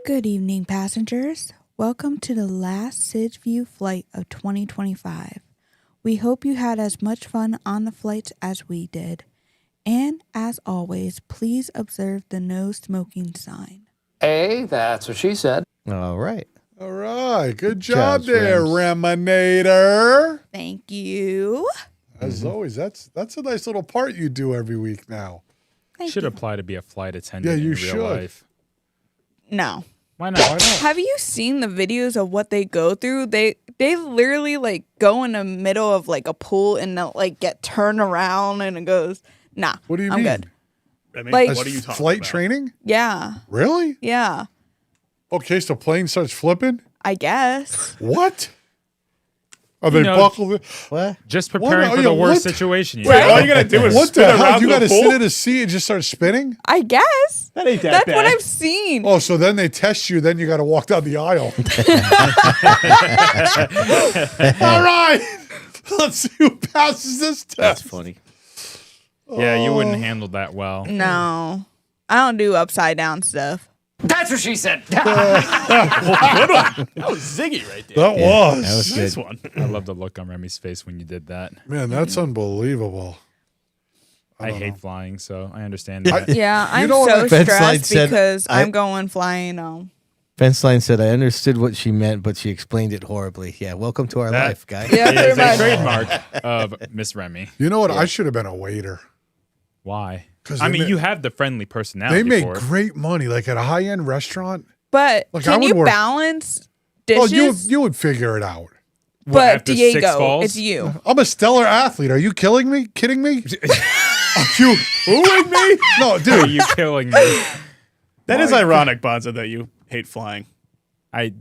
Good evening, passengers. Welcome to the last SID View flight of 2025. We hope you had as much fun on the flights as we did. And as always, please observe the no smoking sign. Hey, that's what she said. All right. All right. Good job there, Reminator. Thank you. As always, that's a nice little part you do every week now. Should you. apply to be a flight attendant Yeah, you in real should. life. No. Why not? Why not? Have you seen the videos of what they go through? They literally like go in the middle of like a pool and they'll like get turned around and it goes, nah. What do you I'm mean? good. I mean, Like- what are you talking Flight about? training? Yeah. Really? Yeah. Okay, so plane starts flipping? I guess. What? Are they know, buckled? What? Just preparing What? for the Yeah, worst what? situation. Wait, all you gotta do is What spin the hell? around You the got to pool? sit in a seat and just start spinning? I guess. That ain't that That's bad. what I've seen. Oh, so then they test you, then you got to walk down the aisle. All right. Let's see who passes this test. That's funny. Yeah, you wouldn't handle that well. No. I don't do upside down stuff. That's what she said. That was Ziggy right there. That was. That was This good. one. I love the look on Remy's face when you did that. Man, that's unbelievable. I hate flying, so I understand that. Yeah, I'm know what so Fence line stressed said- because I- I'm going flying. Fenceline said, I understood what she meant, but she explained it horribly. Yeah, welcome to our That- life, guy. Yeah, It is pretty a much. trademark of Miss Remy. You know what? I should have been a waiter. Why? 'Cause I they mean, ma- you have the friendly personality. They make for it. great money, like at a high-end restaurant. But Like, I can would you work- balance Oh, dishes? you would figure it out. What, but after 6 Diego, falls? it's you. I'm a stellar athlete. Are you killing me? Kidding me? Are you booing me? No, Are dude. you killing me? That is ironic, Bonza, that you hate flying. It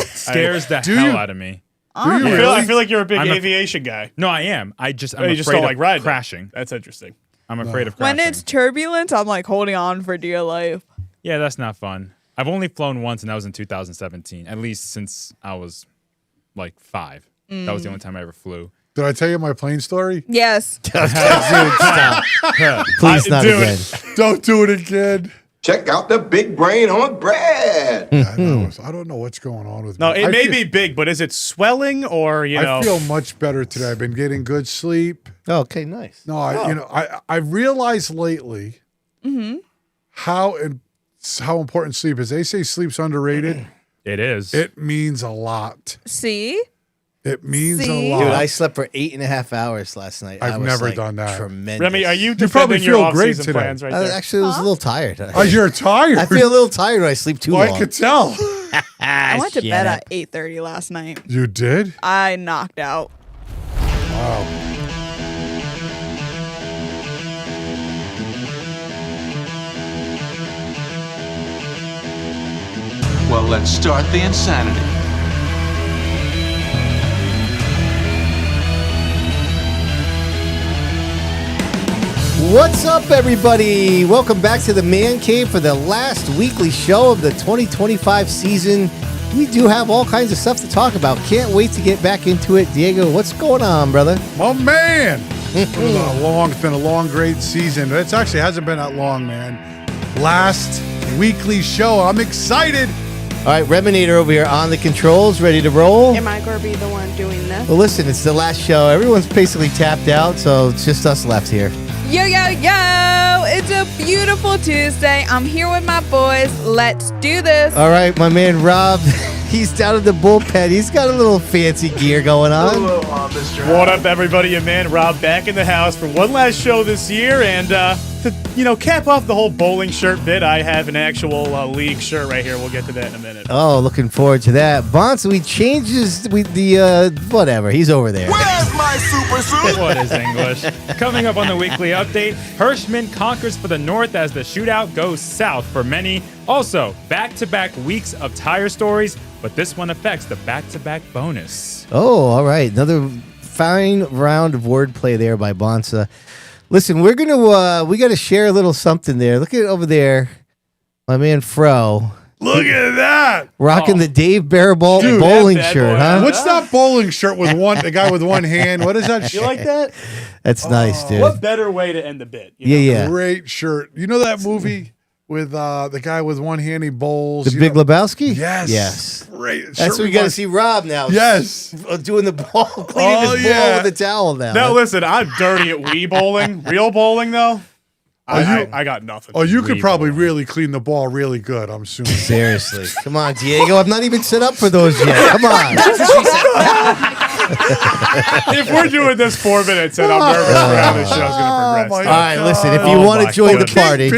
scares the Do hell you? out of me. Do you I really? feel like you're a big I'm a- aviation guy. No, I am. I'm You afraid just don't of like riding. crashing. That's interesting. I'm afraid of crashing. When it's turbulence, I'm like holding on for dear life. Yeah, that's not fun. I've only flown once, and that was in 2017. At least since I was like 5. That was the only time I ever flew. Did I tell you my plane story? Yes. Stop. Please not do again. Don't do it again. Check out the big brain on Brad. I don't know what's going on with No, me. it I may feel- be big, but is it swelling or, I feel much better today. I've been getting good sleep. Okay, nice. No, I realized lately how important sleep is. They say sleep's underrated. It is. It means a lot. See? It means See? a lot. Dude, I slept for 8.5 hours last night. I've I was, never like, done that. Tremendous. Remy, are you probably defending your feel great off-season today. plans right I there? actually was a little tired. Oh, you're tired. I feel a little tired when I sleep too Well, long. I could tell. I went to bed shut at 8:30 last night. You did? I knocked out. Wow. Well, let's start the insanity. What's up, everybody? Welcome back to the Man Cave for the last weekly show of the 2025 season. We do have all kinds of stuff to talk about. Can't wait to get back into it. Diego, what's going on, brother? My man. It's been a long, great season. It actually hasn't been that long, man. Last weekly show. I'm excited. All right, Reminator over here on the controls, ready to roll. Am I going to be the one doing this? Well, listen, it's the last show. Everyone's basically tapped out, so it's just us left here. Yo, yo, yo! It's a beautiful Tuesday. I'm here with my boys. Let's do this. All right, my man Rob, he's down in the bullpen. He's got a little fancy gear going on. What up, everybody? Your man Rob back in the house for one last show this year, and to cap off the whole bowling shirt bit, I have an actual league shirt right here. We'll get to that in a minute. Oh, looking forward to that. Bonsa, we changes whatever. He's over there. Where's my super suit? What is English? Coming up on the weekly update, Hirschman conquers for the North as the shootout goes south for many. Also, back-to-back weeks of tire stories, but this one affects the back-to-back bonus. Oh, all right. Another fine round of wordplay there by Bonsa. Listen, we got to share a little something there. Look at it over there. My man Fro. Look at that. Rocking Oh. the Dave Baraball Dude, bowling that bad shirt, boy. huh? What's that bowling shirt with the guy with one hand? What is that You shirt? like that? That's nice, dude. What better way to end the bit? You know? Yeah. Great shirt. You know that movie with the guy with one hand he bowls. The Big Lebowski? Yes. Yes. Great. That's what we got to see Rob now. Yes. Doing the ball, cleaning his ball with a towel now. Now listen, I'm dirty at Wii bowling. Real bowling though, I got nothing. Oh, you could probably really clean the ball really good, I'm assuming. Seriously. Come on, Diego. I'm not even set up for those yet. Come on. If we're doing this 4 minutes and I'm nervous for how this show's going to progress. All right, listen. If you want to join the party.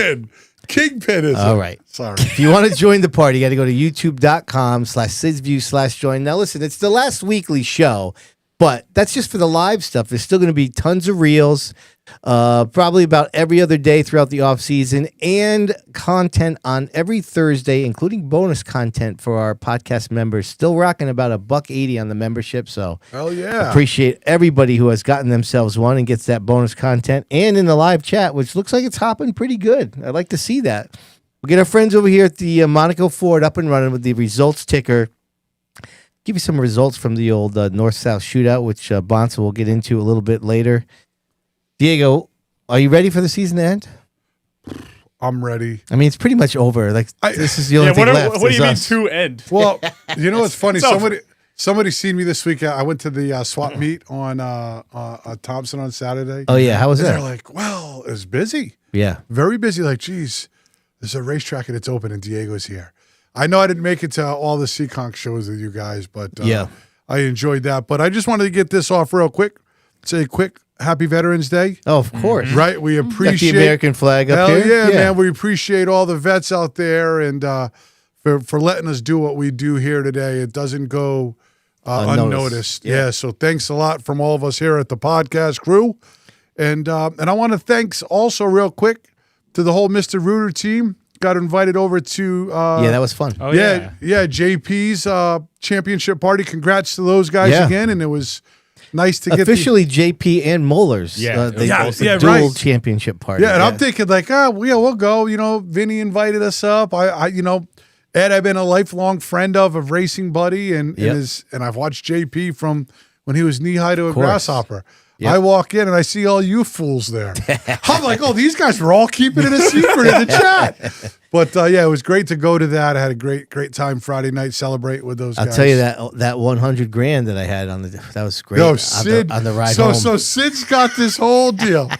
Kingpin is all right. Sorry. If you want to join the party, you got to go to youtube.com/SidsView/join. Now, listen, it's the last weekly show, but that's just for the live stuff. There's still going to be tons of reels, probably about every other day throughout the off season, and content on every Thursday, including bonus content for our podcast members. Still rocking about $1.80 on the membership. So, hell yeah, appreciate everybody who has gotten themselves one and gets that bonus content, and in the live chat, which looks like it's hopping pretty good. I'd like to see that. We'll get our friends over here at the Monaco Ford up and running with the results ticker. Give you some results from the old North-South shootout, which Bonssa will get into a little bit later. Diego, are you ready for the season to end? I'm ready. I mean, it's pretty much over. This is the only thing left. What do you mean to end? Well, you know what's funny? Somebody seen me this week. I went to the swap meet on Thompson on Saturday. Oh, yeah. How was that? They're like, well, it was busy. Yeah. Very busy. Like, geez, there's a racetrack and it's open and Diego's here. I know I didn't make it to all the Seekonk shows with you guys, but yeah, I enjoyed that. But I just wanted to get this off real quick. Say a quick Happy Veterans Day. Oh, of course. Right? We appreciate got the American flag up here. Yeah, man. We appreciate all the vets out there and for letting us do what we do here today. It doesn't go unnoticed. Yeah, so thanks a lot from all of us here at the podcast crew. And I want to thanks also real quick to the whole Mr. Rooter team. Got invited over to that was fun. Oh, yeah, JP's championship party. Congrats to those guys again, and it was nice to get officially JP and Moeller's. Dual championship party. Yeah, and I'm thinking like, we'll go. You know, Vinny invited us up. Ed, I've been a lifelong friend of racing buddy, and I've watched JP from when he was knee high to a grasshopper. Yep. I walk in and I see all you fools there. I'm like, oh, these guys were all keeping it a secret in the chat. But it was great to go to that. I had a great time Friday night celebrate with those guys. I'll tell you that $100,000 that I had that was great. No, Sid, on the ride home. So Sid's got this whole deal,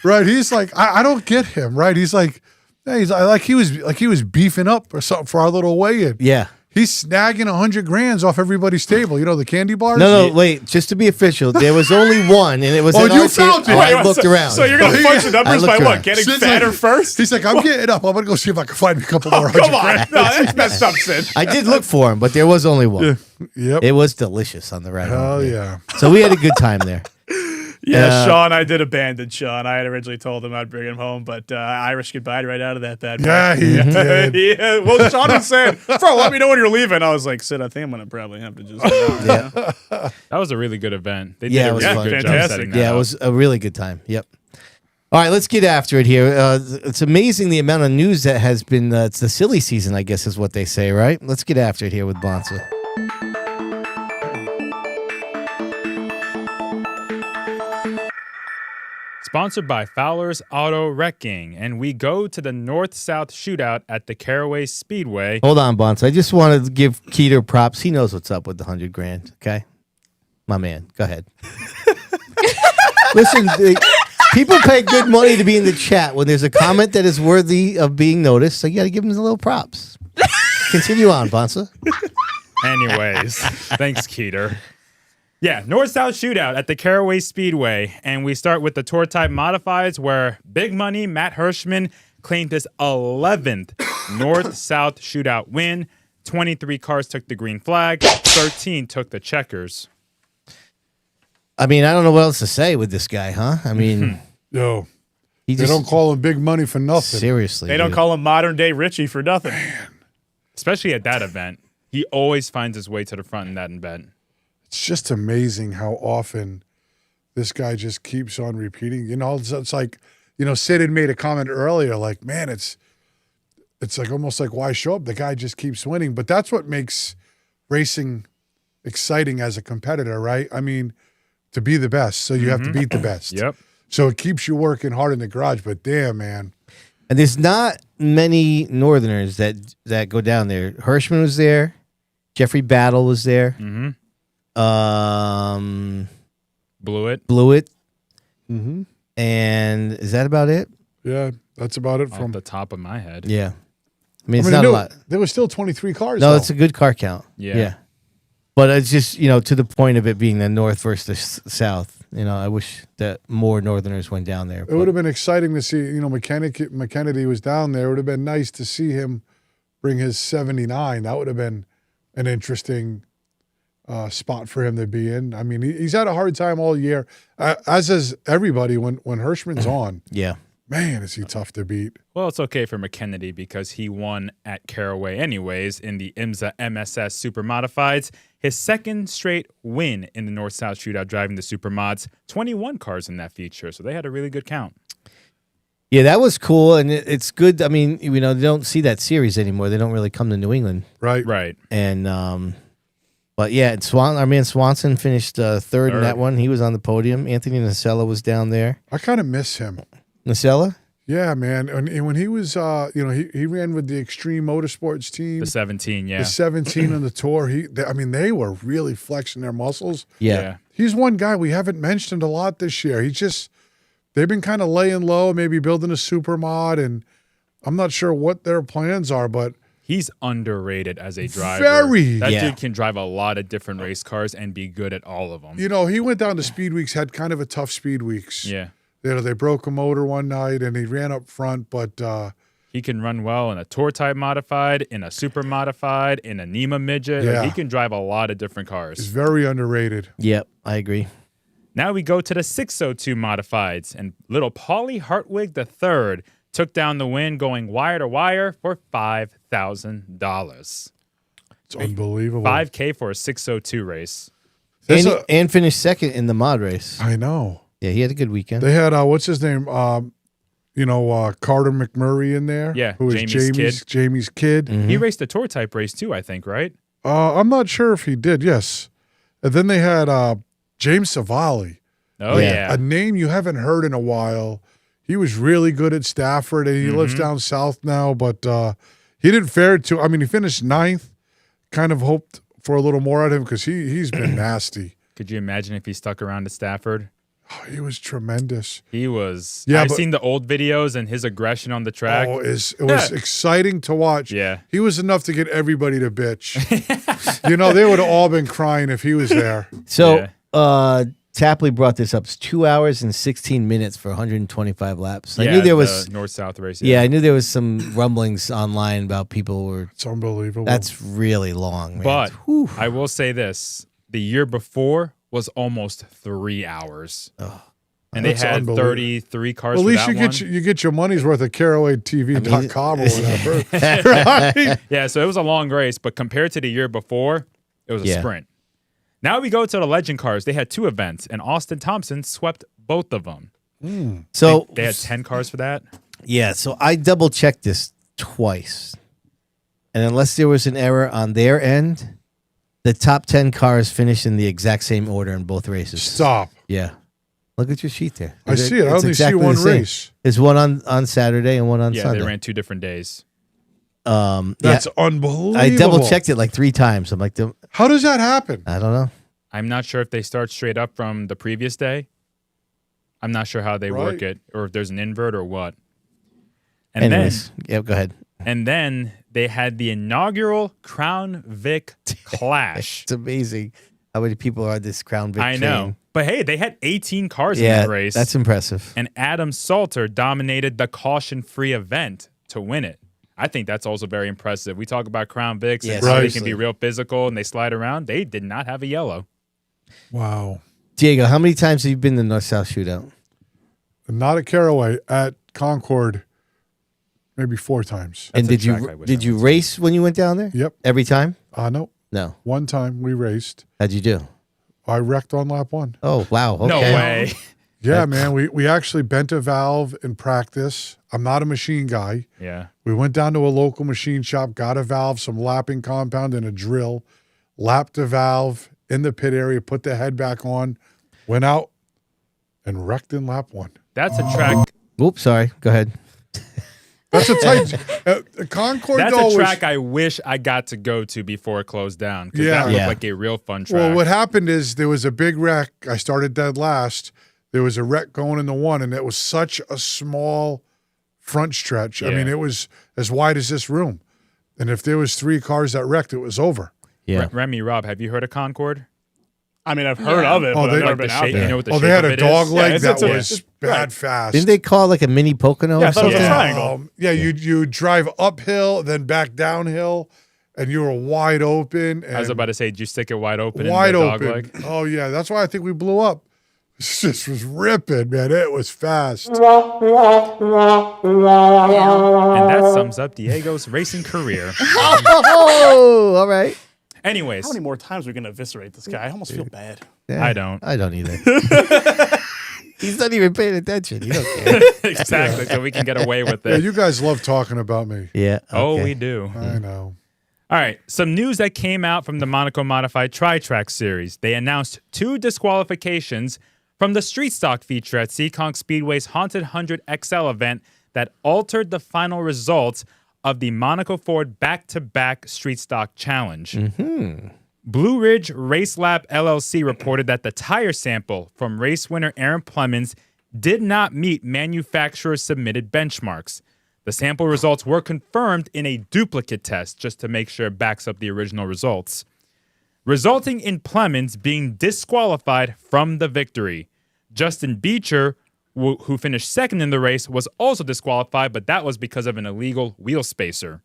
right? He's like, I don't get him, right? He's like, he was beefing up or something for our little weigh-in. Yeah. He's snagging $100,000 off everybody's table. You know, the candy bars? No, wait. Just to be official, there was only one, and it was you found it. I looked around. So you're going to punch the numbers by what? Getting Sid's fatter first? He's like, I'm getting up. I'm going to go see if I can find a couple more $100,000. Come on. No, that's messed up, Sid. I did look for him, but there was only one. Yep. It was delicious on the ride home. Hell yeah. So we had a good time there. Yeah, Sean, I did abandon Sean. I had originally told him I'd bring him home, but Irish goodbye right out of that bad boy. Yeah, he did. Yeah, well, Sean was saying, bro, let me know when you're leaving. I was like, Sid, I think I'm going to probably have to just That was a really good event. They did it was fun. Fantastic. It was a really good time. Yep. All right, let's get after it here. It's amazing the amount of news that has been, it's the silly season, I guess is what they say, right? Let's get after it here with Bonssa. Sponsored by Fowler's Auto Wrecking, and we go to the North-South shootout at the Caraway Speedway. Hold on, Bonssa. I just wanted to give Keeter props. He knows what's up with the $100,000. Okay, my man. Go ahead. Listen, people pay good money to be in the chat when there's a comment that is worthy of being noticed. So you got to give them a little props. Continue on, Bonssa. Anyways, thanks, Keeter. Yeah, North-South shootout at the Caraway Speedway. And we start with the tour type modifieds where Big Money Matt Hirschman claimed his 11th North-South shootout win. 23 cars took the green flag. 13 took the checkers. I mean, I don't know what else to say with this guy, huh? I mean, they don't call him Big Money for nothing. Seriously. They don't call him modern day Richie for nothing. Especially at that event. He always finds his way to the front in that event. It's just amazing how often this guy just keeps on repeating. You know, it's like, you know, Sid had made a comment earlier, like, man, it's like almost like why show up? The guy just keeps winning. But that's what makes racing exciting as a competitor, right? I mean, to be the best, so you have to beat the best. Yep. So it keeps you working hard in the garage. But damn, man. And there's not many Northerners that go down there. Hirschman was there. Jeffrey Battle was there. Mm-hmm. Blewett. Mm-hmm. And is that about it? Yeah, that's about it Off from the top of my head. Yeah. I mean, it's not a lot. There was still 23 cars. No, though. it's a good car count. Yeah. But it's just, to the point of it being the north versus the south. I wish that more Northerners went down there. It would have been exciting to see, McKennedy was down there. It would have been nice to see him bring his 79. That would have been an interesting spot for him to be in. I mean, he's had a hard time all year, as is everybody when Hirschman's on. Yeah. Man, is he tough to beat. Well, it's okay for McKennedy because he won at Caraway anyways in the IMSA MSS Super Modifieds. His second straight win in the North-South Shootout driving the Super Mods. 21 cars in that feature, so they had a really good count. Yeah, that was cool, and it's good. I mean, they don't see that series anymore. They don't really come to New England. Right. And, but yeah, our man Swanson finished third in that one. He was on the podium. Anthony Nacella was down there. I kind of miss him. Nacella? Yeah, man. And when he was, he ran with the Extreme Motorsports team. The 17, yeah. The 17 on the tour. They were really flexing their muscles. Yeah. He's one guy we haven't mentioned a lot this year. They've been kind of laying low, maybe building a super mod, and I'm not sure what their plans are, but he's underrated as a driver. That dude can drive a lot of different race cars and be good at all of them. He went down to Speed Weeks, had kind of a tough Speed Weeks. Yeah. They broke a motor one night, and he ran up front, but he can run well in a Tour Type Modified, in a Super Modified, in a NEMA Midget. Yeah. He can drive a lot of different cars. He's very underrated. Yep, I agree. Now we go to the 602 Modifieds, and little Paulie Hartwig III took down the win going wire to wire for $5,000. It's unbelievable. $5K for a 602 race. And finished second in the mod race. I know. Yeah, he had a good weekend. They had, what's his name? Carter McMurray in there. Yeah, who was Jamie's kid. He raced a Tour Type race too, I think, right? I'm not sure if he did, yes. And then they had James Savali. Oh, yeah. A name you haven't heard in a while. He was really good at Stafford, and he lives down south now, but he didn't fare too. I mean, he finished 9th. Kind of hoped for a little more out of him because he's been nasty. Could you imagine if he stuck around at Stafford? Oh, he was tremendous. He was. Yeah, I've seen the old videos and his aggression on the track. Oh, it was exciting to watch. Yeah. He was enough to get everybody to bitch. They would have all been crying if he was there. So, Tapley brought this up. It's 2 hours and 16 minutes for 125 laps. I knew there was north-south race. Yeah, I knew there was some rumblings online about people were. It's unbelievable. That's really long, man. But I will say this: the year before was almost 3 hours, and they had 33 cars. Well, at for least you get your money's worth at CarawayTV.com or whatever. Right? Yeah, so it was a long race, but compared to the year before, it was a sprint. Now we go to the legend cars. They had 2 events, and Austin Thompson swept both of them. So they had 10 cars for that. Yeah, so I double checked this twice, and unless there was an error on their end, the top 10 cars finished in the exact same order in both races. Stop. Yeah. Look at your sheet there. I see it. I only see one race. There's one on Saturday and one on Sunday. Yeah, they ran 2 different days. That's unbelievable. I double checked it like 3 times. I'm like, how does that happen? I don't know. I'm not sure if they start straight up from the previous day. I'm not sure how they work it, or if there's an invert or what. And anyways, go ahead. And then they had the inaugural Crown Vic Clash. It's amazing how many people are on this Crown Vic train. know. But hey, they had 18 cars in that race. That's impressive. And Adam Salter dominated the caution-free event to win it. I think that's also very impressive. We talk about Crown Vics and how they can be real physical and they slide around. They did not have a yellow. Wow. Diego, how many times have you been to the North-South Shootout? Not at Caraway, at Concord, maybe 4 times. And did you race when you went down there? Yep. Every time? No. No. One time we raced. How'd you do? I wrecked on lap 1. Oh, wow. Okay. No way. Yeah, man. We actually bent a valve in practice. I'm not a machine guy. Yeah. We went down to a local machine shop, got a valve, some lapping compound, and a drill, lapped the valve in the pit area, put the head back on, went out, and wrecked in lap 1. That's a track. Oops, sorry. Go ahead. That's a tight Concord. That's though, a track I wish I got to go to before it closed down. Because that looked like a real fun track. Well, what happened is there was a big wreck. I started dead last. There was a wreck going into one, and it was such a small front stretch. I mean, it was as wide as this room. And if there was 3 cars that wrecked, it was over. Yeah. Remy, Rob, have you heard of Concord? I mean, I've heard of it, but I've never been out there. You know what the they shape had of a it dog is? leg Yeah, that it's was bad fast. Didn't they call it like a mini Pocono? Yeah, I or thought it was a something? triangle. You drive uphill, then back downhill, and you were wide open. And I was about to say, did you stick it wide open? wide in the open. Dog leg? Oh yeah, that's why I think we blew up. This was ripping, man. It was fast. And that sums up Diego's racing career. Oh, all right. Anyways, How many more times are we going to eviscerate this guy? I almost feel bad. Yeah, I don't. I don't either. He's not even paying attention. He don't care. exactly, so we can get away with Yeah, it. you guys love talking about me. Yeah. Oh, okay. we do. I know. All right, some news that came out from the Monaco Modified Tri-Track Series. They announced 2 disqualifications from the street stock feature at Seekonk Speedway's Haunted 100 XL event that altered the final results of the Monaco Ford back-to-back street stock challenge. Blue Ridge Race Lab LLC reported that the tire sample from race winner Aaron Plemons did not meet manufacturer's submitted benchmarks. The sample results were confirmed in a duplicate test just to make sure it backs up the original results, resulting in Plemons being disqualified from the victory. Justin Beecher, who finished second in the race, was also disqualified, but that was because of an illegal wheel spacer.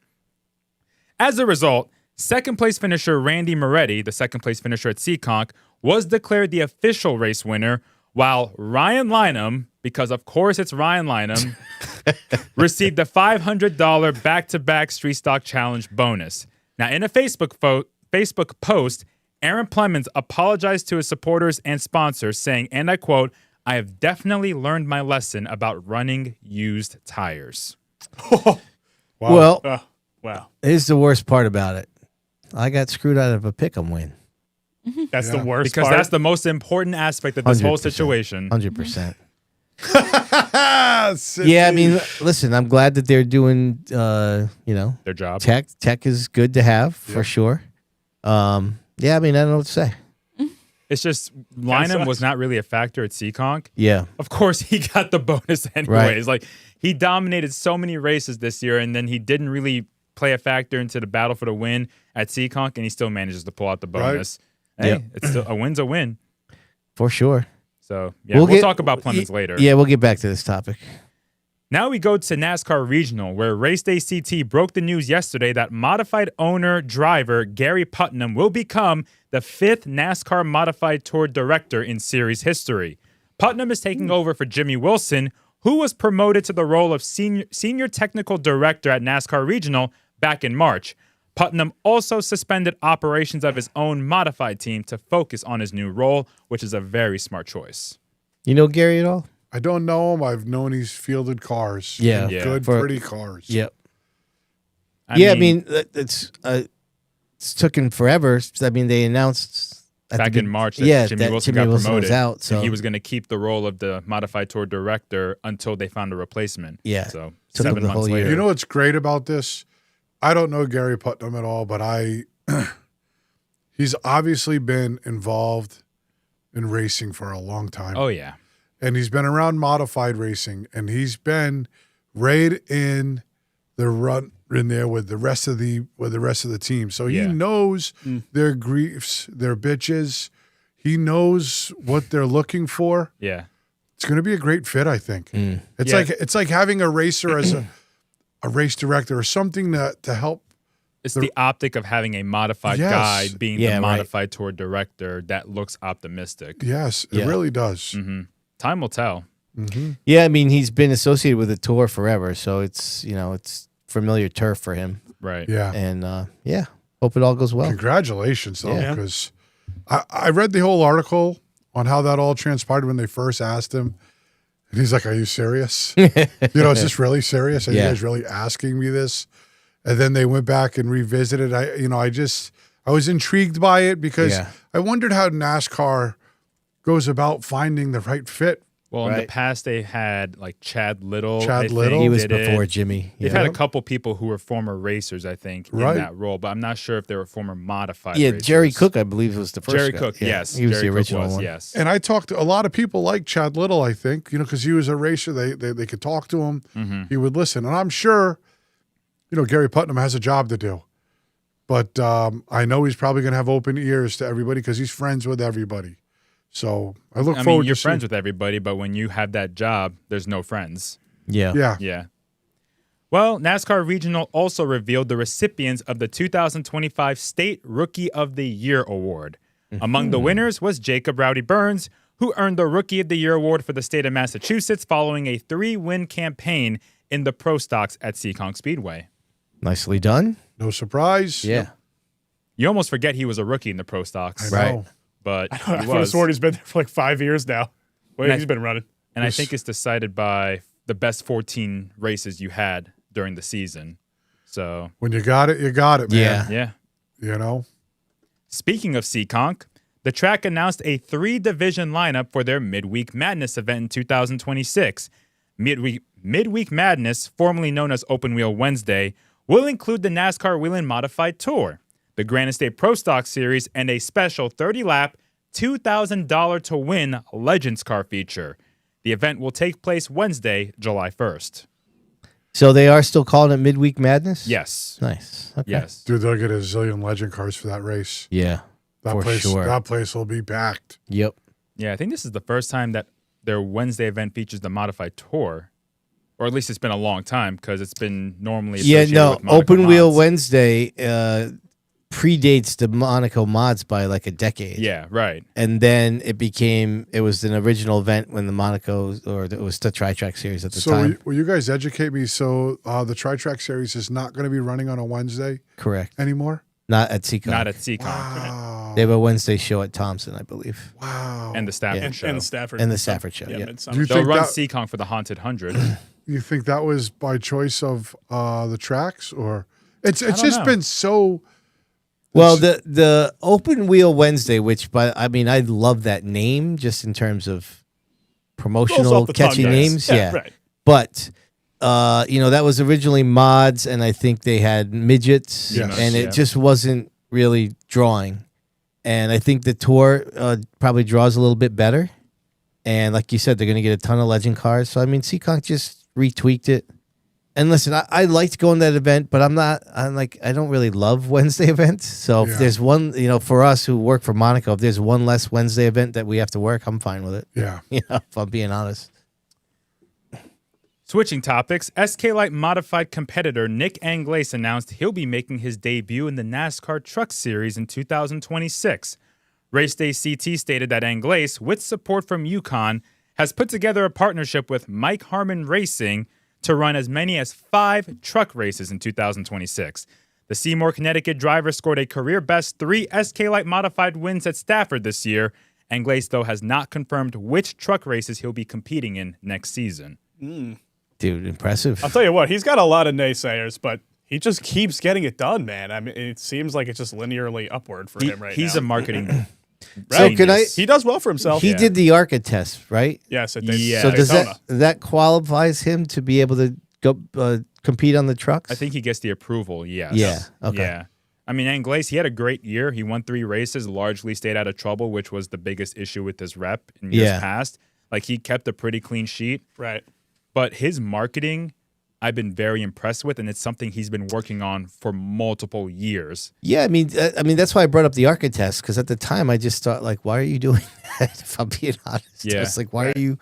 As a result, second place finisher Randy Moretti, the second place finisher at Seekonk, was declared the official race winner, while Ryan Lynham, because of course it's Ryan Lynham, received a $500 back-to-back street stock challenge bonus. Now, in a Facebook post, Aaron Plemons apologized to his supporters and sponsors, saying, and I quote, "I have definitely learned my lesson about running used tires." Well, Wow. here's the worst part about it. I got screwed out of a pick'em win. That's the worst Because part. that's the most important aspect of this whole 100%. situation. 100%. Sissy. Yeah, I mean, listen, I'm glad that they're doing, Their job. tech is good to have for sure. Yeah, I mean, I don't know what to say. It's just Lynham was not really a factor at Seekonk. Yeah. Of course, he got the bonus anyways. Right. Like, he dominated so many races this year, and then he didn't really play a factor into the battle for the win at Seekonk, and he still manages to pull out the bonus. Hey, Yep. it's still a win's a win. For sure. So, yeah, we'll talk about Plemons later. Yeah, we'll get back to this topic. Now we go to NASCAR Regional, where Race Day CT broke the news yesterday that modified owner driver Gary Putnam will become the 5th NASCAR Modified Tour director in series history. Putnam is taking over for Jimmy Wilson, who was promoted to the role of senior technical director at NASCAR Regional back in March. Putnam also suspended operations of his own modified team to focus on his new role, which is a very smart choice. You know Gary at all? I don't know him. I've known he's fielded cars. Yeah. Yeah. Good, pretty cars. Yep. I mean, it's took him forever. I mean, they announced back in March that Jimmy Wilson got promoted. was out, so and he was going to keep the role of the modified tour director until they found a replacement. Yeah. So Took him 7 the months whole later. year. You know what's great about this? I don't know Gary Putnam at all, but he's obviously been involved in racing for a long time. Oh, yeah. And he's been around modified racing, and he's been right in the run in there with the rest of the team. So he knows their griefs, their bitches. He knows what they're looking for. Yeah. It's going to be a great fit, I think. It's like having a racer as a race director or something to help. It's the optic of having a modified guy being the modified tour director that looks optimistic. Yes, it really does. Mm-hmm. Time will tell. Mm-hmm. Yeah, I mean, he's been associated with the tour forever, so it's familiar turf for him. Right. Yeah. And hope it all goes well. Congratulations, though, because I read the whole article on how that all transpired when they first asked him. And he's like, "Are you serious? Is this really serious? Are you guys really asking me this?" And then they went back and revisited. I was intrigued by it because I wondered how NASCAR goes about finding the right fit Well, in Right. the past, they had like Chad Little. Chad I think, Little? He was did it. before Jimmy. They've Yeah. had a couple people who were former racers, I think, Right. in that role, but I'm not sure if they were former modified Yeah, racers. Jerry Cook, I believe, was the first Jerry guy. Cook, Yeah, yes. He was Jerry the original Cook was, one. yes. And I talked to a lot of people like Chad Little, I think, because he was a racer. They could talk to him. Mm-hmm. He would listen. And I'm sure, Gary Putnam has a job to do. But I know he's probably going to have open ears to everybody because he's friends with everybody. So I look I forward mean, you're to friends seeing. with everybody, but when you have that job, there's no friends. Yeah. Yeah. Yeah. Well, NASCAR Regional also revealed the recipients of the 2025 State Rookie of the Year Award. Among the winners was Jacob Rowdy Burns, who earned the Rookie of the Year Award for the state of Massachusetts following a 3-win campaign in the Pro Stocks at Seekonk Speedway. Nicely done. No surprise. Yeah. You almost forget he was a rookie in the Pro Stocks. I Right. know. But I he would have was. sworn he's been there for like 5 years now. Well, And he's been running. And I think it's decided by the best 14 races you had during the season. So, When you got it, man. Yeah. yeah. Speaking of Seekonk, the track announced a 3-division lineup for their Midweek Madness event in 2026. Midweek Madness, formerly known as Open Wheel Wednesday, will include the NASCAR Whelen Modified Tour, the Grand Estate Pro Stock Series, and a special 30-lap, $2,000 to win Legends car feature. The event will take place Wednesday, July 1st. So they are still calling it Midweek Madness? Yes. Nice. Okay. Yes. Dude, they'll get a zillion legend cars for that race. Yeah. For sure. That place will be packed. Yep. Yeah, I think this is the first time that their Wednesday event features the Modified Tour. Or at least it's been a long time because it's been normally associated with Monaco Open Wheel mods. Wednesday predates the Monaco mods by like a decade. Yeah, right. And then it was an original event when the Monaco, or it was the Tri-Track Series at the So time. will you guys educate me? So the Tri-Track Series is not going to be running on a Wednesday Correct. anymore? Not at Seekonk. Not at Seekonk. Wow. They have a Wednesday show at Thompson, I believe. Wow. And the Stafford Yeah. show. And the Stafford. And the Stafford show, yeah. Midsummer. Do you They'll think run that- Seekonk for the Haunted 100. You think that was by choice of the tracks, or it's don't just know. been so? Well, the Open Wheel Wednesday, I love that name just in terms of promotional Rolls off the tongue, catchy guys. names. Yeah, Yeah. right. But that was originally mods, and I think they had midgets, Yes. and it Yeah. just wasn't really drawing. And I think the tour probably draws a little bit better. And like you said, they're going to get a ton of legend cars. So Seekonk just retweaked it. And listen, I liked going to that event, but I don't really love Wednesday events. So Yeah. if there's one, for us who work for Monaco, if there's one less Wednesday event that we have to work, I'm fine with it. Yeah. If I'm being honest. Switching topics, SK Light modified competitor Nick Anglaise announced he'll be making his debut in the NASCAR Truck Series in 2026. Race Day CT stated that Anglaise, with support from Yukon, has put together a partnership with Mike Harmon Racing to run as many as 5 truck races in 2026. The Seymour, Connecticut driver scored a career-best 3 SK Light modified wins at Stafford this year. Anglaise, though, has not confirmed which truck races he'll be competing in next season. Dude, impressive. I'll tell you what, he's got a lot of naysayers, but he just keeps getting it done, man. It seems like it's just linearly upward for him right now. He's a marketing So can I? He does well for himself. He did the ARCA test, right? Yes, it did. Yeah. So does Daytona. that qualifies him to be able to go compete on the trucks? I think he gets the approval, yes. Yeah, okay. Yeah. Anglaise, he had a great year. He won 3 races, largely stayed out of trouble, which was the biggest issue with his rep in years Yeah. past. Like, he kept a pretty clean sheet. Right. But his marketing, I've been very impressed with, and it's something he's been working on for multiple years. Yeah, that's why I brought up the ARCA test, because at the time I just thought, like, why are you doing that? If I'm being honest, Yeah. it's like, why are you,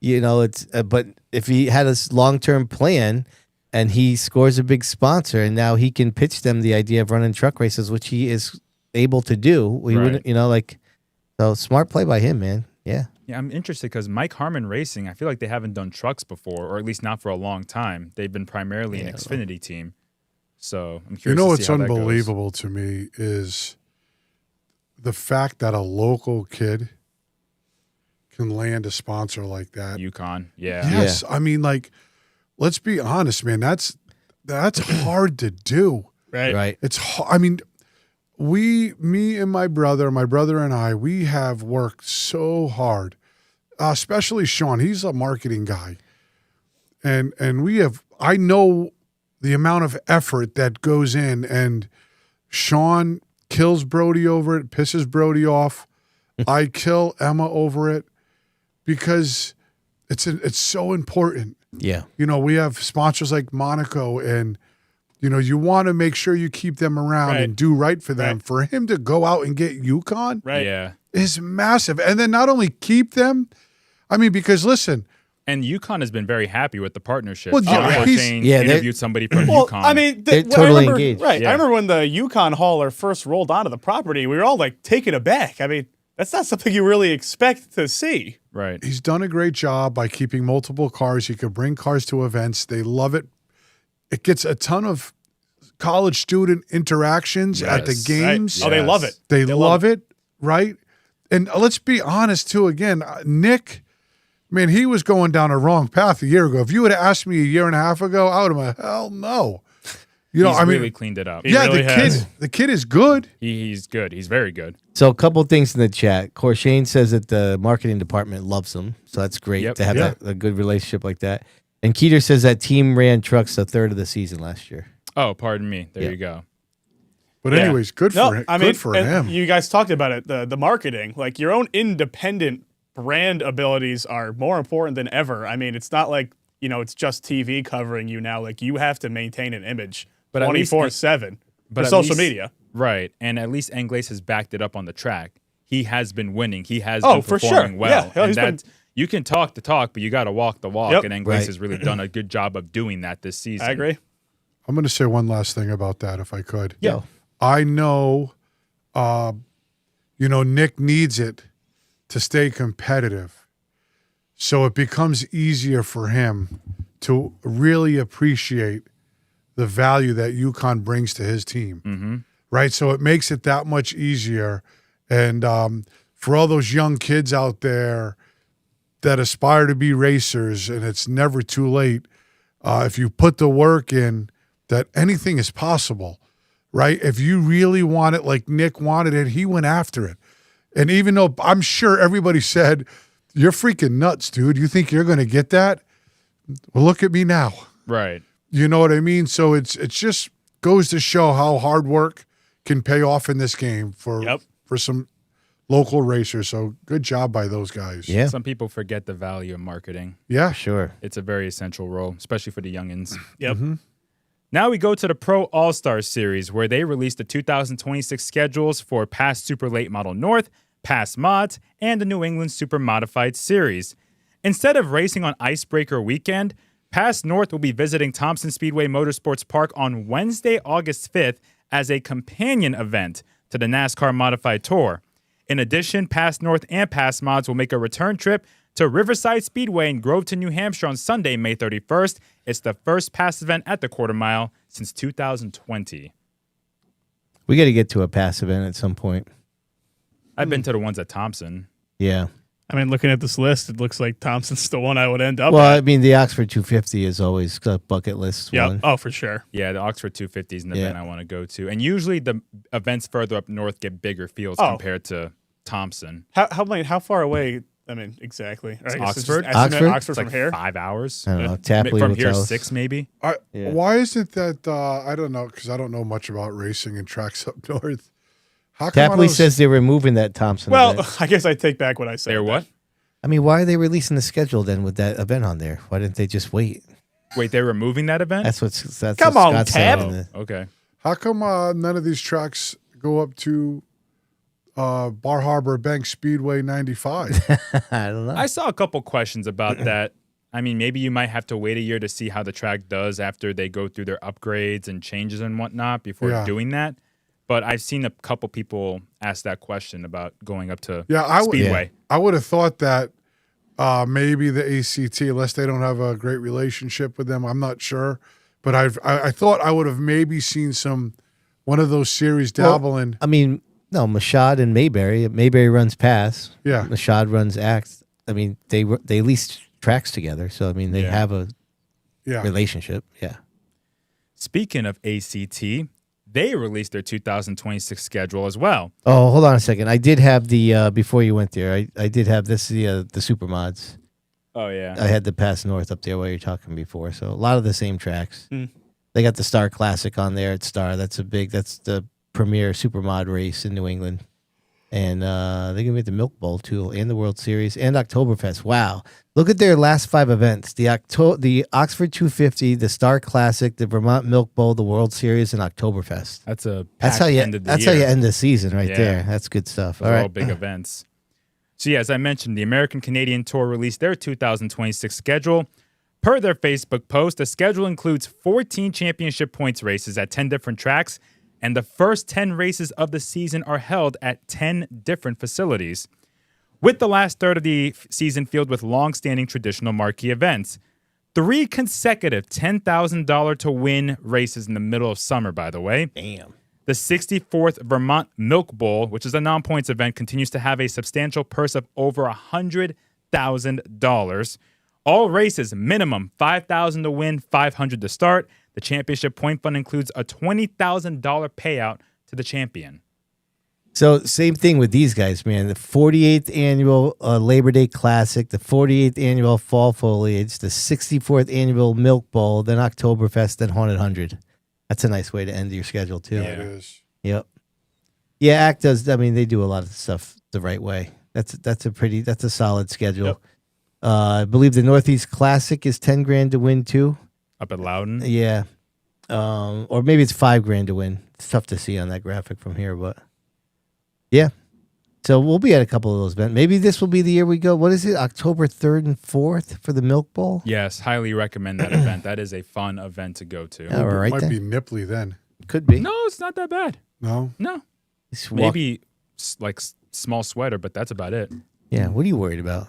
it's. But if he had a long-term plan, and he scores a big sponsor, and now he can pitch them the idea of running truck races, which he is able to do. We Right. wouldn't, so smart play by him, man. Yeah. Yeah, I'm interested because Mike Harmon Racing, I feel like they haven't done trucks before, or at least not for a long time. They've been primarily an Xfinity team. So I'm curious to what's see how that goes. unbelievable to me is the fact that a local kid can land a sponsor like that. Yukon, yeah. Yes, let's be honest, man. That's hard to do. Right. Right. It's me and my brother and I, we have worked so hard especially Sean. He's a marketing guy, and I know the amount of effort that goes in, and Sean kills Brody over it, pisses Brody off. I kill Emma over it because it's so important. Yeah. We have sponsors like Monaco, and you want to make sure you keep them around and do right for them. Right. For him to go out and get UConn is massive. And then not only keep them, because listen. And UConn has been very happy with the partnership. Well, Shane interviewed somebody from UConn. They're totally engaged. Right. Yeah. I remember when the UConn hauler first rolled onto the property, we were all like taken aback. That's not something you really expect to see. Right. He's done a great job by keeping multiple cars. He could bring cars to events. They love it. It gets a ton of college student interactions at the games. Right. Oh, they love it. They love it, right? And let's be honest, too, again, Nick, man, he was going down a wrong path a year ago. If you would have asked me a year and a half ago, I would have been, hell no. He's really cleaned it up. The kid is good. He's good. He's very good. So a couple things in the chat. Shane says that the marketing department loves him. So that's great to have a good relationship like that. And Keeter says that team ran trucks a third of the season last year. Oh, pardon me. There you go. But anyways, good for him. Good for him. You guys talked about it, the marketing. Like your own independent brand abilities are more important than ever. It's not like, it's just TV covering you now. Like you have to maintain an image 24/7 for social media. Right. And at least Englace has backed it up on the track. He has been winning. He has been performing well. Yeah, and you can talk the talk, but you got to walk the walk. Yep. And Englace has really done a good job of doing that this season. I agree. I'm going to say one last thing about that, if I could. Yeah. I know, Nick needs it to stay competitive. So it becomes easier for him to really appreciate the value that UConn brings to his team. Mm-hmm. Right? So it makes it that much easier. And for all those young kids out there that aspire to be racers, and it's never too late, if you put the work in, that anything is possible, right? If you really want it like Nick wanted it, he went after it. And even though I'm sure everybody said, you're freaking nuts, dude. You think you're going to get that? Well, look at me now. Right. You know what I mean? So it's just goes to show how hard work can pay off in this game for some local racers. So good job by those guys. Yeah. Some people forget the value of marketing. Yeah. Sure. It's a very essential role, especially for the youngins. Yep. Mm-hmm. Now we go to the Pro All-Star Series, where they released the 2026 schedules for past Super Late Model North, past mods, and the New England Super Modified Series. Instead of racing on Icebreaker weekend, past North will be visiting Thompson Speedway Motorsports Park on Wednesday, August 5th as a companion event to the NASCAR Modified Tour. In addition, past North and past mods will make a return trip to Riverside Speedway in Groveton, New Hampshire on Sunday, May 31st. It's the first past event at the quarter mile since 2020. We got to get to a pass event at some point. I've been to the ones at Thompson. Yeah. Looking at this list, it looks like Thompson's the one I would end up Well, at. the Oxford 250 is always a bucket list one. Oh, for sure. Yeah, the Oxford 250 is an event I want to go to. And usually the events further up north get bigger fields compared to Thompson. How far away? Exactly. It's Oxford? Oxford It's like from here? 5 hours. I don't know. Tapley From will here, tell us. 6 maybe. Why isn't that, I don't know, because I don't know much about racing and tracks up north. How come Tapley says they're removing that Thompson event. I guess I take back what I said. They're what? Why are they releasing the schedule then with that event on there? Why didn't they just wait? Wait, they're removing that event? That's what Come on, Scott said Tab. in the- Okay. How come none of these tracks go up to Bar Harbor Bank Speedway 95? I don't know. I saw a couple questions about that. Maybe you might have to wait a year to see how the track does after they go through their upgrades and changes and whatnot before doing that. But I've seen a couple people ask that question about going up to Speedway. I would have thought that maybe the ACT, unless they don't have a great relationship with them, I'm not sure. But I thought I would have maybe seen one of those series dabble in. No, Mashad and Mayberry. Mayberry runs pass. Yeah. Mashad runs act. They lease tracks together, so they have a relationship. Yeah. Speaking of ACT, they released their 2026 schedule as well. Oh, hold on a second. I did have the before you went there. I did have this the Supermods. Oh yeah, I had the Pass North up there while you're talking before. So a lot of the same tracks. They got the Star Classic on there at Star. That's the premier Supermod race in New England. And they're going to be at the Milk Bowl, too, and the World Series, and Oktoberfest. Wow. Look at their last 5 events. The Oxford 250, the Star Classic, the Vermont Milk Bowl, the World Series, and Oktoberfest. That's how you end the season right there. That's good stuff. Those are all big events. So, yeah, as I mentioned, the American Canadian Tour released their 2026 schedule. Per their Facebook post, the schedule includes 14 championship points races at 10 different tracks, and the first 10 races of the season are held at 10 different facilities, with the last third of the season filled with long-standing traditional marquee events. 3 consecutive $10,000 to win races in the middle of summer, by the way. Damn. The 64th Vermont Milk Bowl, which is a non-points event, continues to have a substantial purse of over $100,000. All races, minimum $5,000 to win, $500 to start. The championship point fund includes a $20,000 payout to the champion. So same thing with these guys, man. The 48th annual Labor Day Classic, the 48th annual Fall Foliage, the 64th annual Milk Bowl, then Oktoberfest, then Haunted 100. That's a nice way to end your schedule too. Yeah, it is. Yep. Yeah, ACT does. I mean, they do a lot of stuff the right way. That's a solid schedule. Yep. I believe the Northeast Classic is $10,000 to win too. Up at Loudon? Yeah. Or maybe it's $5,000 to win. It's tough to see on that graphic from here, but yeah. So we'll be at a couple of those events. Maybe this will be the year we go. What is it? October 3rd and 4th for the Milk Bowl? Yes, highly recommend that event. That is a fun event to go to. All right. Might then. be nipply then. Could be. No, it's not that bad. No? No. Just Maybe like small sweater, but that's about it. Yeah. What are you worried about?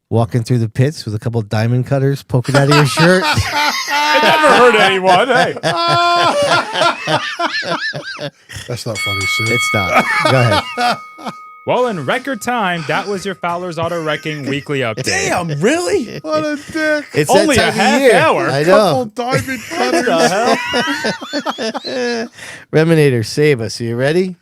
Walking through the pits with a couple of diamond cutters poking out of your shirt? I never hurt anyone. Hey. That's not funny, Sid. It's not. Go ahead. Well, in record time, that was your Fowler's Auto Wrecking weekly update. Damn, really? What a dick. It's Only that a time of half year. hour. I Couple know. diamond cutters. Reminator, save us. Are you ready?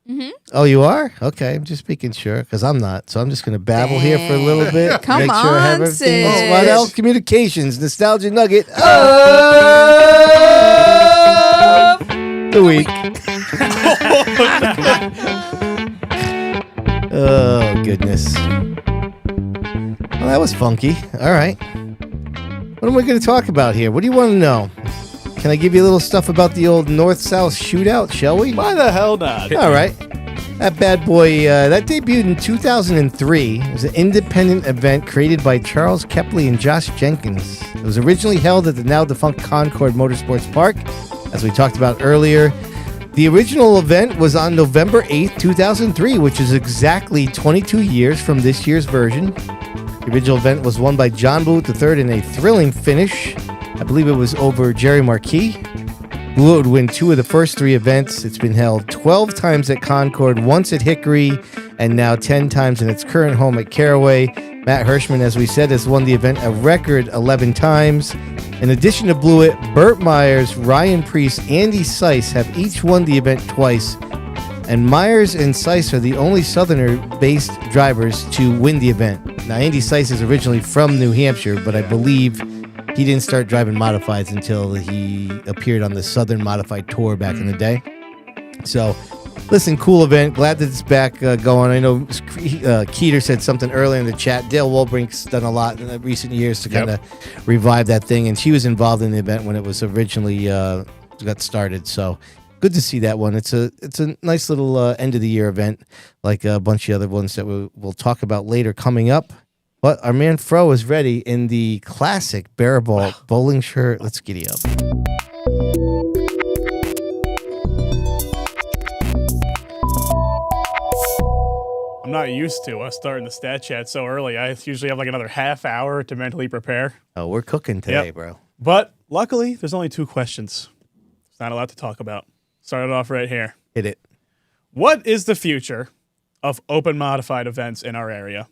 Mm-hmm. Oh, you are? Okay, I'm just making sure because I'm not. So I'm just going to babble here for a little bit. Come make sure I have on, everything. Sid. What else? Communications, Nostalgia Nugget of the week. Oh, goodness. Well, that was funky. All right. What am I going to talk about here? What do you want to know? Can I give you a little stuff about the old North-South shootout, shall we? Why the hell not? All right. That bad boy, that debuted in 2003. It was an independent event created by Charles Kepley and Josh Jenkins. It was originally held at the now-defunct Concord Motorsports Park, as we talked about earlier. The original event was on November 8th, 2003, which is exactly 22 years from this year's version. The original event was won by John Blewett III in a thrilling finish. I believe it was over Jerry Marquis. Blewett would win 2 of the first 3 events. It's been held 12 times at Concord, once at Hickory, and now 10 times in its current home at Caraway. Matt Hirschman, as we said, has won the event a record 11 times. In addition to Blewett, Burt Myers, Ryan Preece, Andy Seiss have each won the event twice. And Myers and Seiss are the only Southerner-based drivers to win the event. Now, Andy Seiss is originally from New Hampshire, but I believe he didn't start driving modifieds until he appeared on the Southern Modified Tour back in the day. So, listen, cool event. Glad that it's back going. I know Keeter said something earlier in the chat. Dale Wolbrink's done a lot in the recent years to kind of revive that thing, and she was involved in the event when it was originally got started. So, good to see that one. It's a nice little end of the year event, like a bunch of other ones that we'll talk about later coming up. But our man Fro is ready in the classic Bear Ball bowling shirt. Let's giddy up. I'm not used to us starting the stat chat so early. I usually have like another half hour to mentally prepare. Oh, we're cooking today, bro. But luckily, there's only 2 questions. It's not a lot to talk about. Start it off right here. Hit it. What is the future of open modified events in our area?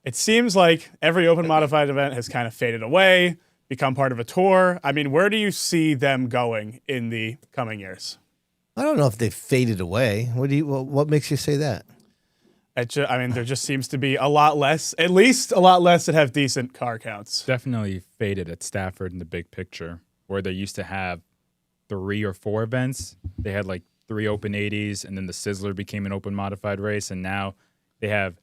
It seems like every open modified event has kind of faded away. become part of a tour? I mean, where do you see them going in the coming years? I don't know if they've faded away. What makes you say that? I mean, there just seems to be a lot less, at least a lot less that have decent car counts. Definitely faded at Stafford in the big picture, where they used to have 3 or 4 events. They had like 3 open 80s, and then the Sizzler became an open modified race, and now they have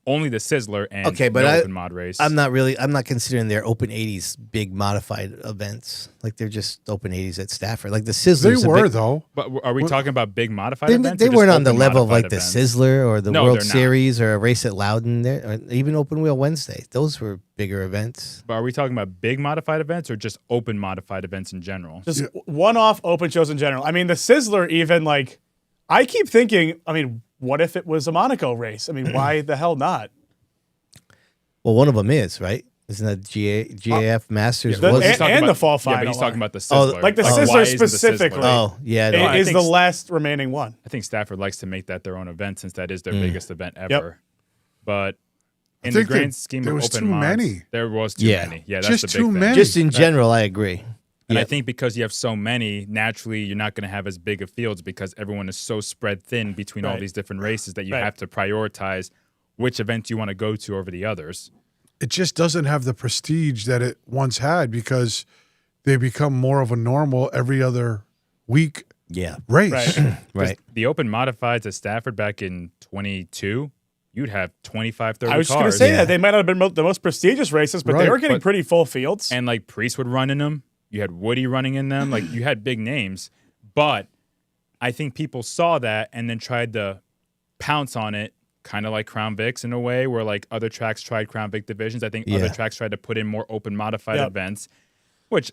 only the Sizzler and no open mod race. I'm not considering their open 80s big modified events. Like they're just open 80s at Stafford. Like the Sizzlers. They were though. But are we talking about big modified events? They or weren't just on the open level of like modified the events? Sizzler or the No, World they're not. Series or a race at Loudon, or even Open Wheel Wednesday. Those were bigger events. But are we talking about big modified events or just open modified events in general? Just one-off open shows in general. I mean, the Sizzler even, like, I keep thinking, I mean, what if it was a Monaco race? I mean, why the hell not? Well, one of them is, right? Isn't that GAF Masters? The- was and- talking the fall final. Yeah, but he's talking about the Sizzler. Like the why Sizzler isn't the specifically. Sizzler? Oh, yeah. It no, I is think the last remaining one. I think Stafford likes to make that their own event since that is their biggest event ever. Yep. But in the think grand scheme there of was open too mods, many. there was too Yeah. many. Yeah, that's Just the big too thing. many. Just in general, I agree. And I Yep. think because you have so many, naturally you're not going to have as big of fields because everyone is so spread thin between all Right. these different races that you Right. have to prioritize which events you want to go to over the others. It just doesn't have the prestige that it once had because they become more of a normal every other week Yeah. race. Right. Right. The open modifieds at Stafford back in 22, you'd have 25, 30 I was just going cars. to say Yeah. that they might not have been the most prestigious races, but they Right, were getting but- pretty full fields. And like Priest would run in them. You had Woody running in them. Like you had big names. But I think people saw that and then tried to pounce on it, kind of like Crown Vics in a way, where like other tracks tried Crown Vic divisions. I think other Yeah. tracks tried to put in more open modified Yep. events, which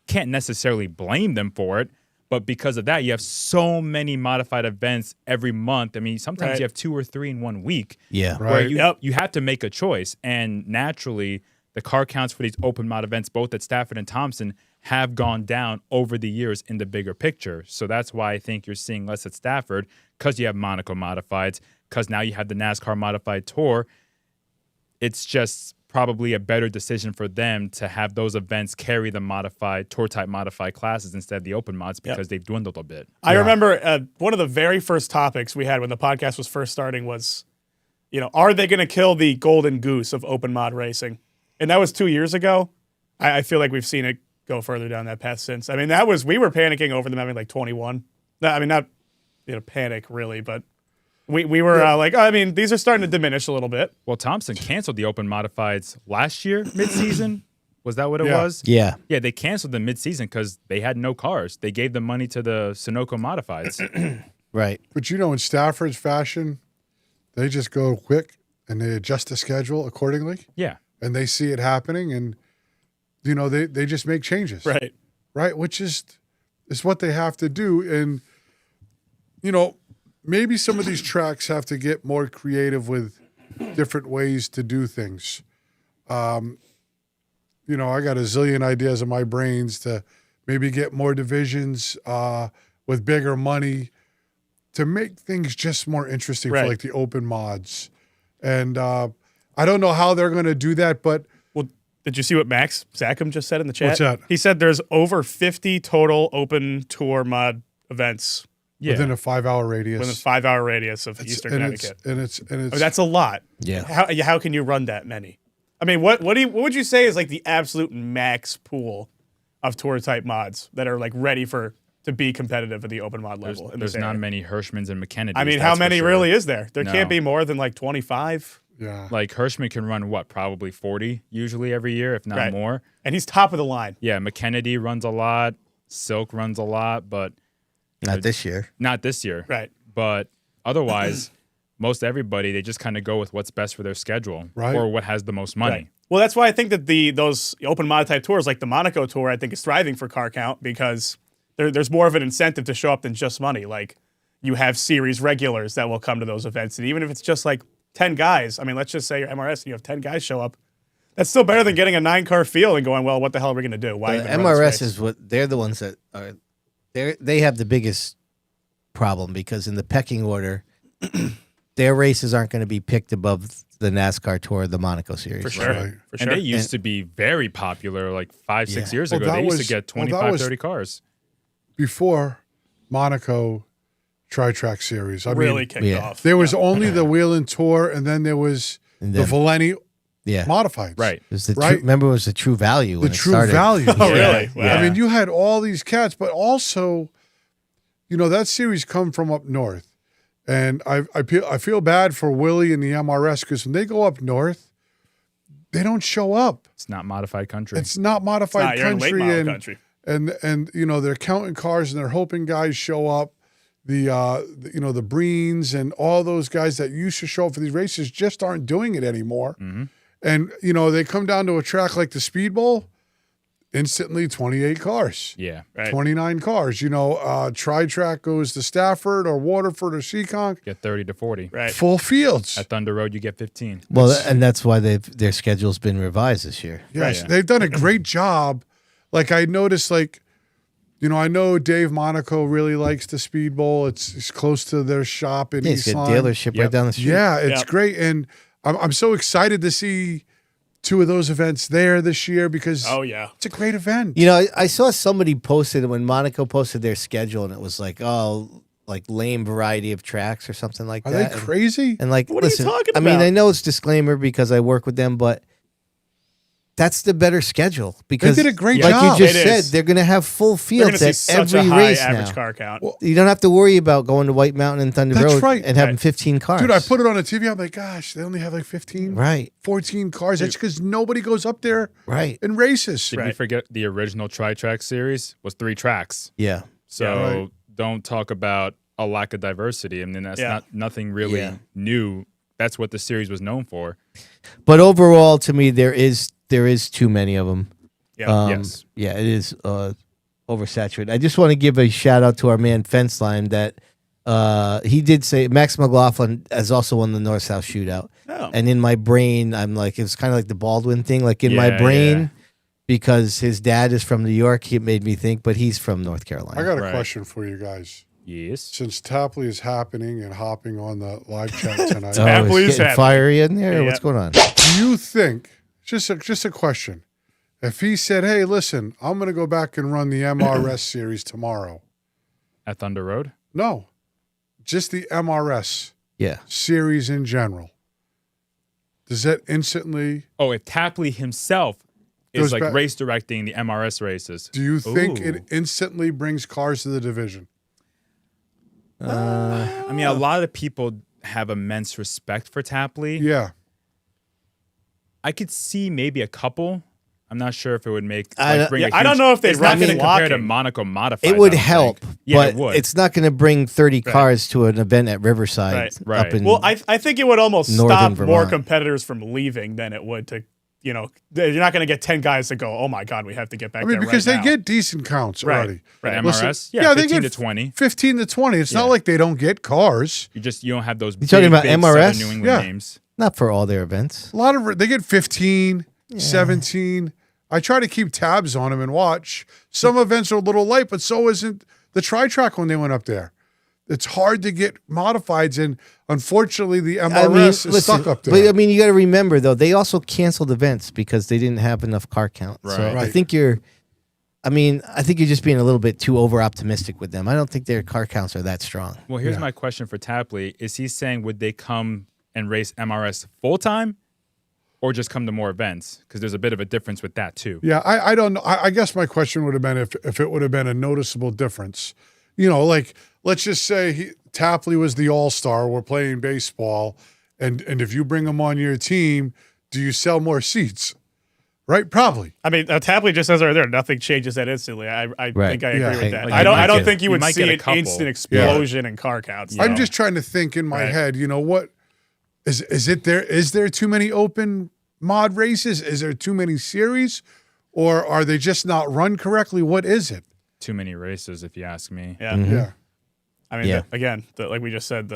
can't necessarily blame them for it. But because of that, you have so many modified events every month. I mean, sometimes Right. you have 2 or 3 in 1 week. Yeah. Right. Where you, Yep. you have to make a choice. And naturally, the car counts for these open mod events, both at Stafford and Thompson, have gone down over the years in the bigger picture. So that's why I think you're seeing less at Stafford, because you have Monaco modifieds, because now you have the NASCAR modified tour. It's just probably a better decision for them to have those events carry the modified tour type modified classes instead of the open mods because they've dwindled a bit. I remember one of the very first topics we had when the podcast was first starting was, are they going to kill the golden goose of open mod racing? And that was 2 years ago. I feel like we've seen it go further down that path since. I mean, we were panicking over them having like 21. I mean, not panic really, but we were these are starting to diminish a little bit. Well, Thompson canceled the open modifieds last year, mid-season. Was that what it Yeah. was? Yeah. Yeah, they canceled them mid-season because they had no cars. They gave the money to the Sunoco modifieds. Right. But in Stafford's fashion, they just go quick and they adjust the schedule accordingly. Yeah. And they see it happening and they just make changes. Right, which is what they have to do. And maybe some of these tracks have to get more creative with different ways to do things. I got a zillion ideas in my brains to maybe get more divisions with bigger money to make things just more interesting for like the open mods. And I don't know how they're going to do that, but Well, did you see what Max Zackham just said in the chat? What's that? He said there's over 50 total open tour mod events Yeah. within a 5-hour radius. within a 5-hour radius of Eastern and Connecticut. it's I mean, that's a lot. Yeah. How can you run that many? I mean, what would you say is like the absolute max pool of tour type mods that are like ready to be competitive at the open mod level? in this There's not area? many Hirschmans and McKennedys. I mean, how that's for many sure. really is there? There No. can't be more than like 25. yeah. Like Hirschman can run probably 40 usually every year, if not Right. more. And he's top of the line. Yeah, McKennedy runs a lot. Silk runs a lot, but Not this year. not this year. Right. But otherwise, most everybody, they just kind of go with what's best for their schedule Right. or what has the most money. Right. Well, that's why I think that those open mod type tours, like the Monaco tour, I think is thriving for car count because there's more of an incentive to show up than just money. Like you have series regulars that will come to those events, and even if it's just like 10 guys, I mean, let's just say you're MRS and you have 10 guys show up. That's still better than getting a 9-car field and going, well, what the hell are we going to do? Why even run this MRS race? is they're the ones that are they have the biggest problem because in the pecking order, their races aren't going to be picked above the NASCAR Tour, the Monaco Series. For sure. Right. For And sure. they used to be very popular like 5-6 years Well, ago. that They used was- to get well, that 25, was- 30 cars. Before Monaco Tri-Track Series. I really mean, kicked yeah. off. there was only the Whelen Tour, and then there was And the then- Valenti Yeah. Modifieds. Right. It was the Right. remember, it was the True Value. The When it true started. value. Oh, really? Yeah. I mean, you had all these cats, but also, that series come from up north. And I feel bad for Willie and the MRS because when they go up north, they don't show up. It's not modified country. It's not modified You're in late country, model and, country. and they're counting cars and they're hoping guys show up. The Breens and all those guys that used to show up for these races just aren't doing it anymore. Mm-hmm. And they come down to a track like the Speedbowl, instantly 28 cars. yeah. Right. 29 cars. Tri-Track goes to Stafford or Waterford or Seekonk. Get 30 to 40. Right. Full fields. At Thunder Road, you get 15. Well, and that's why their schedule's been revised this year. Yes, Right. they've done a great job. Like I noticed, I know Dave Monaco really likes the Speedbowl. It's close to their shop in Yeah, it's East got a Lyme. dealership right Yep. down the street. Yeah, it's Yep. great, and I'm so excited to see 2 of those events there this year because Oh, yeah. it's a great event. I saw somebody posted when Monaco posted their schedule, and it was like, lame variety of tracks or something like Are that. they crazy? And like, What are you listen, talking I mean, about? I know it's disclaimer because I work with them, but that's the better schedule because did a great like job. you just It said, is. they're going to have full You're going fields to at see such every a high race average now. car count. You don't have to worry about going to White Mountain and Thunder That's Road right. and having Right. 15 cars. Dude, I put it on the TV. I'm like, gosh, they only have like 15, Right. 14 cars. That's because nobody goes up there Right. and races. Did we forget the original Tri-Track series was 3 tracks? Yeah. So right. don't talk about a lack of diversity. I mean, that's Yeah. nothing really Yeah. new. That's what the series was known for. But overall, to me, there is too many of them. Yeah. Yes. Yeah, it is oversaturated. I just want to give a shout out to our man Fence Line that he did say Max McLaughlin has also won the North South Shootout. Oh. And in my brain, I'm like, it was kind of like the Baldwin thing. Like in my Yeah, brain, yeah. because his dad is from New York, it made me think, but he's from North Carolina. I got a Right. question for you guys. Yes. Since Tapley is happening and hopping on the live chat tonight, Oh, Tapley it's is getting happy. fiery in there? Yeah. What's going on? do you think, just a question, if he said, hey, listen, I'm going to go back and run the MRS series tomorrow. At Thunder Road? No, just the MRS Yeah. series in general. Does that instantly, Oh, if Tapley himself is Goes like back- race directing the MRS races. do you think Ooh. it instantly brings cars to the division? I mean, a lot of people have immense respect for Tapley. Yeah. I could see maybe a couple. I'm not sure if it would make. I Like, bring a I don't huge- know if they'd It's not run going to compare to flocking. Monaco modified. It would help, Yeah, but it would. it's not going to bring 30 cars to an event at Riverside. Right. Right. Up in, Well, I think it would almost Northern stop more Vermont. competitors from leaving than it would to, you're not going to get 10 guys to go, oh my God, we have to get back I mean, there because right they now. get decent counts Right. already. Right. MRS, Listen, yeah, they 15 get to 20. 15 to 20. It's not Yeah. like they don't get cars. You don't have those. You talking about big MRS? Southern New England Yeah. names. not for all their events. A lot of they get 15, 17. I try to keep tabs on them and watch. Some events are a little light, but so isn't the Tri-Track when they went up there. It's hard to get modifieds, and unfortunately, the MRS is stuck up there. But I mean, you got to remember though, they also canceled events because they didn't have enough car count. So Right. I Right. think you're just being a little bit too over optimistic with them. I don't think their car counts are that strong. Well, here's Yeah. my question for Tapley: is he saying would they come and race MRS full time, or just come to more events? Because there's a bit of a difference with that too. Yeah, I don't know. I guess my question would have been if it would have been a noticeable difference. Like let's just say Tapley was the all-star. We're playing baseball, and if you bring him on your team, do you sell more seats? Right? Probably. I mean, Tapley just says right there, nothing changes that instantly. I Right. think I agree Yeah. with that. Like, I you don't might I don't get- think you you would might see get a an couple. instant explosion in car counts. I'm just trying to think in my Right. head. What is it there? Is there too many open mod races? Is there too many series, or are they just not run correctly? What is it? Too many races, if you ask me. Yeah. Yeah. I mean, Yeah. again, like we just said,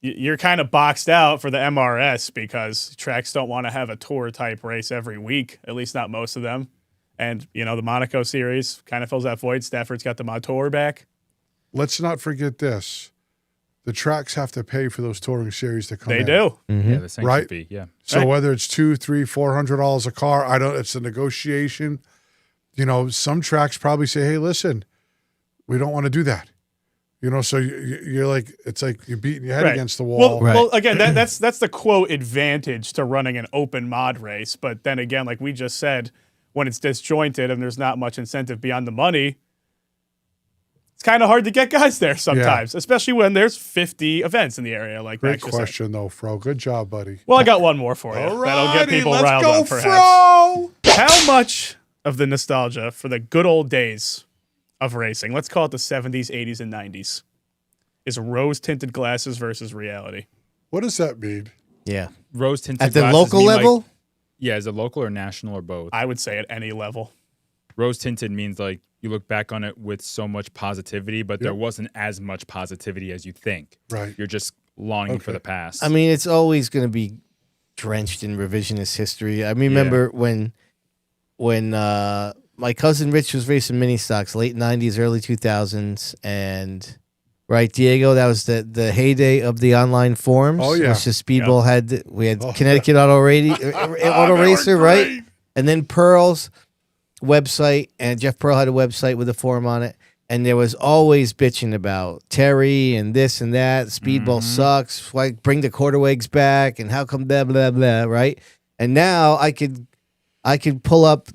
you're kind of boxed out for the MRS because tracks don't want to have a tour type race every week, at least not most of them. And, the Monaco series kind of fills that void. Stafford's got the mod tour back. Let's not forget this. the tracks have to pay for those touring series to come They in. do. Yeah, the sanction Right? fee. Yeah. So Right. whether it's $200, $300, $400 a car, it's a negotiation. You know, some tracks probably say, hey, listen, we don't want to do that. You know, so you're like, it's like you're beating your head Right. against the wall. Well, again, that's the quote advantage to running an open mod race. But then again, like we just said, when it's disjointed and there's not much incentive beyond the money, it's kind of hard to get guys there sometimes, especially when there's 50 events in the area. Like Great Max just said. question, though, Fro. Good job, buddy. Well, I got one more for you. All That'll get people let's riled go, up, perhaps. Fro! How much of the nostalgia for the good old days of racing, let's call it the 70s, 80s, and 90s, is rose-tinted glasses versus reality? What does that mean? Yeah. Rose tinted At the glasses local mean, level? Like, yeah, is it local or national or both? I would say at any level. Rose tinted means like you look back on it with so much positivity, but there wasn't as much positivity as you think. Right. You're just longing for the past. I mean, it's always going to be drenched in revisionist history. I remember when my cousin Rich was racing mini stocks, late 90s, early 2000s, and right, Diego, that was the heyday of the online forums. Oh, yeah. Which the Speedbowl had. We had Connecticut Auto Racer, right? And then Pearl's website, and Jeff Pearl had a website with a forum on it. And there was always bitching about Terry and this and that. Speedbowl sucks. Why bring the quarterwags back? And how come blah blah blah? Right. And now I could pull up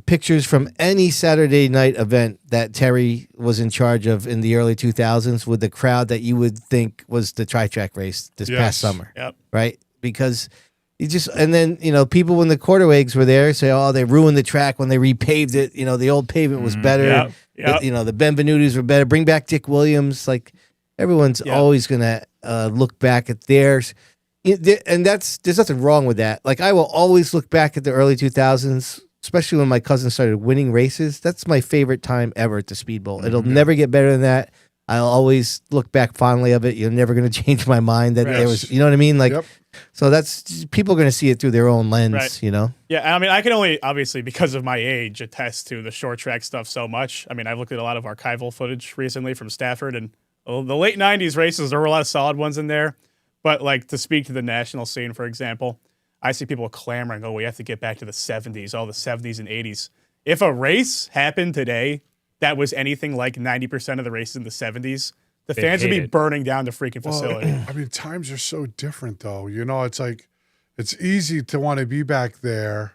pictures from any Saturday night event that Terry was in charge of in the early 2000s with the crowd that you would think was the tri-track race this past summer. Yep. Right. Because you just, and then, people when the quarterwags were there say, oh, they ruined the track when they repaved it. The old pavement was better. Yep. The Benvenutis were better. Bring back Dick Williams. Like, everyone's always going to look back at theirs. And there's nothing wrong with that. Like, I will always look back at the early 2000s, especially when my cousin started winning races. That's my favorite time ever at the Speedbowl. It'll never get better than that. I'll always look back fondly of it. You're never going to change my mind that there was, you know what I mean? Like, so that's, people are going to see it through their own lens, Yeah, I mean, I can only, obviously, because of my age, attest to the short track stuff so much. I mean, I've looked at a lot of archival footage recently from Stafford, and the late 90s races, there were a lot of solid ones in there. But, like, to speak to the national scene, for example, I see people clamoring, we have to get back to the 70s, all the 70s and 80s. If a race happened today that was anything like 90% of the races in the 70s, the fans would be burning down the freaking facility. I mean, times are so different, though. It's like, it's easy to want to be back there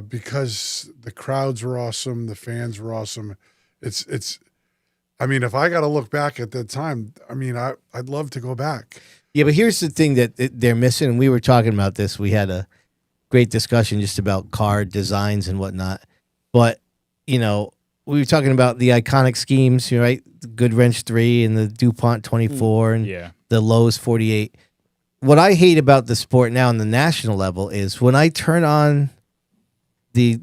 because the crowds were awesome, the fans were awesome. I mean, if I got to look back at that time, I mean, I'd love to go back. Yeah, but here's the thing that they're missing, and we were talking about this. We had a great discussion just about car designs and whatnot. But, we were talking about the iconic schemes, right? The Good Wrench 3 and the DuPont 24 and the Lowe's 48. What I hate about the sport now on the national level is when I turn on the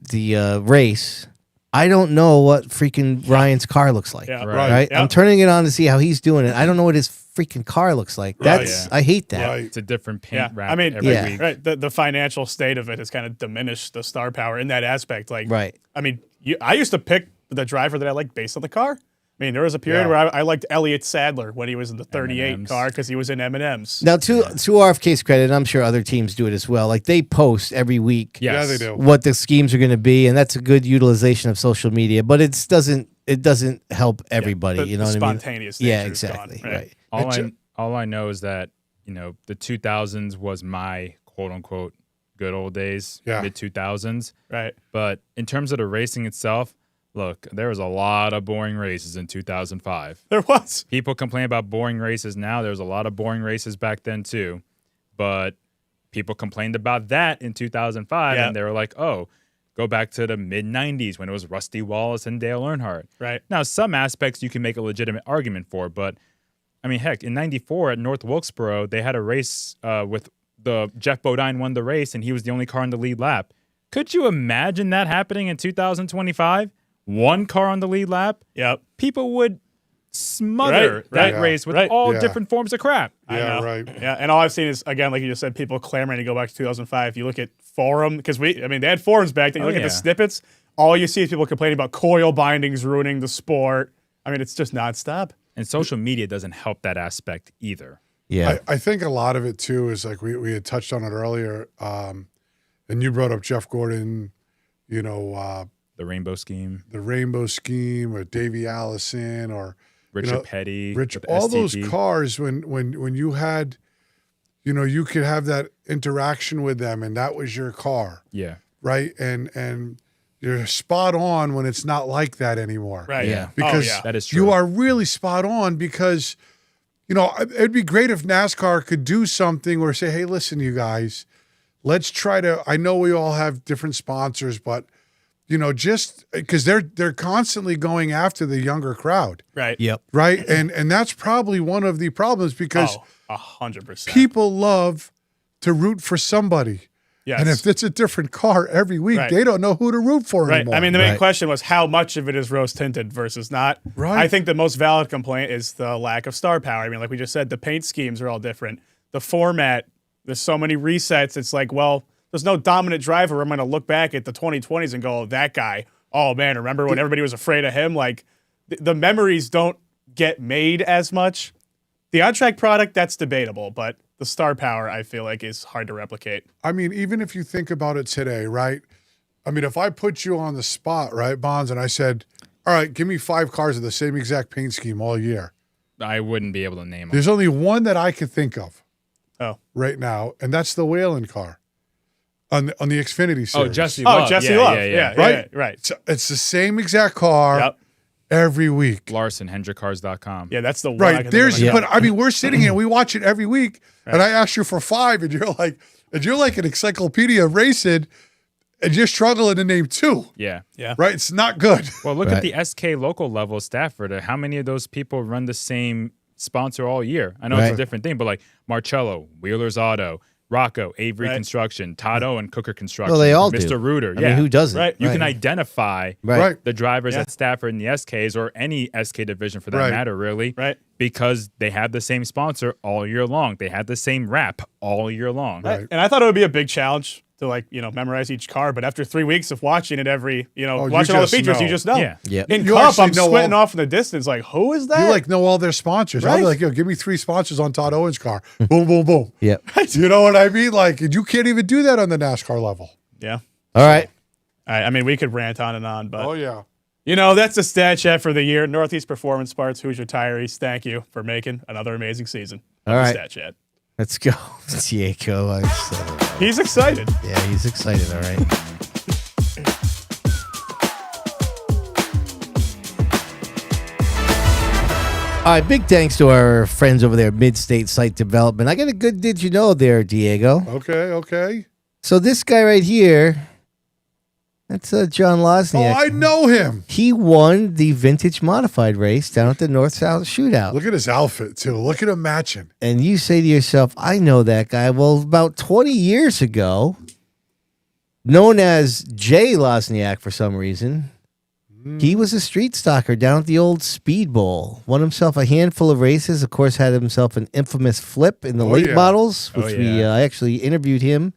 race, I don't know what freaking Ryan's car looks like. Yeah, right? Yeah. I'm turning it on to see how he's doing it. I don't know what his freaking car looks like. I hate that. Right. it's a different paint wrap I mean, every Yeah. week. right. The financial state of it has kind of diminished the star power in that aspect. Like, Right. I mean, I used to pick the driver that I liked based on the car. I mean, there was a period where I liked Elliott Sadler when he was in the 38 M&Ms. car because he was in M&Ms. Now, to RFK's credit, and I'm sure other teams do it as well. Like, they post every week Yes. Yeah, they do. what the schemes are going to be, and that's a good utilization of social media. But it doesn't help everybody. The you know what I mean? spontaneous Yeah, nature is gone, exactly. right? Right. All I know is that, the 2000s was my quote unquote good old days, mid 2000s. Right. But in terms of the racing itself, look, there was a lot of boring races in 2005. There was. People complain about boring races now. There's a lot of boring races back then too. But people complained about that in 2005 and they were like, oh, go back to the mid 90s when it was Rusty Wallace and Dale Earnhardt. Right. Now, some aspects you can make a legitimate argument for, but I mean, heck, in 94 at North Wilkesboro, they had a race with Jeff Bodine won the race and he was the only car in the lead lap. Could you imagine that happening in 2025? One car on the lead lap? Yep. People would smother that race with all different forms of crap. Yeah, right. Yeah, and all I've seen is, again, like you just said, people clamoring to go back to 2005. You look at forum, because they had forums back then. You look at the snippets, all you see is people complaining about coil bindings ruining the sport. I mean, it's just nonstop. And social media doesn't help that aspect either. Yeah. I think a lot of it too is like we had touched on it earlier, and you brought up Jeff Gordon, you know, The rainbow scheme. Or Davey Allison, or Richard Petty. all STP. those cars when you had, you know, you could have that interaction with them, and that was your car, Yeah. right? And you're spot on when it's not like that anymore, Right. Yeah. Because That is true. you are really spot on because, you know, it'd be great if NASCAR could do something or say, hey, listen, you guys, let's try to, I know we all have different sponsors, but, you know, just because they're constantly going after the younger crowd, Right. Yep. right? And that's probably one of the problems because 100%. people love to root for somebody. Yes. And if it's a different car every week, Right. they don't know who to root for Right. anymore. I mean, the main Right. question was how much of it is rose tinted versus not. Right. I think the most valid complaint is the lack of star power. I mean, like we just said, the paint schemes are all different. The format, there's so many resets. It's like, well, there's no dominant driver. I'm going to look back at the 2020s and go, that guy. Oh man, remember when everybody was afraid of him? Like the memories don't get made as much. The on-track product, that's debatable, but the star power, I feel like, is hard to replicate. I mean, even if you think about it today, right? I mean, if I put you on the spot, right, Bonds, and I said, all right, give me 5 cars of the same exact paint scheme all year. I wouldn't be able to name them. There's only one that I could think of Oh. right now, and that's the Whalen car on the Xfinity series. Oh, Jesse Oh, Love. Jesse yeah, Love. Yeah, yeah. Right? Right. It's the same exact car Yep. every week. Larson, HendrickCars.com. Yeah, that's the one. I Right. can There's, think of. but I mean, we're sitting here, we watch it every week, and I ask you for 5, and you're like an encyclopedia of racing, and you're struggling to name 2. Yeah. Yeah. Right? It's not good. Well, look Right. at the SK local level Stafford. How many of those people run the same sponsor all year? I know it's Right. a different thing, but like Marcello, Wheeler's Auto, Rocco, Avery Right. Construction, Todd Owen, Cooker Construction, Well, they all do. Mr. Reuter. I Yeah. mean, who doesn't? Right. You can identify Right. the drivers Yeah. at Stafford and the SKs or any SK division for that Right. matter, really. Right. Because they have the same sponsor all year long. They had the same wrap all year long. Right. And I thought it would be a big challenge to memorize each car. But after 3 weeks of watching it you watching all the just features, know. you just know. Yeah. Yep. In You Cup, actually I'm know squinting all- off in the distance like, who is that? You know all their sponsors. I'll be Right. like, yo, give me 3 sponsors on Todd Owen's car. Boom, boom, boom. Yep. You know what I mean? Like, you can't even do that on the NASCAR level. Yeah. All right. I mean, we could rant on and on, but yeah. that's the stat chat for the year. Northeast Performance Parts, Hoosier Tires. Thank you for making another amazing season. All of the right. Stat chat. Let's go. Diego. He's excited. Yeah, he's excited. All right. All right, big thanks to our friends over there at Mid-State Site Development. I got a good did you know there, Diego. Okay. So this guy right here, that's John Oh, Losniak. I know him. He won the vintage modified race down at the North-South Shootout. Look at his outfit, too. Look at him matching. And you say to yourself, I know that guy. Well, about 20 years ago, known as Jay Losniak for some reason, he was a street stalker down at the old Speedbowl. Won himself a handful of races. Of course, had himself an infamous flip in the late yeah. models, Oh, which yeah. I actually interviewed him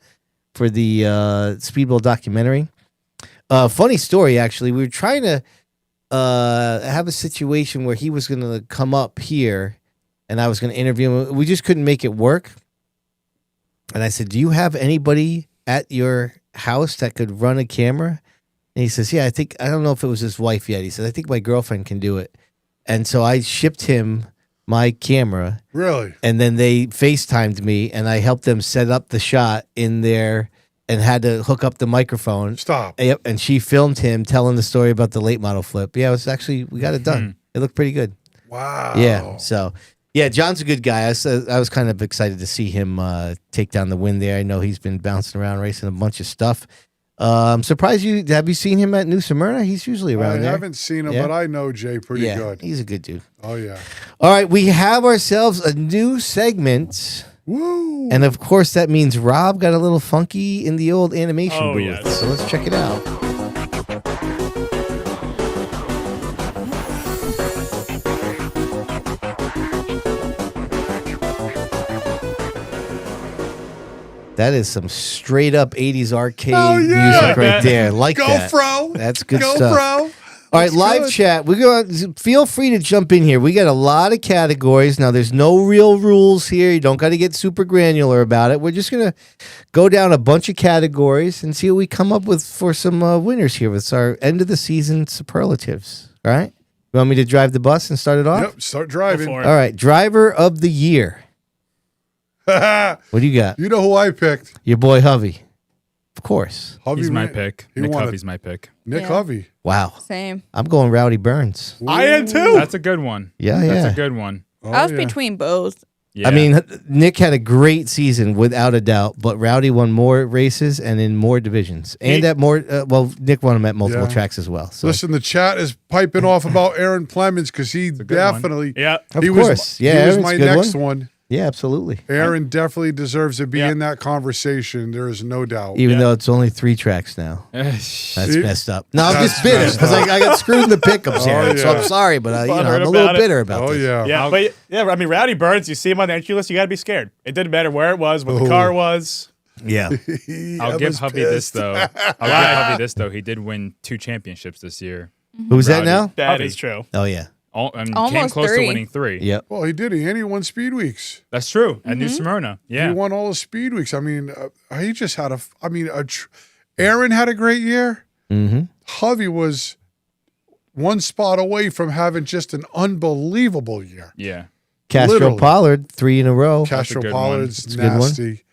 for the Speedbowl documentary. Funny story, actually. We were trying to have a situation where he was going to come up here, and I was going to interview him. We just couldn't make it work. And I said, do you have anybody at your house that could run a camera? And he says, yeah, I don't know if it was his wife yet. He said, I think my girlfriend can do it. And so I shipped him my camera, Really? and then they FaceTimed me, and I helped them set up the shot in there and had to hook up the microphone. Stop. Yep, and she filmed him telling the story about the late model flip. Yeah, it was actually, we got it done. It looked pretty good. Wow. Yeah, so, yeah, John's a good guy. I was kind of excited to see him take down the win there. I know he's been bouncing around racing a bunch of stuff. I'm surprised have you seen him at New Smyrna? He's usually around I there. haven't seen him, Yeah. but I know Jay pretty Yeah, good. he's a good dude. Oh, yeah. All right, we have ourselves a new segment. Woo. And of course, that means Rob got a little funky in the old animation Oh, booth. yes. So let's check it out. That is some straight up 80s arcade Oh, yeah. music Like right that. there. Like Go, that. Fro. That's good Go, stuff. Fro. All right, live good. chat. Feel free to jump in here. We got a lot of categories. Now, there's no real rules here. You don't got to get super granular about it. We're just going to go down a bunch of categories and see what we come up with for some winners here with our end of the season superlatives. All right? You want me to drive the bus and start it off? Yep, start driving. Go for All right, driver of the year. What do you got? You know who I picked? Your boy Hovey. Of course. Hovey He's my ran- pick. He Nick wanted- Hovey's my pick. Nick Yeah. Hovey. Wow. Same. I'm going Rowdy Burns. I am too. That's a good one. Yeah, That's yeah. a good one. Oh, I was yeah. between both. Yeah. I mean, Nick had a great season without a doubt, but Rowdy won more races and in more divisions. And at more, Nick won them at multiple Yeah. tracks as well. So. Listen, the chat is piping off about Aaron Plemons because he a good definitely. Yeah. Of he course. Was, Yeah, he was Aaron's my a good next one. one. Yeah, absolutely. Aaron definitely deserves to be Yeah. in that conversation. There is no doubt. Even though it's only 3 tracks now. That's See? messed up. No, I'm That's just bitter messed because I got screwed in the pickups here. Oh, So yeah. I'm sorry, but I'm a Butthurt little about it. bitter about Oh this. yeah. Yeah, but yeah, I mean, Rowdy Burns, you see him on the entry list, you got to be scared. It didn't matter where it was, what the car was. Yeah. I'll give was Hovey this pissed. though. I'll give Hovey this though. He did win 2 championships this year. Who's that Rowdy. now? That Hovey. is true. Oh, yeah. Came Almost close 3. to winning 3. Yep. Well, he did. He won Speed Weeks. That's true. At New Smyrna. Yeah. He won all the Speed Weeks. I mean, he just had Aaron had a great year. Mm-hmm. Hovey was one spot away from having just an unbelievable year. Yeah. Castro Literally. Pollard, 3 in a row. Castro good one. Pollard's That's a good one. nasty.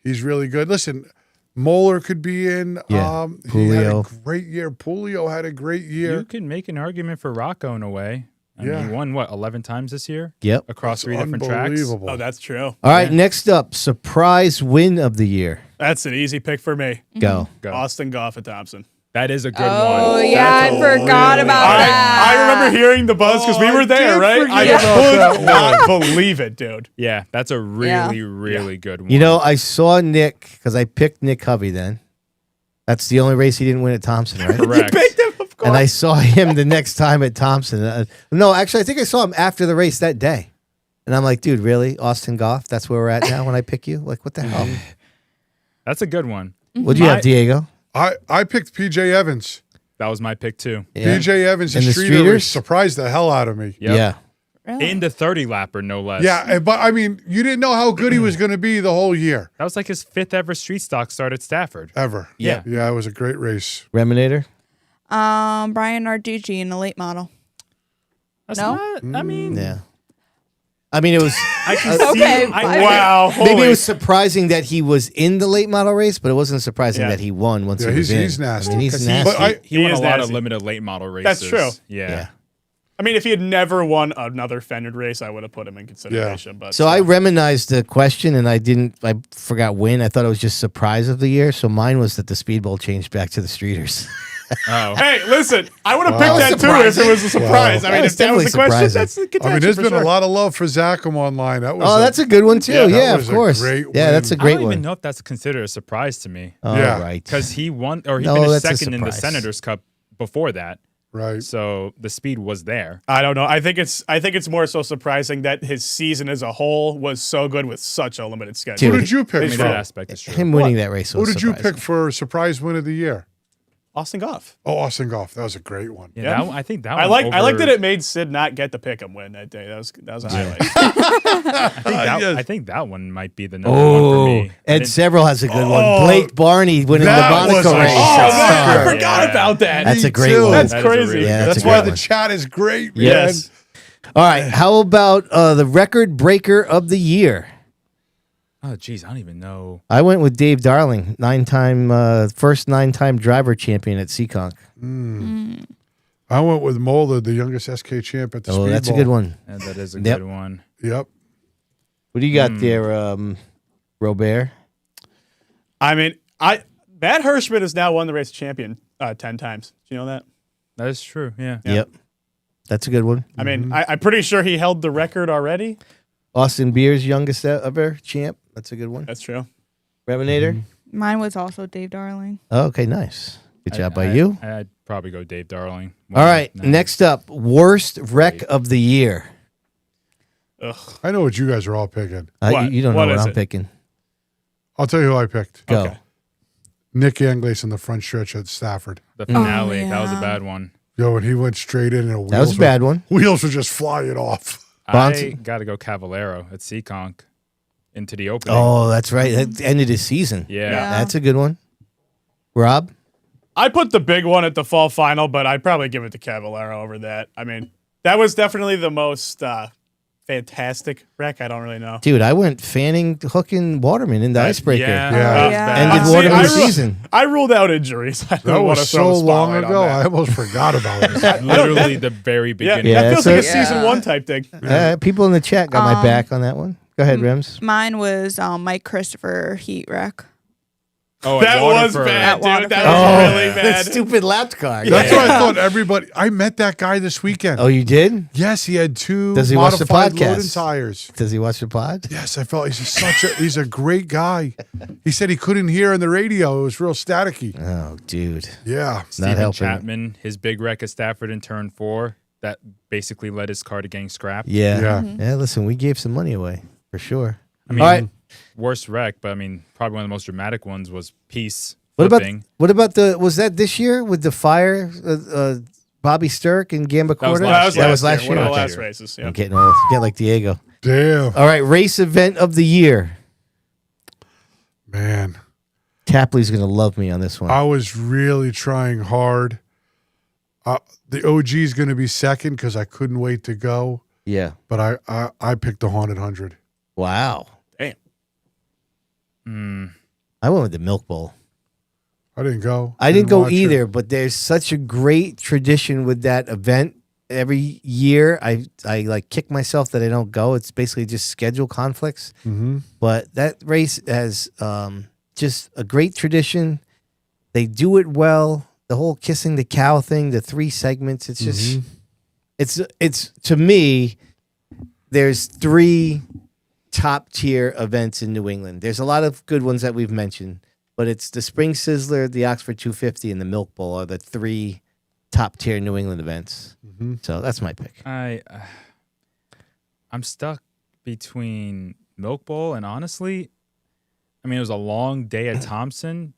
He's really good. Listen, Moeller could be in. Yeah. He had a Pulio. great year. Pulio had a great year. You can make an argument for Rocco in a way. I mean, Yeah. he won, 11 times this year? Yep. Across 3 different tracks? Unbelievable. Oh, that's true. All right, next up, surprise win of the year. That's an easy pick for me. Go. Go. Austin Goff at Thompson. That is a good Oh, one. yeah, I forgot about that. I remember hearing the buzz because we Oh, were I there, did right? forget I about could that not believe it, dude. Yeah, that's a really, really good one. You know, I saw Nick, because I picked Nick Hovey then. That's the only race he didn't win at Thompson, right? correct. And I saw him the next time at Thompson. No, actually, I think I saw him after the race that day. And I'm like, dude, really? Austin Goff? That's where we're at now when I pick you? Like, what the hell? That's a good one. What'd you have, Diego? I picked PJ Evans. That was my pick too. Yeah. PJ Evans And and the Streeter Streeters? race surprised the hell out of me. Yep. Yeah. Really? In the 30 lapper, no less. Yeah, but I mean, you didn't know how good he was going to be the whole year, That was like his 5th ever street stock start at Stafford. ever. Yeah. Yeah, it was a great race. Reminator? Brian Narducci in the late model. That's No? not, I mean, Yeah. I mean, it was I can see Okay, I- fine. Wow. maybe holy- it was surprising that he was in the late model race, but it wasn't surprising Yeah. that he won once Yeah, he was he's- in. he's nasty. I mean, he's 'Cause nasty. But he won He a is lot of nasty. limited late model races. That's true. Yeah. yeah. I mean, if he had never won another fended race, I would have put him in consideration. But So I reminized the question, and I forgot when. I thought it was just surprise of the year. So mine was that the Speedbowl changed back to the Streeters. Oh. Hey, listen, I would have Wow. picked that too if it was a surprise. Wow. I mean, That's if that was the definitely question, surprising. that's the contention. I mean, there's for been sure. a lot of love for Zachem online. That was Oh, that's a good one too. Yeah, Yeah, that of was a course. great Yeah, that's a win. I great don't one. even know if that's considered a surprise to me. All Yeah. right. Because he won, or he No, finished that's a second in the surprise. Senators Cup before that. right. So the speed was there. I don't know. I think it's more so surprising that his season as a whole was so good with such a limited schedule. Who Dude, did you I pick mean, for? that aspect is true. Him winning that race was Who did you surprising. pick for surprise win of the year? Austin Goff. Oh, Austin Goff. That was a great one. Yeah, Yeah. That one, I think that I one like over- that it made Sid not get the pick 'em win that day. That was a highlight. I think that one might be the number one for Oh, me. Ed Several has a good one. Oh, Blake Barney winning the that was Monaco a race. shot. at Oh, man, Star. I forgot about that. That's a Me great too. one. That's That is a crazy. really Yeah, good that's That's a why great the one. chat is great, man. Yes. All right. How about the record breaker of the year? Oh, geez, I don't even know. I went with Dave Darling, first 9-time driver champion at Seekonk. I went with Moeller, the youngest SK champ at the Oh, Speedbowl. that's a good one. Yeah, that is a Yep. good one. Yep. What do you got there, Robert? I mean, Matt Hirschman has now won the race champion 10 times. Do you know that? That is true. Yeah. Yep. That's a good one. I mean, I'm pretty sure he held the record already. Austin Beer's youngest ever champ. That's a good one. That's true. Reminator? Mine was also Dave Darling. Oh, okay, nice. Good job by I- you. I'd probably go Dave Darling. All right, No. next up, worst wreck of the year. Ugh. I know what you guys are all picking. What? You don't know What what is I'm it? picking. I'll tell you who I picked. Go. Nick Anglace in the front stretch at Stafford. The finale. Oh, That was a yeah. bad one. Yo, and he went straight in, and That was a bad one. Wheels were just flying off. I Bonsa? got to go Cavallero at Seekonk into the opening. Oh, that's right. That ended his season. Yeah. That's a good one. Rob? I put the big one at the fall final, but I'd probably give it to Cavallero over that. I mean, that was definitely the most fantastic wreck. I don't really know. Dude, I went fanning, hooking Waterman in the icebreaker. Ended See, Waterman's season. I ruled out injuries. I That don't wanna was throw so the long spotlight on ago. that. I almost forgot about it. Literally the very beginning. That feels so- like a season 1 type thing. People in the chat got my back on that one. Go ahead, Rems. Mine was Mike Christopher heat wreck. Oh, That was Waterford. bad, dude. Waterford. That was really that bad. stupid lap car. That's what I thought everybody. I met that guy this weekend. Oh, you did? Yes, he had 2 Does he watch the modified podcast? loading tires. Does he watch the pod? Yes, I felt he's a great guy. He said he couldn't hear on the radio. It was real staticky. Oh, dude. Yeah. Not Steven helping. Chapman, his big wreck at Stafford in turn 4, that basically led his car to getting scrapped. Yeah. Yeah. Yeah, listen, we gave some money away for sure. I mean, All right. worst wreck, but I mean, probably one of the most dramatic ones was Peace. What flipping. about was that this year with the fire, Bobby Sturck and Gamba Corda? That was last year. One of the Okay. last races. I'm Yeah. getting old. Get like Diego. Damn. All right, race event of the year. Man, Tapley's going to love me on this one. I was really trying hard. The OG is going to be second because I couldn't wait to go. Yeah. But I picked the Haunted 100. Wow. Damn. I went with the Milk Bowl. I didn't go. I didn't go watch it. either, but there's such a great tradition with that event. Every year, I like kick myself that I don't go. It's basically just schedule conflicts. Mm-hmm. But that race has just a great tradition. They do it well. The whole kissing the cow thing, the 3 segments. It's just, it's to me. There's 3 top tier events in New England. There's a lot of good ones that we've mentioned. But it's the Spring Sizzler, the Oxford 250, and the Milk Bowl are the 3 top tier New England events. Mm-hmm. So that's my pick. I'm stuck between Milk Bowl and honestly, I mean, it was a long day at Thompson,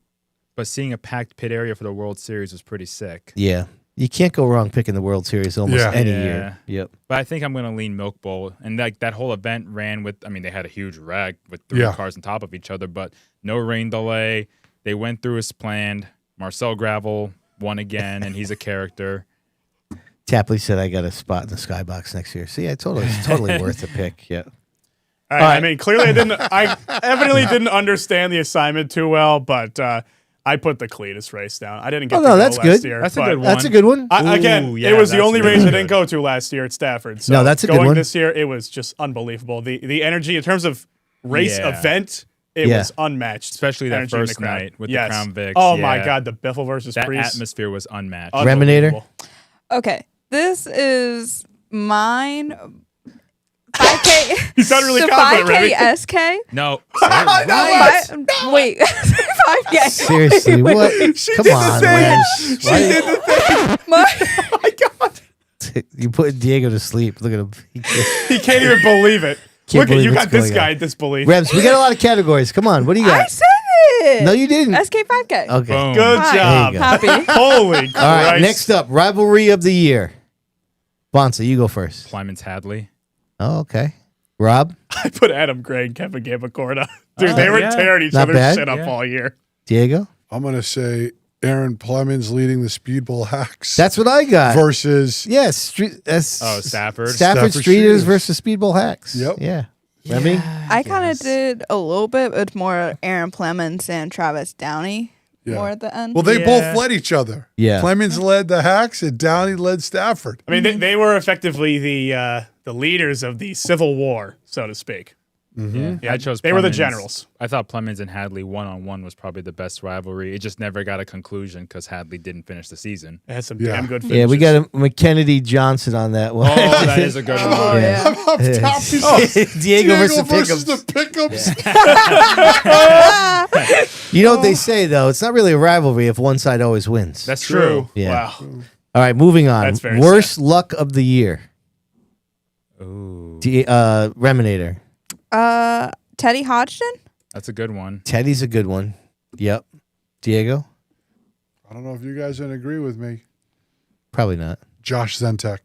but seeing a packed pit area for the World Series was pretty sick. Yeah. You can't go wrong picking the World Series almost any Yeah. year. Yep. But I think I'm going to lean Milk Bowl. And like that whole event ran with, I mean, they had a huge wreck with 3 cars on top of each other, but no rain delay. They went through as planned. Marcel Gravel won again, and he's a character. Tapley said I got a spot in the skybox next year. See, I told her it's totally worth a pick. Yeah. All right. I mean, clearly I evidently didn't understand the assignment too well, but I put the Cletus race down. I didn't get to go that's last good. year. That's a but good one. That's a good one. Again, Ooh, it yeah, was the that's only really race I good. didn't go to last year at Stafford. So No, that's a good going one. this year, it was just unbelievable. The energy in terms of race Yeah. event, it Yeah. was unmatched. Especially that Energy in the first crowd. night with the Yes. Crown Vics. Oh my Yeah. God, the Biffle versus That Priest. atmosphere was unmatched. Unbelievable. Okay, this is mine. 5K. You sound really so confident, 5K Remy. SK. No. Wait, 5K. Seriously, what? Come on, Rams. You put Diego to sleep. Look at him. He can't even believe it. Can't Look at believe you what's got this going guy on. at disbelief. Rams, we got a lot of categories. Come on. What do you I got? said it. No, you didn't. SK 5K. Okay. Boom. Good Hi. job. There you Happy. Holy Christ. All right. Next up, rivalry of the year. Bonsa, you go first. Clemens Hadley. Oh, okay. Rob, I put Adam Gray and Kevin Gamacorda. Dude, they were yeah. tearing each Not other's bad. shit up Yeah. all year. Diego. I'm going to say Aaron Plemons leading the Speedbowl hacks That's what I got. versus Yes. Stafford. Stafford. Stafford Streeters. Streeters versus Speedbowl Hacks. Yep. Yeah. Remy? I kind of did a little bit with more Aaron Plemons and Travis Downey more at the end. Well, they Yeah. both led each other. Yeah. Clemens led the hacks and Downey led Stafford. I mean, they were effectively the leaders of the Civil War, so to speak. Yeah, I chose. They were the Plemons. generals. I thought Plemons and Hadley one-on-one was probably the best rivalry. It just never got a conclusion because Hadley didn't finish the season. It had some Yeah. damn good finishes. Yeah, we got a McKennedy Johnson on that one. Oh, that is a good one. Oh, yeah. Up top, he's Diego versus versus Pickups. the pickups. You know what they say, though? It's not really a rivalry if one side always wins. That's true. Yeah. Wow. All right, moving on. That's very Worst luck of the year. Ooh, Reminator. Teddy Hodgson. that's a good one. Teddy's a good one. Yep. Diego? I don't know if you guys don't agree with me. Probably not. Josh Zentek.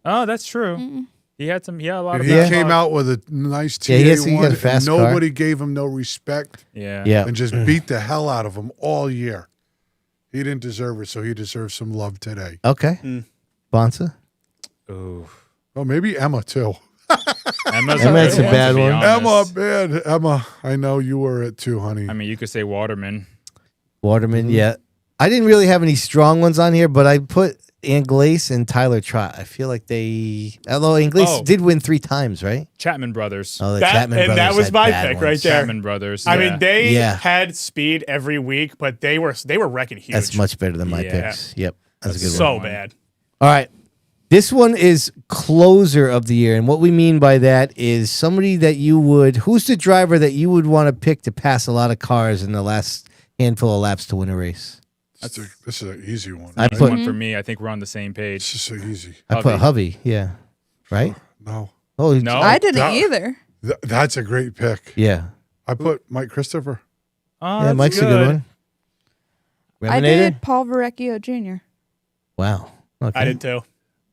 Oh, that's true. He had a lot And of he backlog. came out with a nice TA1. he got a fast and car. nobody gave him no respect Yeah. and just beat the hell out of him all year. He didn't deserve it, so he deserves some love today. Okay. Bonsa? Ooh. Oh, maybe Emma, too. Emma's Emma's a good a bad to be one. honest. Emma, man. Emma, I know you were it too, honey. I mean, you could say Waterman. Waterman, yeah. I didn't really have any strong ones on here, but I put Anglaise and Tyler Trott. I feel like although Anglaise did win 3 times, right? Chapman Brothers. Oh, the Chapman brothers. that was had my bad pick ones. right there. Chapman Brothers. I mean, they Yeah. had speed every week, but they were wrecking huge. That's much better than my Yeah. picks. Yep. That's a good so one. bad. All right. This one is closer of the year. And what we mean by that is somebody that who's the driver that you would want to pick to pass a lot of cars in the last handful of laps to win a race? This is an easy one. I This put one for me. I think we're on the same page. This is so easy. I put Hovey, yeah. Right? No. Oh, No. I didn't that- either. That's a great pick. Yeah. I put Mike Christopher. Oh, Yeah, that's Mike's a good one. I Reminator? did Paul Verrecchio Jr. Wow. Okay. I did too.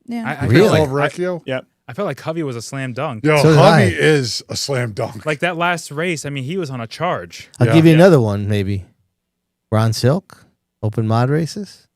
Yeah. I Really? feel Paul like, Verrecchio? Yep. I felt like Hovey was a slam dunk. Yo, So did Hubby I. is a slam dunk. Like that last race, I mean, he was on a charge. I'll Yeah. give you another one, maybe. Ron Silk, open mod races.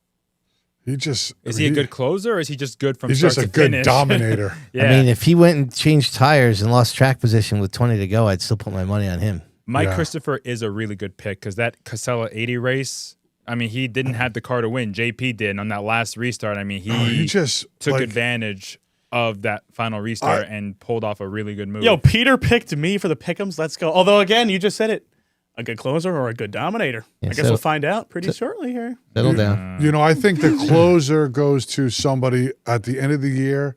He just Is he a good closer or is he just good from He's start just a to good finish? dominator. Yeah. I mean, if he went and changed tires and lost track position with 20 to go, I'd still put my money on him. Mike Yeah. Christopher is a really good pick because that Casella 80 race, I mean, he didn't have the car to win. JP did. And on that last restart, I mean, he just took like, advantage of that final restart and pulled off a really good move. Yo, Peter picked me for the pick'ems. Let's go. Although, again, you just said it. A good closer or a good dominator? Yeah, I guess we'll find out pretty shortly here. Settle down. You know, I think the closer goes to somebody at the end of the year.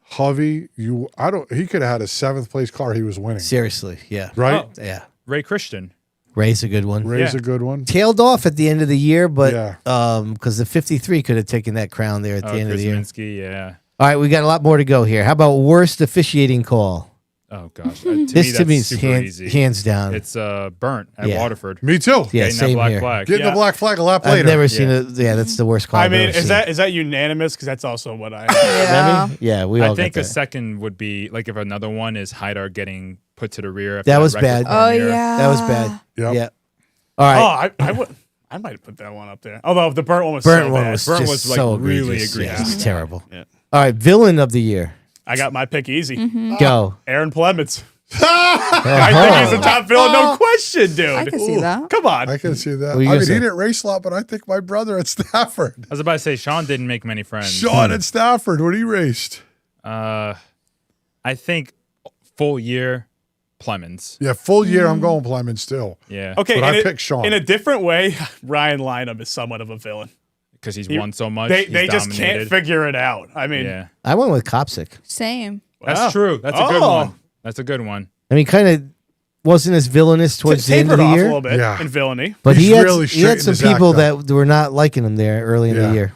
Hovey, he could have had a 7th place car he was winning. Seriously, yeah. Right? Yeah. Ray Christian. Ray's a good one. Ray's Yeah. a good one. Tailed off at the end of the year, but Yeah. because the 53 could have taken that crown there at the end of the year. Krasinski, yeah. All right, we got a lot more to go here. How about worst officiating call? Oh, gosh. This to me that's is super easy. hands down. It's Burnt at Yeah. Waterford. Me too. Yeah, Getting that same black here. flag. Getting Yeah. the black flag a lot I've later. never seen it. Yeah, that's the worst call. I I've mean, ever is seen. that unanimous? Because that's also what I. Yeah. Remy? Yeah, we all I think got a that. second would be, like if another one is Haidar getting put to the rear. after That was record bad. Oh, premiere. yeah. That was bad. Yep. Yeah. All right. Oh, I might have put that one up there. Although the burnt one was Burnt so one bad. was Burnt just was, like, so really egregious. egregious. Yeah, it's terrible. Yeah. All right, villain of the year. I got my pick easy. Go. Aaron Plemons. I think he's the top villain, no question, dude. I can see that. Come on. I can see that. What are you I gonna mean, say? he didn't race a lot, but I think my brother at Stafford, I was about to say, Sean didn't make many friends. Sean at Stafford, when he raced. I think full year, Plemons. Yeah, full year, I'm going Plemons still. Yeah. Okay, But in I a- picked Sean. In a different way, Ryan Lynham is somewhat of a villain. Because he's won so much. They he's just can't dominated. figure it out. I mean, Yeah. I went with Kopsick. Same. That's Wow. true. That's a good Oh. one. That's a good one. I mean, kind of wasn't as villainous towards the end of tapered the off a year. little bit Yeah. in villainy. But He's he had, really he had straightened some his act people up. that were not liking him there early in Yeah. the year.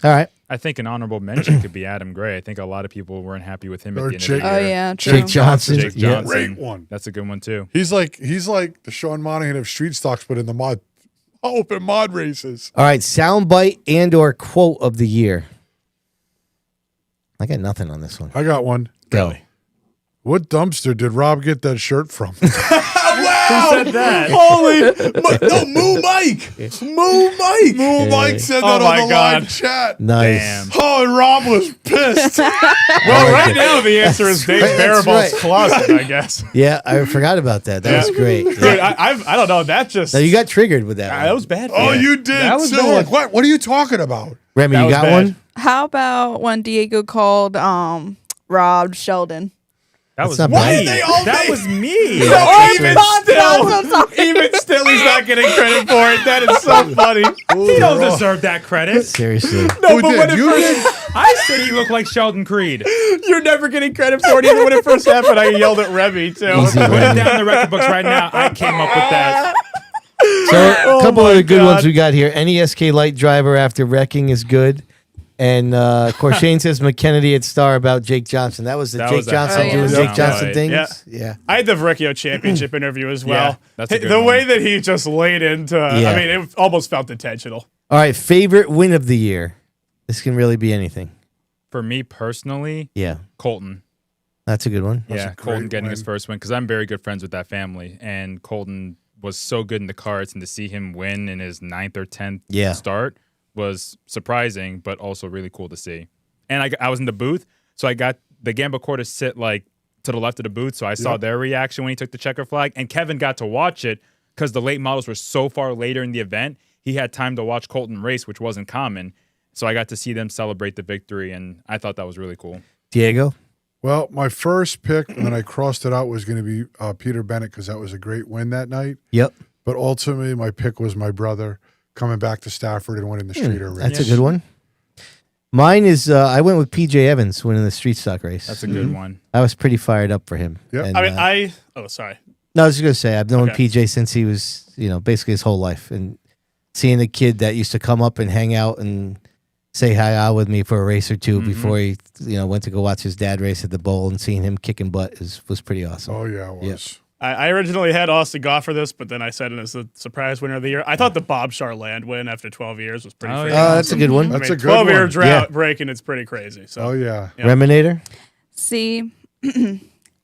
All right. I think an honorable mention could be Adam Gray. I think a lot of people weren't happy with him at Or the end Jake- of the Oh, year. yeah. True. Jake Johnson. Jake Yeah. Johnson. Great one. That's a good one too. He's like the Sean Monahan of street stocks, but in the mod, open mod races. All right. Soundbite and or quote of the year. I got nothing on this one. I got one. Go. What dumpster did Rob get that shirt from? Who said that? Holy, no, Moo Mike, Moo Mike. Moo Mike said Oh that my on the God. live chat. Nice. Damn. Oh, and Rob was pissed. Well, right now the answer is Dave That's Baraball's right. closet, I guess. Yeah, I forgot about that. That was great. Dude, Yeah. I don't know. That just Now you got triggered with that. that one. was bad. Oh, Yeah. you did That was too. bad. Like, what? What are you talking about? Remy, that you was got bad. one? How about when Diego called Rob Sheldon? That was not me. bad. They all That made- was me. No, even still, he's not getting credit for it. That is so funny. He don't deserve that credit. Seriously. No, Who but did? when it You first, I said he looked like Sheldon Creed. you're never getting credit for it. Even when it first happened, I yelled at Remy too. Easy, Put it Remy. down in the record books right now. I came up with that. So a couple my of the good God. ones we got here. NESK light driver after wrecking is good. And Corshane says McKennedy at Star about Jake Johnson. That was the That Jake was a Johnson hell doing of a Jake sound Johnson bite. things. Yeah. Yeah. I had the Vecchio Championship interview as well. Yeah, that's a good the one. way that he just laid into, Yeah. I mean, it almost felt intentional. All right. Favorite win of the year. This can really be anything. For me personally, Yeah, Colton. that's a good one. Yeah, a Colton great getting win. his first win because I'm very good friends with that family, and Colton was so good in the karts, and to see him win in his 9th or 10th start was surprising, but also really cool to see. And I was in the booth, so I got the Gamba quarters sit like to the left of the booth, so I saw their reaction when he took the checker flag, and Kevin got to watch it because the late models were so far later in the event. He had time to watch Colton race, which wasn't common. So I got to see them celebrate the victory, and I thought that was really cool. Diego? Well, my first pick when I crossed it out was going to be Peter Bennett because that was a great win that night. Yep. But ultimately, my pick was my brother coming back to Stafford and winning the streeter race. That's a good one. Mine is, I went with PJ Evans winning the street stock race. That's a good one. I was pretty fired up for him. Yep. And, I mean, sorry. No, I was just going to say, I've known Okay. PJ since he was, basically his whole life. And seeing a kid that used to come up and hang out and say hi with me for a race or two before he, went to go watch his dad race at the bowl, and seeing him kicking butt was pretty awesome. Oh, yeah, it was. I originally had Austin Goff for this, but then I said it as the surprise winner of the year. I thought the Bob Charland win after 12 years was pretty freaking That's a awesome. good one. That's a good 12-year one. drought break, and it's pretty crazy. So. Oh, yeah. Yeah. Reminator? See,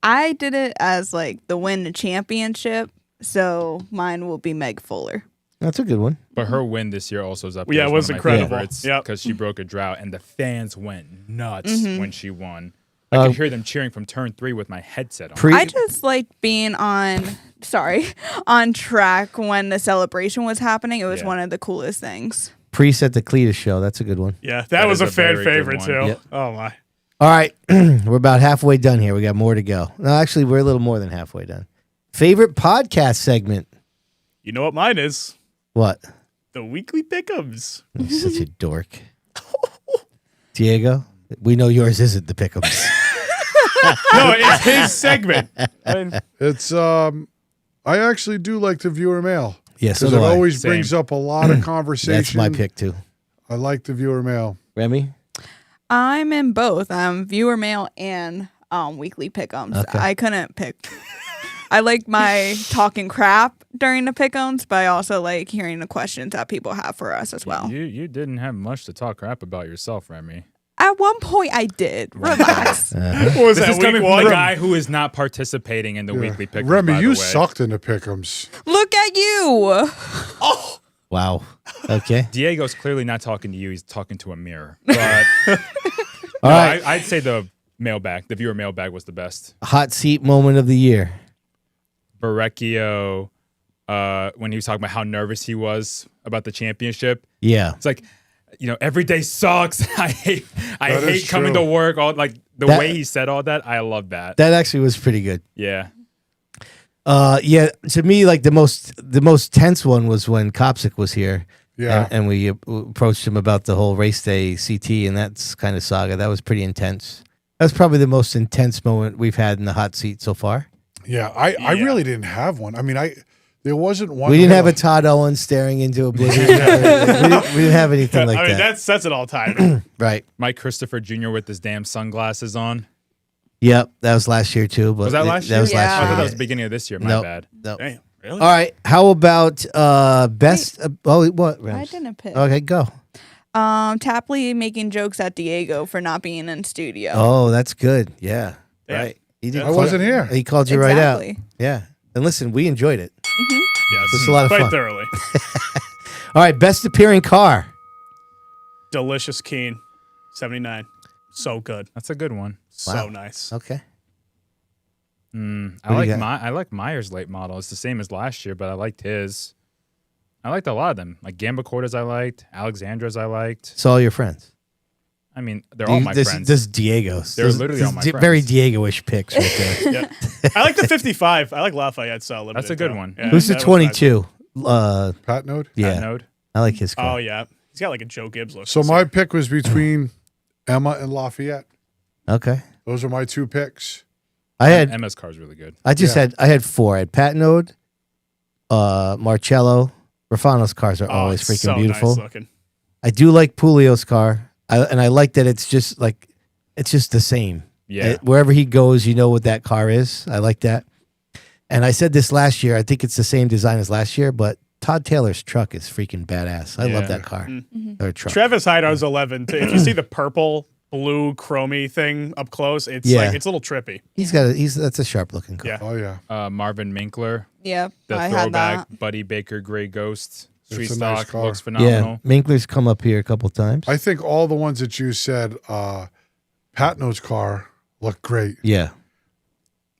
I did it as like the win the championship, so mine will be Meg Fuller. That's a good one. But her win this year also is up there. Yeah, as it one was of my incredible. favorites Yep. because she broke a drought, and the fans went nuts when she won. I Uh, could hear them cheering from turn 3 with my headset on. I just like being on track when the celebration was happening. It was one of the coolest things. Priest at the Cletus show. That's a good one. Yeah, That that was is a a fan very good favorite one. too. Yep. Oh my. All right. We're about halfway done here. We got more to go. No, actually, we're a little more than halfway done. Favorite podcast segment? You know what mine is? What? The weekly pick'ems. You're such a dork. Diego? We know yours isn't the pick'ems. No, it's his segment. It's, I actually do like the viewer mail. Yes, so Because it do I. always Same. brings up a lot of conversation. That's my pick, too. I like the viewer mail. Remy? I'm in both. Viewer mail and weekly pick'ems. Okay. I couldn't pick. I like my talking crap during the pick'ems, but I also like hearing the questions that people have for us as well. You didn't have much to talk crap about yourself, Remy. At one point, I did. Relax. What was This that is week coming from one? a guy who is not participating in the weekly pick. Remy, by you the way. sucked in the pick'ems. Look at you. Wow. Okay. Diego's clearly not talking to you. He's talking to a mirror. But All right. I'd say the viewer mailbag was the best. Hot seat moment of the year. Barrecchio, when he was talking about how nervous he was about the championship. Yeah. It's like, every day sucks. I hate That is coming true. to work. All the That- way he said all that, I love that. That actually was pretty good. Yeah. Yeah, to me, like the most tense one was when Kopsik was here. Yeah. And we approached him about the whole race day CT and that's kind of saga. That was pretty intense. That's probably the most intense moment we've had in the hot seat so far. Yeah, I really didn't have one. I mean, there wasn't one. We didn't have a where- Todd Owens staring into oblivion. we didn't have anything like I mean, that. that's an all time. Right. Mike Christopher Jr. with his damn sunglasses on. Yep. That was last year too. But Was that last year? That was Yeah. last I year. thought that was the beginning of this year. My No. bad. No. Damn, really? All right. How about best? What? I Rams? didn't pick. Okay, go. Tapley making jokes at Diego for not being in studio. Oh, that's good. Yeah. Yeah. Right. He did I wasn't here. He called you right out. Exactly. Yeah. And listen, we enjoyed it. Yes. This is a lot of Quite fun. thoroughly. All right. Best appearing car. Delicious Keen, 79. So good. That's a good one. So Wow. nice. Okay. I What do you like Meyer's late model. It's the same as last year, but I liked his. I liked a lot of them. Like Gamba Cordas I liked. Alexandra's I liked. So all your friends. I mean, they're all my friends. This is Diego's. They're literally all my friends. Very Diego-ish picks right there. Yeah. I like the 55. I like Lafayette's limited. That's a good too. one. Yeah, Who's the that was nice. 22? Pat Node. Yeah. Node. I like his Oh, car. yeah. He's got like a Joe Gibbs look. So my pick was between Emma and Lafayette. Okay. Those are my two picks. I had Emma's car's really good. I just Yeah. had 4. I had Patnode, Marcello. Rafano's cars are always freaking so beautiful. Nice looking. I do like Pulio's car. I like that it's just the same. Yeah. Wherever he goes, you know what that car is. I like that. And I said this last year. I think it's the same design as last year, but Todd Taylor's truck is freaking badass. I love that car. Or truck. Travis Hydar's 11. If you see the purple, blue, chromey thing up close, it's like it's a little trippy. That's a sharp looking car. Yeah. Oh yeah. Marvin Minkler, Yep, the I had throwback that. Buddy Baker Gray Ghost. Street It's a nice stock car. looks phenomenal. Yeah, Minkler's come up here a couple times. I think all the ones that you said, Patno's car looked great. Yeah.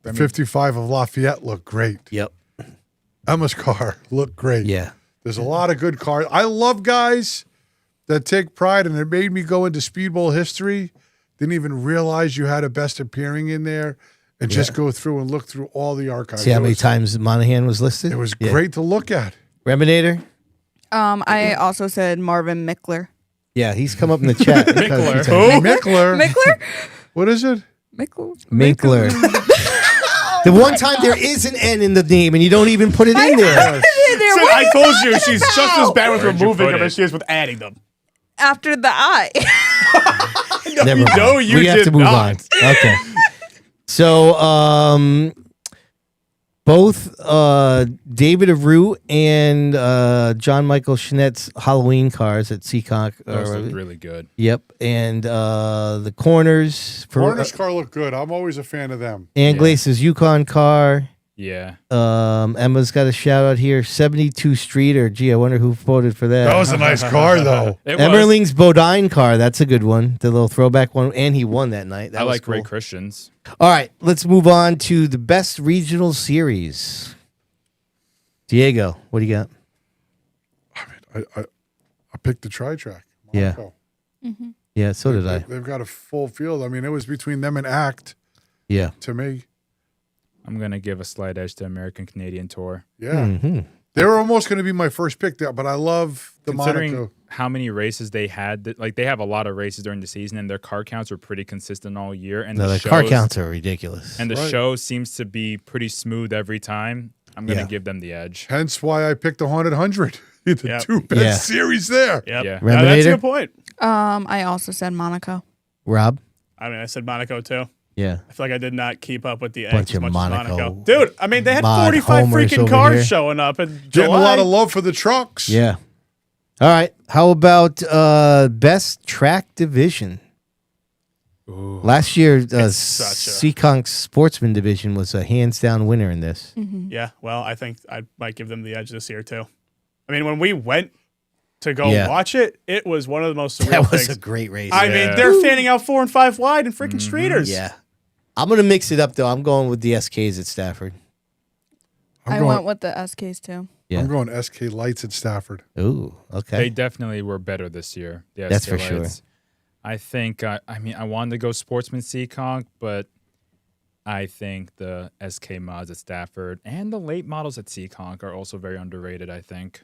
The 55 of Lafayette looked great. Yep. Emma's car looked great. Yeah. There's a lot of good cars. I love guys that take pride, and it made me go into Speedbowl history. Didn't even realize you had a best appearing in there, and just go through and look through all the archives. See how many times Monahan was listed? It was great to look at. Reminator? I also said Marvin Mickler. Yeah, he's come up in the chat. Mickler. Mickler. Mickler? What is it? Minkler. The one time there is an N in the name and you don't even put it in there. I told you she's just as bad with Where'd you removing put them it? as she is with adding them. After the I. Never mind. No, you we have did to move not. on. Okay. So, both David Aru and John Michael Schnet's Halloween cars at Seekonk. Those look really good. Yep. And the corners for Warner's car looked good. I'm always a fan of them. Anglace's Yukon car. Yeah. Emma's got a shout out here. 72 Streeter. Gee, I wonder who voted for that. That was a nice car, though. It was. Emmerling's Bodine car. That's a good one. The little throwback one. And he won that night. That I was like cool. Ray Christians. All right, let's move on to the best regional series. Diego, what do you got? I picked the Tri-Track. Yeah. Monaco. Yeah, so did I. They've got a full field. I mean, it was between them and ACT Yeah. to me. I'm going to give a slight edge to American Canadian Tour. Yeah. They were almost going to be my first pick there, but I love the Considering Monaco. how many races they had, like they have a lot of races during the season, and their car counts are pretty consistent all year. And No, the car counts are ridiculous. And the show seems to be pretty smooth every time. I'm going to give them the edge. Hence why I picked the Haunted 100. The two best Yeah. series there. Yep. Yeah. No, that's a Reminator? good point. I also said Monaco. Rob? I mean, I said Monaco too. Yeah. I feel like I did not keep up with the eggs Bunch as of much Monaco as Monaco. Dude, I mean, they had mod 45 homers freaking over cars here. showing up in Getting July. a lot of love for the trucks. Yeah. All right. How about best track division? Last year, Seekonk's sportsman division was a hands down winner in this. Yeah, well, I think I might give them the edge this year too. I mean, when we went to go watch it, it was one of the most surreal That was things. a great race. I mean, they're fanning out 4 and 5 wide and freaking streeters. Yeah. I'm going to mix it up, though. I'm going with the SKs at Stafford. I went with the SKs too. Yeah. I'm going SK Lights at Stafford. Ooh, okay. They definitely were better this year. The That's SK for sure. Lights. I think, I wanted to go Sportsman Seekonk, but I think the SK mods at Stafford and the late models at Seekonk are also very underrated, I think.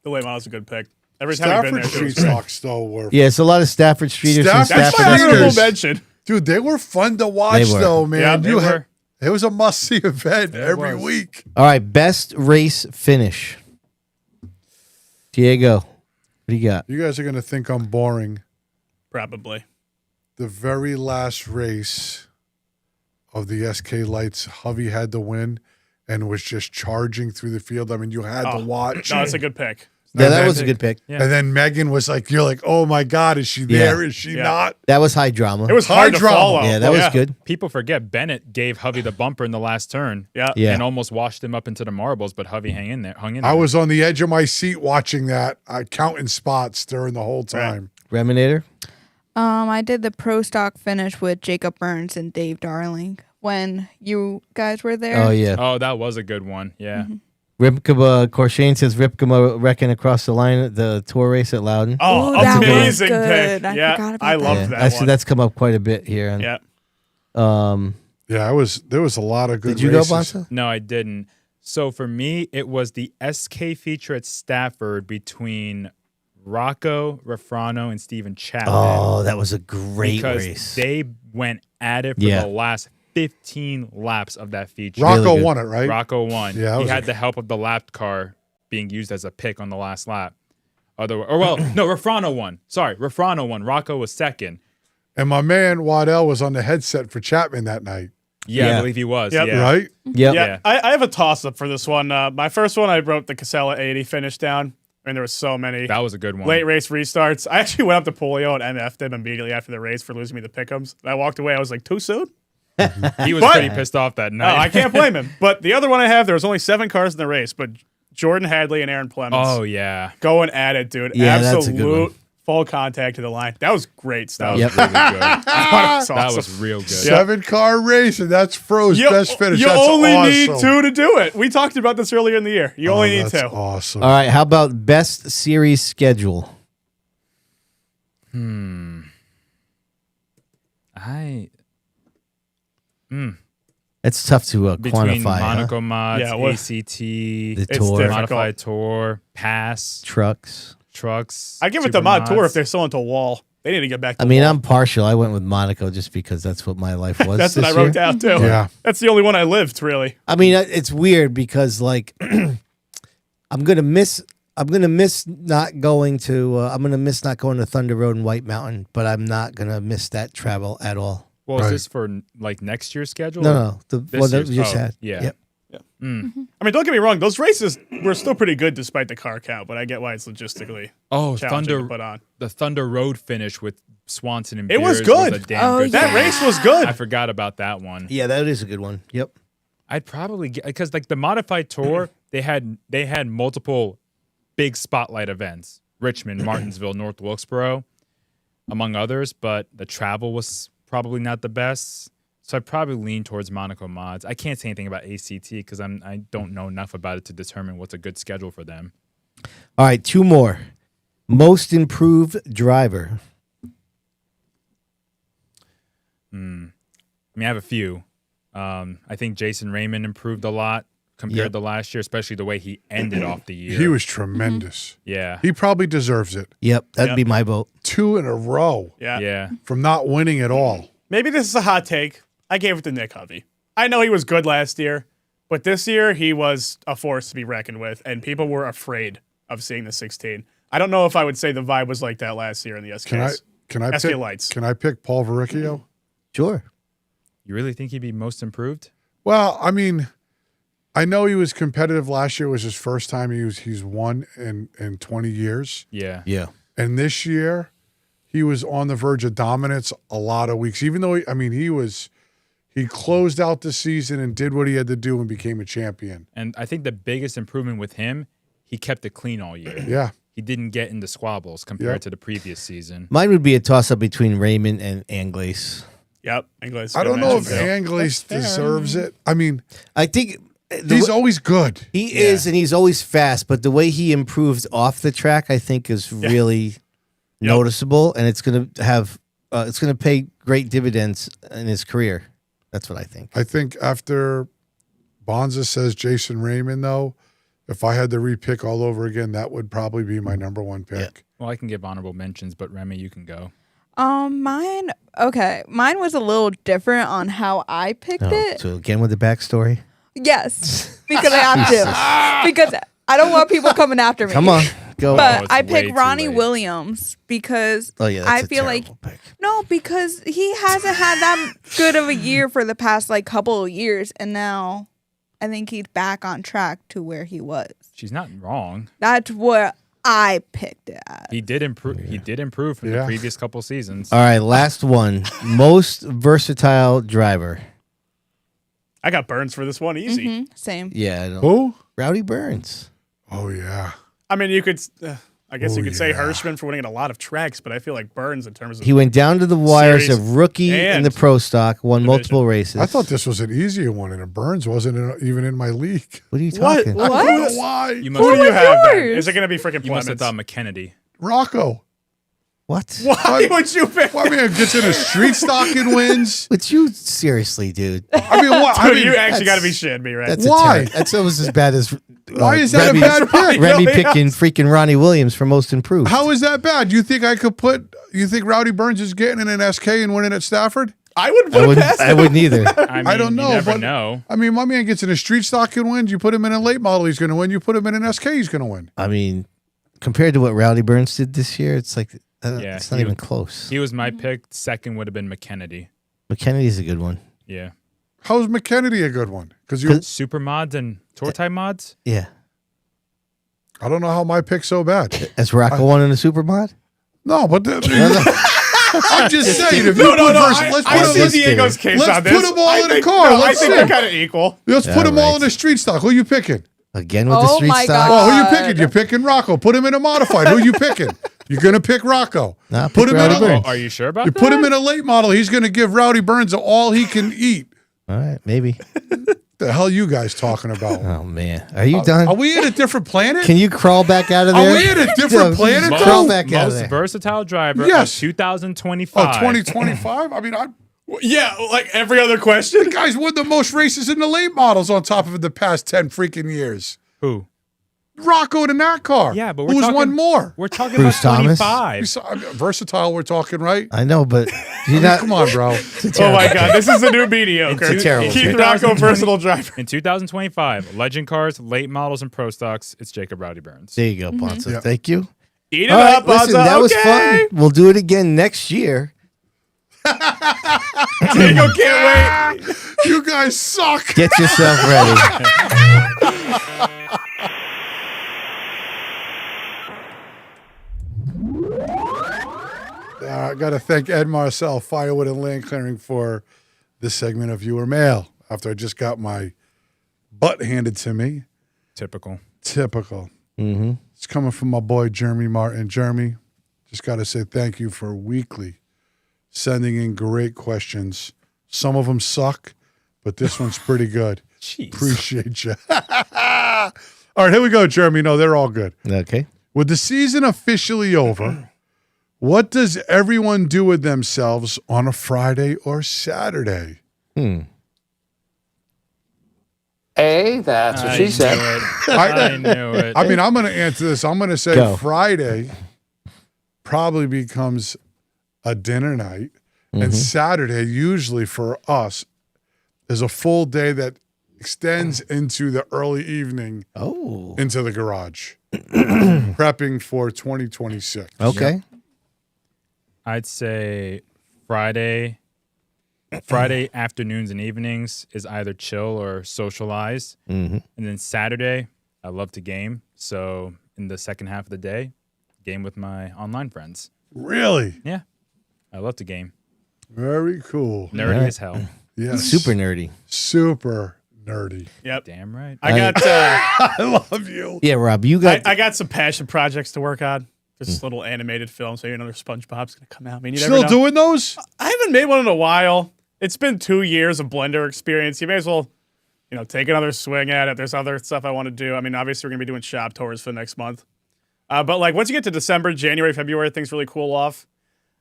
The late model's a good pick. Every time I've been Stafford there, it Street was great. stocks, though, were. Yeah, it's a lot of Stafford Streeters and That's Stafford my honorable Streeters. mention. Dude, they were fun to watch, They were. though, man. Yeah, they were. It was a must-see event every was. week. All right, best race finish. Diego, what do you got? You guys are going to think I'm boring. Probably. The very last race of the SK Lights, Hovey had to win and was just charging through the field. I mean, you had to watch. No, that's a good pick. Yeah, And that then- was a good pick. Yeah. And then Megan was like, you're like, oh my God, is she there? Is she Yeah. not? That was high drama. It was High hard to drama. follow. Yeah, that was good. People forget Bennett gave Hovey the bumper in the last turn. Yeah. Yeah. And almost washed him up into the marbles, but Hovey hung in there. I was on the edge of my seat watching that, counting spots during the whole time. Reminator? I did the pro stock finish with Jacob Burns and Dave Darling when you guys were there. Oh, yeah. Oh, that was a good one. Yeah. Ripkema, Corshane says Ripkema wrecking across the line at the tour race at Loudon. Oh, Ooh, that was amazing good. pick. I Yeah, forgot about I that. loved Yeah, that one. that's come up quite a bit here. And, Yeah. Yeah, there was a lot of good did you races. go, Bonsa? No, I didn't. So for me, it was the SK feature at Stafford between Rocco Refrano and Steven Chapman. Oh, that was a great because race. they went at it for the last 15 laps of that feature. Rocco Really good. won it, right? Rocco won. Yeah, that he was had the help of the lap car being used as a pick on the last lap. Refrano won. Sorry, Refrano won. Rocco was second. And my man Waddell was on the headset for Chapman that night. Yeah, I believe he was. Yep. Yeah. right? Yep. Yeah, I have a toss-up for this one. My first one, I wrote the Casella 80 finish down, and there were so many That was a good one. late race restarts. I actually went up to Polio and MF'd him immediately after the race for losing me the pick'ems. I walked away. I was like, too soon? He was But- pretty pissed off that No, night. I can't blame him. But the other one I have, there was only 7 cars in the race, but Jordan Hadley and Aaron Plemons Oh, yeah. going at it, dude. Yeah, that's a good one. Absolute full contact to the line. That was great That stuff. was Yep. really good. That That was real good. 7-car race, and that's Fro's best finish. You That's only awesome. need 2 to do it. We talked about this earlier in the year. You only need That's 2. awesome. All right. How about best series schedule? It's tough to Between quantify. Monaco mods, Yeah, what- ACT, The It's tour, different. modified tour, pass, trucks. trucks. I give it to super Mod Tour mods. if they're still into Wall. They need to get back to I mean, Wall. I'm partial. I went with Monaco just because that's what my life was. That's what this I wrote year. down, too. Yeah. That's the only one I lived, really. I mean, it's weird because like I'm gonna miss not going to Thunder Road and White Mountain, but I'm not gonna miss that travel at all. Well, Right. is this for like next year's schedule? No, the This one that year's- we just oh, had. yeah. Yep. I mean, don't get me wrong. Those races were still pretty good despite the car count, but I get why it's logistically Oh, challenging to Thunder! put on. The Thunder Road finish with Swanson and It was Beers good. a damn Oh, good yeah. That race was good. I forgot about that one. Yeah, that is a good one. Yep. I'd probably get because like the modified tour, they had multiple big spotlight events: Richmond, Martinsville, North Wilkesboro, among others. But the travel was probably not the best, so I'd probably lean towards Monaco mods. I can't say anything about ACT because I don't know enough about it to determine what's a good schedule for them. All right, 2 more. Most improved driver. I mean, I have a few. I think Jason Raymond improved a lot compared to last year, especially the way he ended off the year. He was tremendous. Yeah. He probably deserves it. Yep, that'd Yep. be my vote. 2 in a row Yeah. Yeah. from not winning at all. Maybe this is a hot take. I gave it to Nick Hovey. I know he was good last year, but this year he was a force to be reckoned with, and people were afraid of seeing the 16. I don't know if I would say the vibe was like that last year in the SKs. Can I SK pick Lights. Can I pick Paul Verricchio? Sure. You really think he'd be most improved? Well, I mean, I know he was competitive last year. It was his first time he's won in 20 years. Yeah. Yeah. And this year, he was on the verge of dominance a lot of weeks. Even though he closed out the season and did what he had to do and became a champion. And I think the biggest improvement with him, he kept it clean all year. Yeah. He didn't get into squabbles compared Yep. to the previous season. Mine would be a toss up between Raymond and Anglaise. Yep. English. I don't know if Anglo. Anglaise deserves it. I mean, I think he's always good. he is, and he's always fast, but the way he improved off the track, I think, is really noticeable, and it's going to pay great dividends in his career. That's what I think. I think after Bonza says Jason Raymond, though, if I had to repick all over again, that would probably be my number 1 pick. Well, I can give honorable mentions, but Remy, you can go. Mine was a little different on how I picked it. So again with the backstory. Yes, because I have to. Because I don't want people coming after me. Come on, go. But it's I way picked too Ronnie late. Williams because Oh yeah, I that's feel a like terrible pick. no, because he hasn't had that good of a year for the past like couple of years, and now I think he's back on track to where he was. She's not wrong. That's what I picked it at. He did improve. He did improve from the previous couple seasons. All right, last one. Most versatile driver. I got Burns for this one. Easy. Same. Yeah, I don't, Who? Rowdy Burns. Oh, yeah. I mean, you could. I guess you Oh, could say yeah. Hirschman for winning at a lot of tracks, but I feel like Burns in terms of He went down to the wires Series of rookie in and the pro stock, won division. multiple races. I thought this was an easier one, and Burns wasn't even in my league. What are you What? talking? I don't know What? why. You Who must, do you was have? Then? yours? Is it going to be freaking you must have Plemons? thought McKennedy. Rocco. What? Why would you pick? Well, I mean, gets in a street stock and wins. But you seriously, dude. I mean, what? Dude, I mean, you actually got to that's- be shitting me, right? That's Why? That's almost as bad as why is that Remy, a bad pick? Remy Really? picking freaking Ronnie Williams for most improved. How is that bad? You think I could put? You think Rowdy Burns is getting in an SK and winning at Stafford? I wouldn't I put it wouldn't. past I him. wouldn't either. I mean, I don't know, You never but know. I mean, my man gets in a street stock and wins. You put him in a late model, he's going to win. You put him in an SK, he's going to win. I mean, compared to what Rowdy Burns did this year, it's like Yeah, it's not he- even close. He was my pick. Second would have been McKennedy. McKennedy's a good one. Yeah. How's McKennedy a good one? Because you, Super mods and tour type mods? Yeah. I don't know how my pick's so bad. As Rocco won in the super mod? No, but I'm just saying. If No, you no, put no. let's I put see them, Diego's case let's on this. put them all in a think- car. No, Let's I think see. they're kind of equal. let's put them all in the street stock. Who you picking? Again with the Oh street my stock? God. Oh, who you picking? You're picking Rocco. Put him in a modified. Who you picking? You're gonna pick Rocco. Nah, put pick him Rowdy in a, Burns. Are you sure about You that? put him in a late model. He's gonna give Rowdy Burns all he can eat. All right, maybe. The hell you guys talking about? Oh, man. Are you done? Are we in a different planet? Can you crawl back out of there? Are we in a different planet? Just crawl though? back out of Most there. versatile driver Yes. of 2025. Oh, 2025? I mean, Yeah, like every other question. the guy's won the most races in the late models on top of the past 10 freaking years. Who? Rocco in that car. Yeah, but we're who's talking, won more? We're talking Bruce about Thomas? 25. I mean, versatile, we're talking, right? I know, but you're not. Come on, bro. Oh my God, this is the new mediocre. It's terrible. Keith In Rocco, versatile driver. In 2025, legend cars, late models, and pro stocks, it's Jacob Rowdy Burns. There you go, Bonsa. Yeah. Thank you. Eat it All right, up, listen, Bonza. that was Okay. fun. We'll do it again next year. Diego can't wait. You guys suck. Get yourself ready. I got to thank Ed Marcel, Firewood and Land Clearing, for this segment of viewer mail after I just got my butt handed to me. Typical. Typical. Mm-hmm. It's coming from my boy, Jeremy Martin. Jeremy, just got to say thank you for weekly sending in great questions. Some of them suck, but this one's pretty good. Jeez. Appreciate you. All right, here we go, Jeremy. No, they're all good. Okay. With the season officially over, what does everyone do with themselves on a Friday or Saturday? A, that's what she said. I knew it. I mean, I'm going to answer this. I'm going to say Go. Friday probably becomes a dinner night, and Saturday, usually for us, is a full day that extends into the early evening Oh. into the garage, prepping for 2026. Okay. I'd say Friday afternoons and evenings is either chill or socialize. Mm-hmm. And then Saturday, I love to game. So in the second half of the day, game with my online friends. Really? Yeah. I love to game. Very cool. Nerdy Right. as hell. Yes. Super nerdy. Super nerdy. Yep. Damn right. I got I love you. Yeah, Rob, you got. I got some passion projects to work on. Just little animated films. Maybe another SpongeBob's gonna come out. I mean, you never Still know. doing those? I haven't made one in a while. It's been 2 years of Blender experience. You may as well, take another swing at it. There's other stuff I want to do. I mean, obviously we're gonna be doing shop tours for the next month. But like once you get to December, January, February, things really cool off.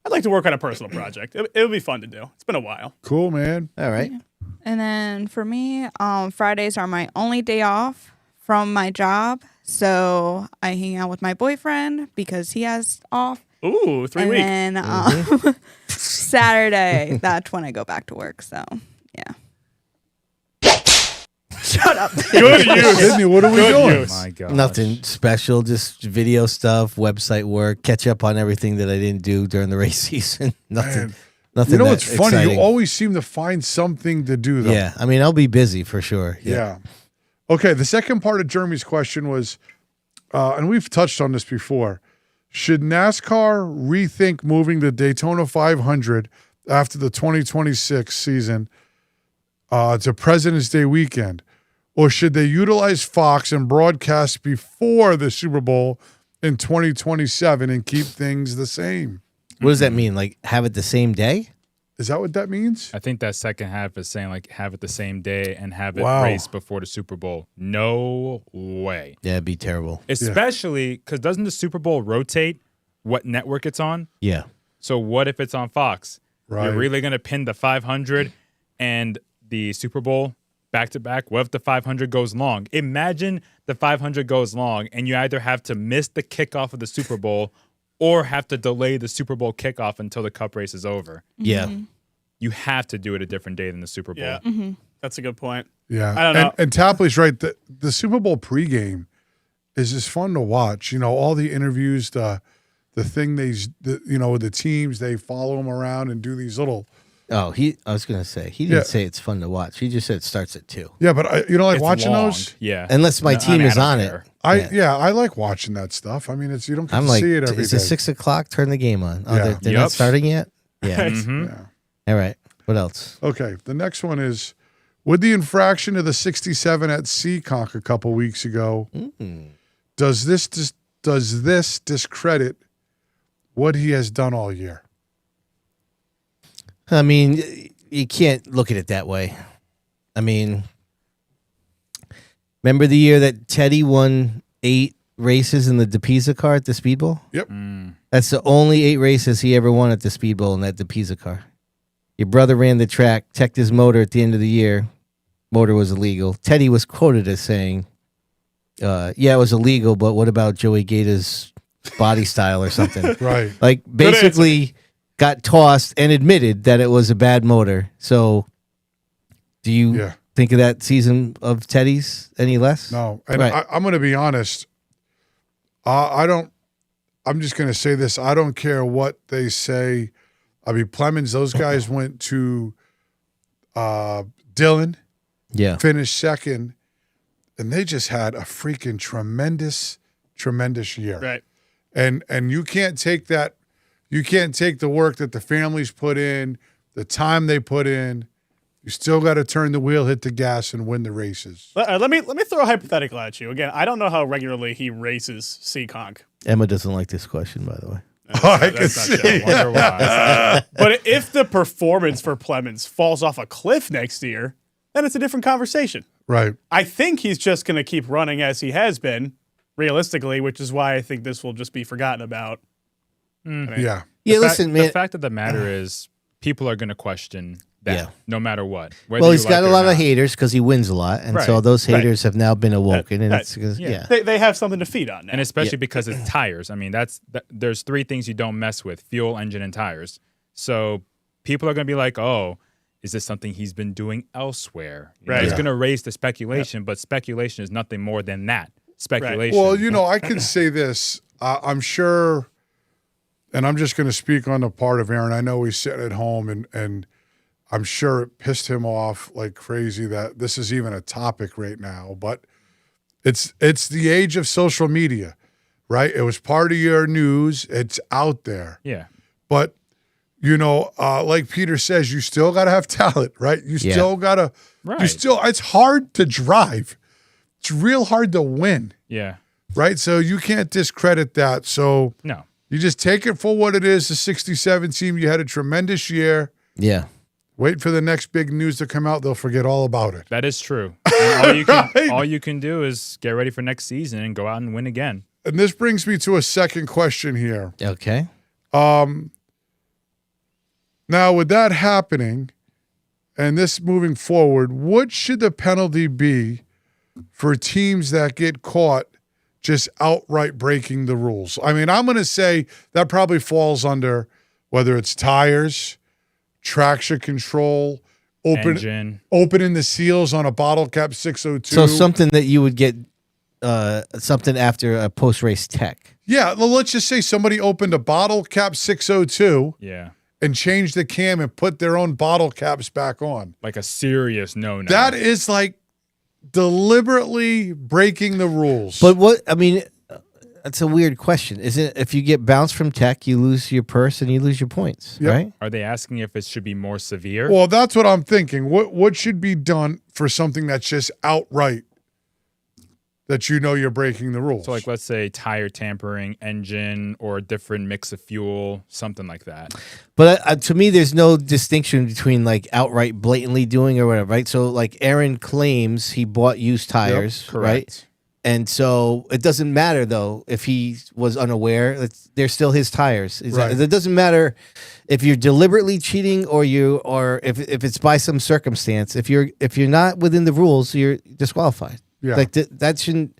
I'd like to work on a personal project. It would be fun to do. It's been a while. Cool, man. All right. And then for me, Fridays are my only day off from my job. So I hang out with my boyfriend because he has off. Ooh, 3 and weeks. then Saturday, that's when I go back to work. So yeah. Shut up. Good use. Sydney, what are we Good doing? use. My God. Nothing special, just video stuff, website work, catch up on everything that I didn't do during the race season. Nothing. Man. Nothing. You know that what's funny? exciting. You always seem to find something to do, though. Yeah, I mean, I'll be busy for sure. Yeah. Okay, the second part of Jeremy's question was, and we've touched on this before, should NASCAR rethink moving the Daytona 500 after the 2026 season to President's Day weekend? Or should they utilize Fox and broadcast before the Super Bowl in 2027 and keep things the same? What does that mean? Like have it the same day? Is that what that means? I think that second half is saying like have it the same day and have it Wow. race before the Super Bowl. No way. Yeah, it'd be terrible. Especially because doesn't the Super Bowl rotate what network it's on? Yeah. So what if it's on Fox? Right. You're really going to pin the 500 and the Super Bowl back to back? What if the 500 goes long? Imagine the 500 goes long and you either have to miss the kickoff of the Super Bowl or have to delay the Super Bowl kickoff until the Cup race is over. Yeah. You have to do it a different day than the Super Bowl. Yeah. That's a good point. Yeah. I don't know. And Tapley's right. The Super Bowl pregame is just fun to watch. All the interviews, the thing with the teams, they follow them around and do these little Oh, I was going to say, he didn't say it's fun to watch. He just said it starts at 2. Yeah, but you don't like It's watching long. those? Yeah. Unless my team is on it. I like watching that stuff. I mean, you don't get to see it every day. Is it 6 o'clock? Turn the game on. Oh, Yeah. they're not starting yet? Yeah. Yeah. All right. What else? Okay, the next one is, with the infraction of the 67 at Seekonk a couple weeks ago, does this discredit what he has done all year? I mean, you can't look at it that way. I mean, remember the year that Teddy won 8 races in the DePisa car at the Speedbowl? Yep. That's the only 8 races he ever won at the Speedbowl in that DePisa car. Your brother ran the track, checked his motor at the end of the year. Motor was illegal. Teddy was quoted as saying, yeah, it was illegal, but what about Joey Gator's body style or something? Right. Like, basically got tossed and admitted that it was a bad motor. So do you think of that season of Teddy's any less? No. And I'm going to be honest. I'm just going to say this. I don't care what they say. I mean, Plemons, those guys went to Dillon. Yeah. Finished second. And they just had a freaking tremendous year. Right. And you can't take that. You can't take the work that the families put in, the time they put in. You still got to turn the wheel, hit the gas, and win the races. Let me throw a hypothetical at you. Again, I don't know how regularly he races Seekonk. Emma doesn't like this question, by the way. I can see. Wonder why. But if the performance for Plemons falls off a cliff next year, then it's a different conversation. Right. I think he's just going to keep running as he has been, realistically, which is why I think this will just be forgotten about. Yeah. Listen, man. The fact of the matter is, people are going to question that no matter what. Well, he's got a lot of haters because he wins a lot, and so those haters have now been awoken, and it's they have something to feed on now. And especially because it's tires. I mean, there's 3 things you don't mess with: fuel, engine, and tires. So people are going to be like, "Oh, is this something he's been doing elsewhere?" Right. It's going to raise the speculation, but speculation is nothing more than that. Speculation. Well, I can say this. I'm sure, and I'm just going to speak on the part of Aaron. I know he's sitting at home, and I'm sure it pissed him off like crazy that this is even a topic right now. But it's the age of social media, right? It was part of your news. It's out there. Yeah. But, like Peter says, you still got to have talent, right? You still got to, it's hard to drive. It's real hard to win. Yeah. Right? So you can't discredit that. So no. You just take it for what it is. The 67 team, you had a tremendous year. Yeah. Wait for the next big news to come out. They'll forget all about it. That is true. All you can do is get ready for next season and go out and win again. And this brings me to a second question here. Okay. Now, with that happening and this moving forward, what should the penalty be for teams that get caught just outright breaking the rules? I mean, I'm going to say that probably falls under whether it's tires, traction control, opening the seals on a bottle cap 602. So something that you would get something after a post-race tech. Yeah, well, let's just say somebody opened a bottle cap 602 and changed the cam and put their own bottle caps back on. Like a serious no-no. That is like deliberately breaking the rules. But that's a weird question. Isn't it, if you get bounced from tech, you lose your purse and you lose your points, right? Are they asking if it should be more severe? Well, that's what I'm thinking. What should be done for something that's just outright that you're breaking the rules? So, like, let's say tire tampering, engine, or a different mix of fuel, something like that. But to me, there's no distinction between like outright blatantly doing or whatever, right? So, like Aaron claims he bought used tires, right? And so it doesn't matter though if he was unaware; they're still his tires. It doesn't matter if you're deliberately cheating or if it's by some circumstance. If you're not within the rules, you're disqualified. Yeah. Like there shouldn't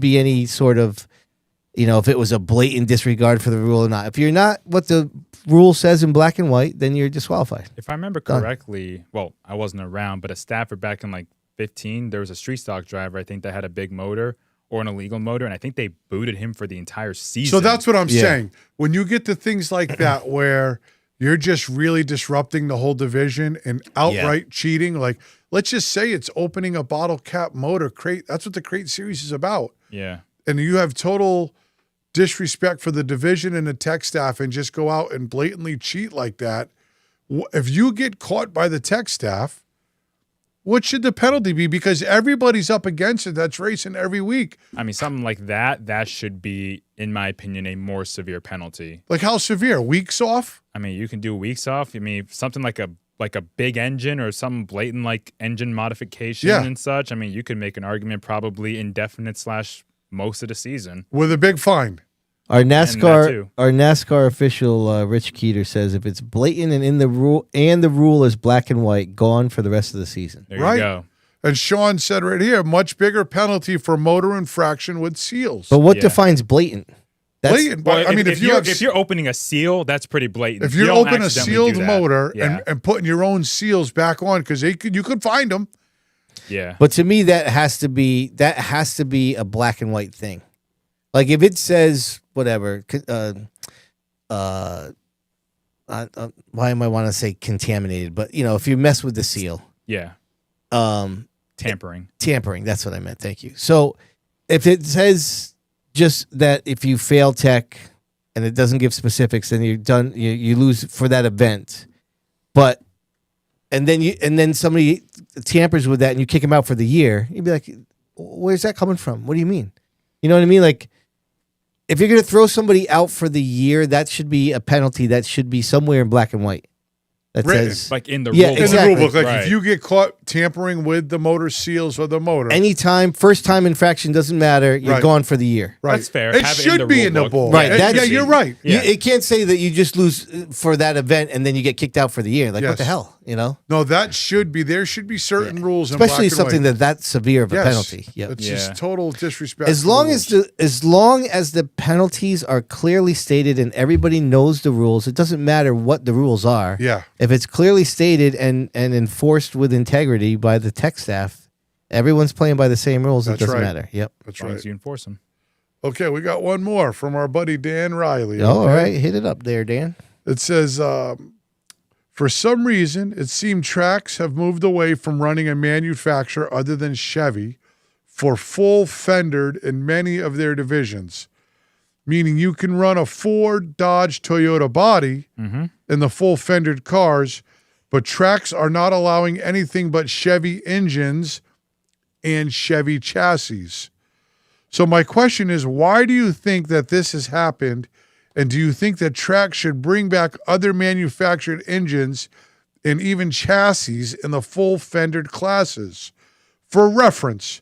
be any sort of, if it was a blatant disregard for the rule or not. If you're not what the rule says in black and white, then you're disqualified. If I remember correctly, well, I wasn't around, but at Stafford back in like 15, there was a street stock driver, I think, that had a big motor or an illegal motor, and I think they booted him for the entire season. So that's what I'm saying. When you get to things like that where you're just really disrupting the whole division and outright cheating. Like, let's just say it's opening a bottle cap motor crate. That's what the crate series is about. Yeah. And you have total disrespect for the division and the tech staff and just go out and blatantly cheat like that. If you get caught by the tech staff, what should the penalty be? Because everybody's up against it that's racing every week. I mean, something like that should be, in my opinion, a more severe penalty. Like how severe? Weeks off? I mean, you can do weeks off. I mean, something like a big engine or some blatant like engine modification and such. I mean, you could make an argument probably indefinite / most of the season. With a big fine. Our NASCAR official Rich Keeter says if it's blatant and in the rule and the rule is black and white, gone for the rest of the season. There you go. And Sean said right here, much bigger penalty for motor infraction with seals. But what defines blatant? Blatant. Well, I mean, if you're opening a seal, that's pretty blatant. If you open a sealed motor and putting your own seals back on, because you could find them. Yeah. But to me, that has to be a black and white thing. Like if it says whatever, why am I want to say contaminated? But if you mess with the seal, tampering. Tampering. That's what I meant. Thank you. So if it says just that if you fail tech and it doesn't give specifics, then you're done. You lose for that event. But and then somebody tampers with that and you kick him out for the year. You'd be like, where's that coming from? What do you mean? You know what I mean? Like, if you're going to throw somebody out for the year, that should be a penalty that should be somewhere in black and white. That says, like in the rule book. Exactly. In the rule book. Like if you get caught tampering with the motor seals of the motor. Anytime, first time infraction, doesn't matter. You're gone for the year. Right. That's fair. It should be in the book. Right. You're right. Yeah. It can't say that you just lose for that event and then you get kicked out for the year. Like, what the hell? No, that should be. There should be certain rules in especially black and something white. that's severe of a penalty. Yep. It's just total disrespect. As long as the penalties are clearly stated and everybody knows the rules, it doesn't matter what the rules are. Yeah. If it's clearly stated and enforced with integrity by the tech staff, everyone's playing by the same rules. It doesn't matter. Yep. That's As long right. as you enforce them. Okay, we got one more from our buddy Dan Riley. Oh, all right. Hit it up there, Dan. It says, for some reason, it seemed tracks have moved away from running a manufacturer other than Chevy for full fendered in many of their divisions, meaning you can run a Ford, Dodge, Toyota body in the full fendered cars, but tracks are not allowing anything but Chevy engines and Chevy chassis. So my question is, why do you think that this has happened? And do you think that tracks should bring back other manufactured engines and even chassis in the full fendered classes? For reference,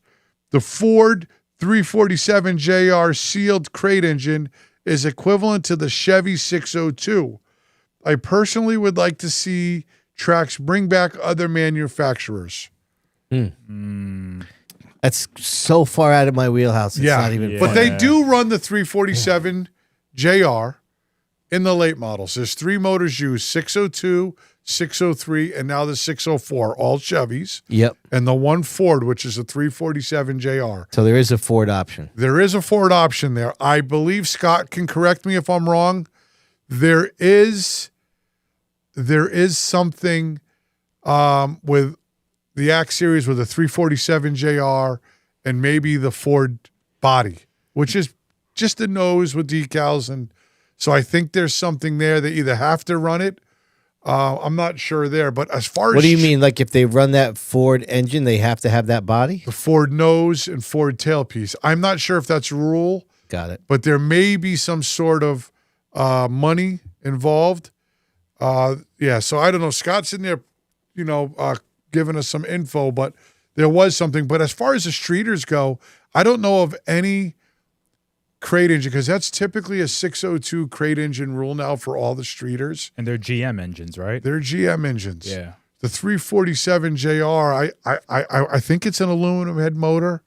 the Ford 347 JR sealed crate engine is equivalent to the Chevy 602. I personally would like to see tracks bring back other manufacturers. That's so far out of my wheelhouse. It's not even but fun. they do run the 347 JR in the late models. There's 3 motors used, 602, 603, and now the 604, all Chevys. Yep. And the one Ford, which is a 347 JR. So there is a Ford option. There is a Ford option there. I believe Scott can correct me if I'm wrong. There is something with the Act series with a 347 JR and maybe the Ford body, which is just the nose with decals. And so I think there's something there. They either have to run it. I'm not sure there. But as far as... What do you mean? Like if they run that Ford engine, they have to have that body? The Ford nose and Ford tailpiece. I'm not sure if that's a rule. Got it. But there may be some sort of money involved. So I don't know. Scott's in there, giving us some info, but there was something. But as far as the streeters go, I don't know of any crate engine, because that's typically a 602 crate engine rule now for all the streeters. And they're GM engines, right? They're GM engines. Yeah. The 347 JR, I think it's an aluminum head motor.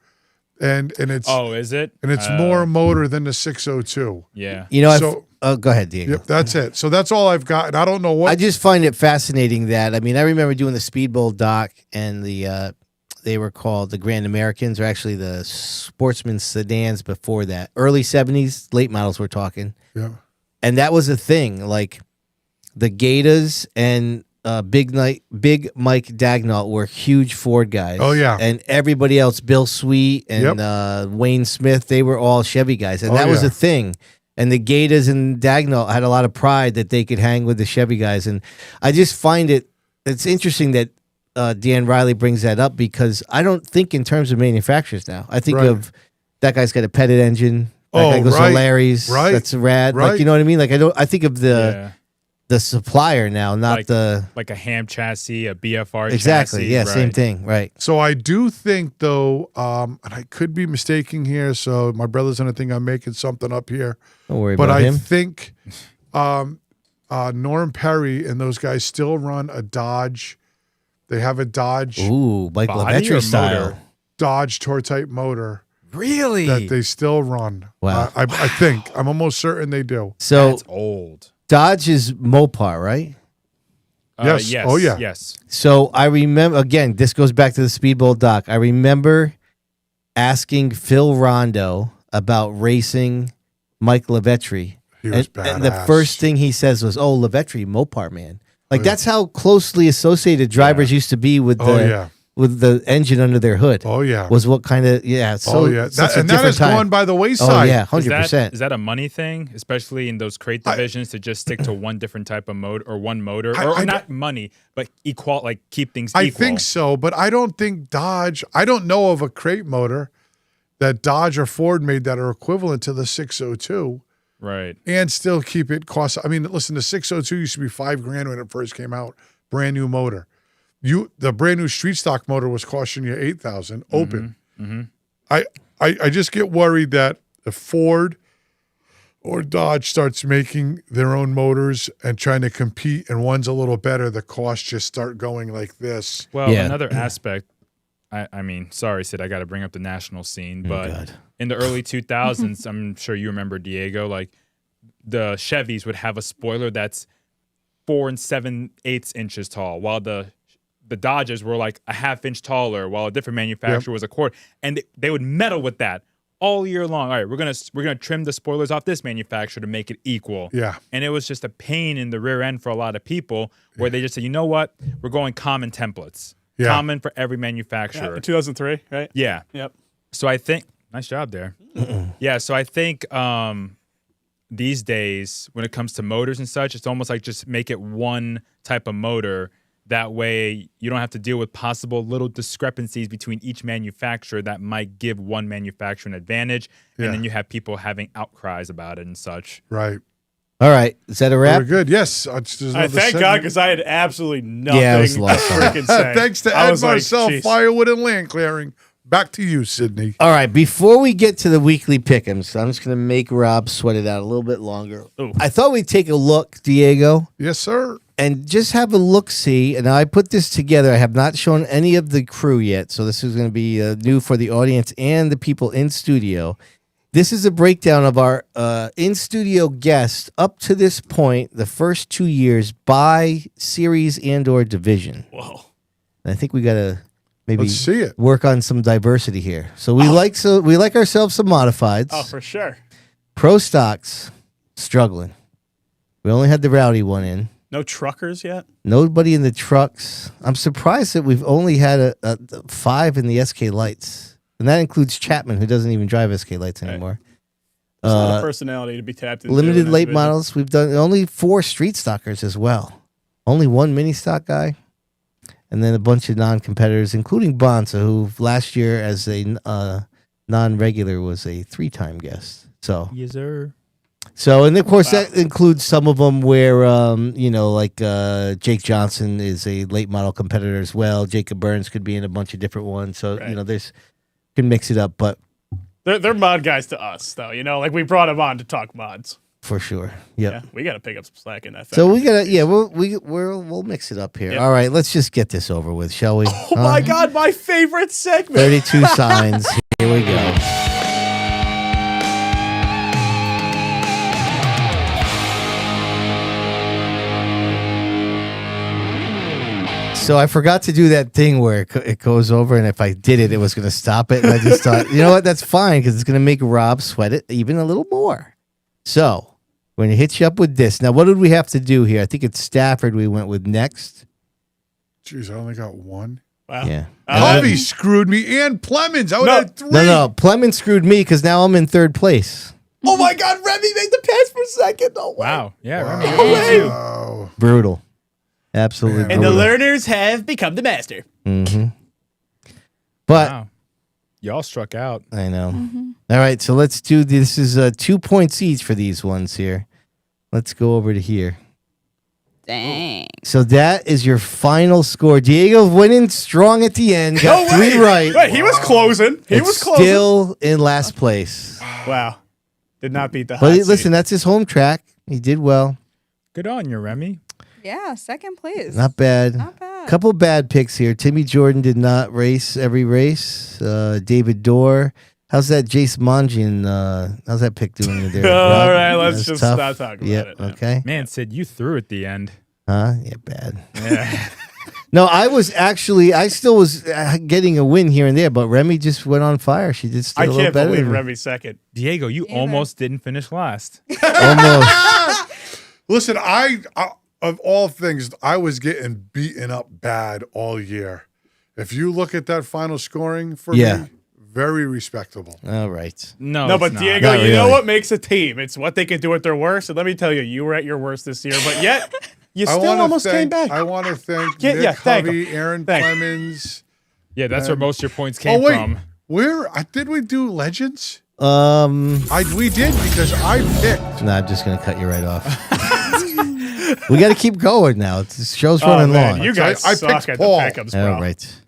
And it's is it? And it's more motor than the 602. Yeah. Go ahead, Diego. Yep, that's it. So that's all I've got. And I don't know what. I just find it fascinating that, I remember doing the Speedbowl doc and they were called the Grand Americans, or actually the Sportsman sedans before that. Early 70s, late models we're talking. Yeah. And that was a thing. Like the Gators and Big Mike Dagnall were huge Ford guys. Oh, yeah. And everybody else, Bill Sweet and Wayne Smith, they were all Chevy guys. And that was a thing. And the Gators and Dagnall had a lot of pride that they could hang with the Chevy guys. And I just find it's interesting that Dan Riley brings that up, because I don't think in terms of manufacturers now. I think of that guy's got a petted engine. That guy goes to Larry's. Right. That's rad. Right. Like, you know what I mean? Like, I think of the supplier now, not like a ham chassis, a BFR exactly. chassis. Yeah, same thing. Right. So I do think, though, and I could be mistaken here, so my brother's going to think I'm making something up here. Don't worry but about him. I think Norm Perry and those guys still run a Dodge. They have a Dodge. Ooh, Mike Body LaVetri or style. motor? Dodge Tour-type motor. Really? That they still run. Wow. I think. I'm almost certain they do. So That's old. Dodge is Mopar, right? Yes. Yes. Oh, yeah. Yes. So I remember, again, this goes back to the Speedbowl doc. I remember asking Phil Rondo about racing Mike LaVetri. He was And the badass. first thing he says was, "Oh, LaVetri, Mopar man." Like, that's how closely associated drivers used to be with the engine under their hood. Oh, yeah. Was what kind of So such a and that different has time. gone by the Oh wayside. yeah, Is 100%. that a money thing, especially in those crate divisions, to just stick to one different type of motor or one motor, or not money, but equal, like keep things equal? I think so, but I don't think Dodge. I don't know of a crate motor that Dodge or Ford made that are equivalent to the 602. Right. And still keep it cost. I mean, listen, the 602 used to be $5,000 when it first came out. Brand new motor. The brand new street stock motor was costing you $8,000 open. Mm-hmm. I just get worried that if Ford or Dodge starts making their own motors and trying to compete, and one's a little better, the costs just start going like this. Well, another aspect. I mean, sorry, Sid, I got to bring up the national scene, but in the early 2000s, I'm sure you remember, Diego, like the Chevys would have a spoiler that's 4 7/8 inches tall, while the Dodges were like a half-inch taller, while a different manufacturer was a quarter, and they would meddle with that all year long. All right, we're gonna trim the spoilers off this manufacturer to make it equal. Yeah, and it was just a pain in the rear end for a lot of people, where they just said, you know what, we're going common templates. Yeah. Common for every manufacturer. Yeah, 2003, right? Yeah. Yep. So I think, nice job there. Yeah. So I think these days, when it comes to motors and such, it's almost like just make it one type of motor. That way, you don't have to deal with possible little discrepancies between each manufacturer that might give one manufacturer an advantage. And then you have people having outcries about it and such. Right. All right. Is that a wrap? We're good. Yes. Thank God, because I had absolutely nothing Yeah, it was a lot to of fun. freaking say. Thanks to I Ed was like, Marcel, "Jeez." Firewood and Land Clearing. Back to you, Sydney. All right, before we get to the weekly pick'ems, I'm just going to make Rob sweat it out a little bit longer. Ooh. I thought we'd take a look, Diego, Yes, sir. and just have a look-see. And I put this together. I have not shown any of the crew yet, so this is going to be new for the audience and the people in studio. This is a breakdown of our in-studio guests up to this point, the first 2 years, by series and or division. Whoa. And I think we got to maybe Let's see it. work on some diversity here. So we like ourselves some modifieds. Oh, for sure. Pro stocks struggling. We only had the Rowdy one in. No truckers yet? Nobody in the trucks. I'm surprised that we've only had a 5 in the SK Lights. And that includes Chapman, who doesn't even drive SK Lights anymore. There's a lot of personality to be tapped into. Limited in that late division. models. We've done only 4 street stockers as well. Only 1 mini stock guy. And then a bunch of non-competitors, including Bonssa, who last year as a non-regular was a 3-time guest. So, Yes, sir. So, and of course, that includes some of them where, like Jake Johnson is a late model competitor as well. Jacob Burns could be in a bunch of different ones. So, there's can mix it up, but They're mod guys to us, though. Like we brought them on to talk mods. for sure. Yep. Yeah, we got to pick up some slack in that. So we gotta, we'll mix it up here. Yep. All right, let's just get this over with, shall we? Oh my God, my favorite segment. 32 signs. Here we go. So I forgot to do that thing where it goes over, and if I did it, it was going to stop it. And I just thought, you know what, that's fine, because it's going to make Rob sweat it even a little more. So We're going to hit you up with this. Now, what did we have to do here? I think it's Stafford we went with next. Jeez, I only got one. Wow. Yeah. Hovey screwed me and Plemons. I would have had 3. No. Plemons screwed me because now I'm in third place. Oh my God, Remy made the pass for second. No way. Wow. Yeah, Wow. Remy, good for you. Wow. Brutal. Absolutely Man. And the brutal. learners have become the master. Mm-hmm. But Wow. Y'all struck out. I know. All right, so let's do this. Is 2 points each for these ones here. Let's go over to here. Dang. So that is your final score. Diego winning strong at the end. Got No way. 3 right. Wait, he was closing. He It's was closing. still in last place. Wow. Did not beat the hot But seat. listen, that's his home track. He did well. Good on you, Remy. Yeah, second place. Not bad. Not bad. Couple bad picks here. Timmy Jordan did not race every race. David Dorr. How's that Jace Mongian? How's that pick doing you there? All Rob? right, let's That's just tough. not talk about Yep, it. man. okay. Man, Sid, you threw at the end. Huh? Yeah, bad. Yeah. No, I still was getting a win here and there, but Remy just went on fire. She did still I a little can't better. believe than me. Remy's second. Diego, you Either. almost didn't finish last. Almost. Listen, I of all things, I was getting beaten up bad all year. If you look at that final scoring for me, very respectable. All right. No, No, it's but not. Diego, Not you know really. what makes a team? It's what they can do at their worst. And let me tell you, you were at your worst this year, but yet you still wanna almost thank- came back. I want to thank Yeah, Nick yeah, thank Hovey, him. Aaron Thank him. Clemens. Yeah, that's where most of your points came Oh wait, from. where did we do legends? We did because I picked. No, I'm just gonna cut you right off. We got to keep going now. The show's Oh, running man, long. you guys I suck picked at Paul. the pickups, bro. All right.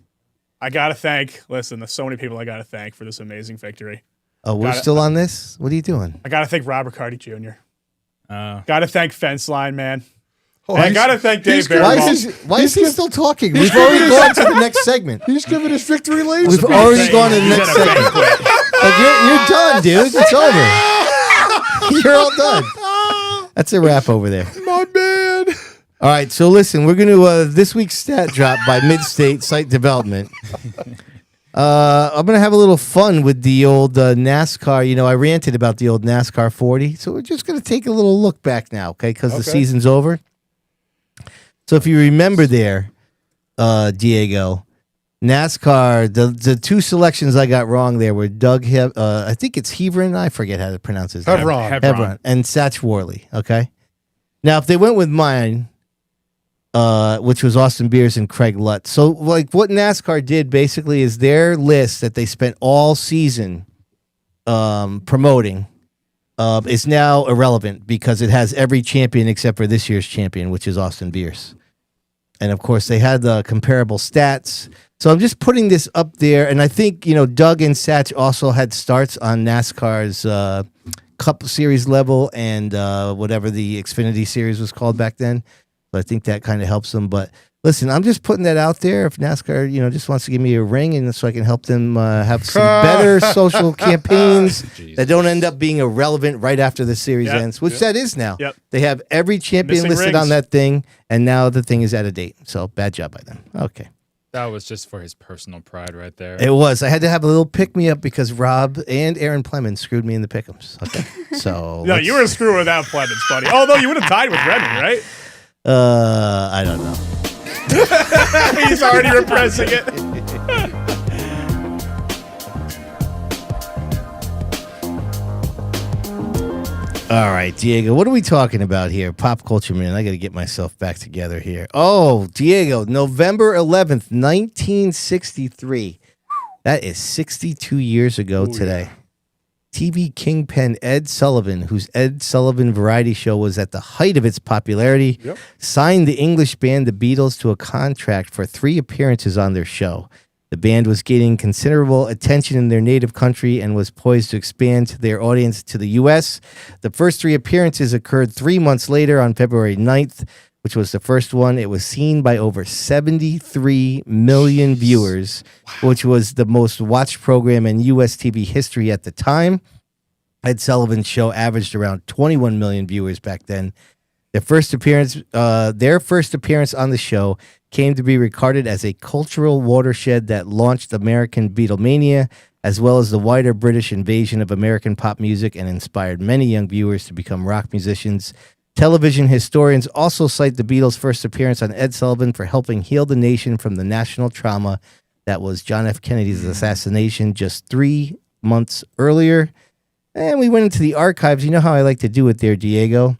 I got to thank, listen, there's so many people I got to thank for this amazing victory. Oh, we're Got it. still on this. What are you doing? I got to thank Robert Carty Jr. Uh, Got to thank Fence Line, man. Oh, And I he's- got to thank Dave he's Barrymore. Why is he still talking? We've already gone to the next segment. He's giving his victory laser. We've already gone to the you next got a segment. banquet. Like, you're done, dude. It's over. You're all done. That's a wrap over there. My man. All right, so listen, we're going to this week's stat drop by Midstate Site Development. I'm going to have a little fun with the old NASCAR. You know, I ranted about the old NASCAR 40, so we're just going to take a little look back now, okay, because the season's over. So if you remember there, Diego, NASCAR, the 2 selections I got wrong there were Doug, I think it's Hebron, I forget how to pronounce his name. Hebron. And Satch Worley, okay? Now, if they went with mine, which was Austin Beers and Craig Lutz. So, like, what NASCAR did basically is their list that they spent all season promoting is now irrelevant because it has every champion except for this year's champion, which is Austin Beers. And, of course, they had the comparable stats. So I'm just putting this up there. And I think, you know, Doug and Satch also had starts on NASCAR's Cup Series level and whatever the Xfinity Series was called back then. So I think that kind of helps them. But listen, I'm just putting that out there. If NASCAR, you know, just wants to give me a ring, and so I can help them have some better social campaigns that don't end up being irrelevant right after the series ends, which that is now. Yep. They have every champion Missing listed rings. on that thing, and now the thing is out of date. So bad job by them. Okay. That was just for his personal pride right there. It was. I had to have a little pick me up because Rob and Aaron Plemons screwed me in the pick'ems. Okay. So No, you were screwing without Plemons, buddy. Although you would have tied with Remy, right? I don't know. He's already repressing it. All right, Diego, what are we talking about here? Pop culture, man. I got to get myself back together here. Oh, Diego, November 11th, 1963. That is 62 years ago today. TV kingpin Ed Sullivan, whose Ed Sullivan variety show was at the height of its popularity, signed the English band The Beatles to a contract for 3 appearances on their show. The band was gaining considerable attention in their native country and was poised to expand their audience to the U.S. The first 3 appearances occurred 3 months later on February 9th, which was the first one. It was seen by over 73 million viewers, which was the most watched program in U.S. TV history at the time. Ed Sullivan's show averaged around 21 million viewers back then. Their first appearance on the show came to be regarded as a cultural watershed that launched American Beatlemania, as well as the wider British invasion of American pop music, and inspired many young viewers to become rock musicians. Television historians also cite the Beatles' first appearance on Ed Sullivan for helping heal the nation from the national trauma that was John F. Kennedy's assassination just 3 months earlier. And we went into the archives. You know how I like to do it there, Diego.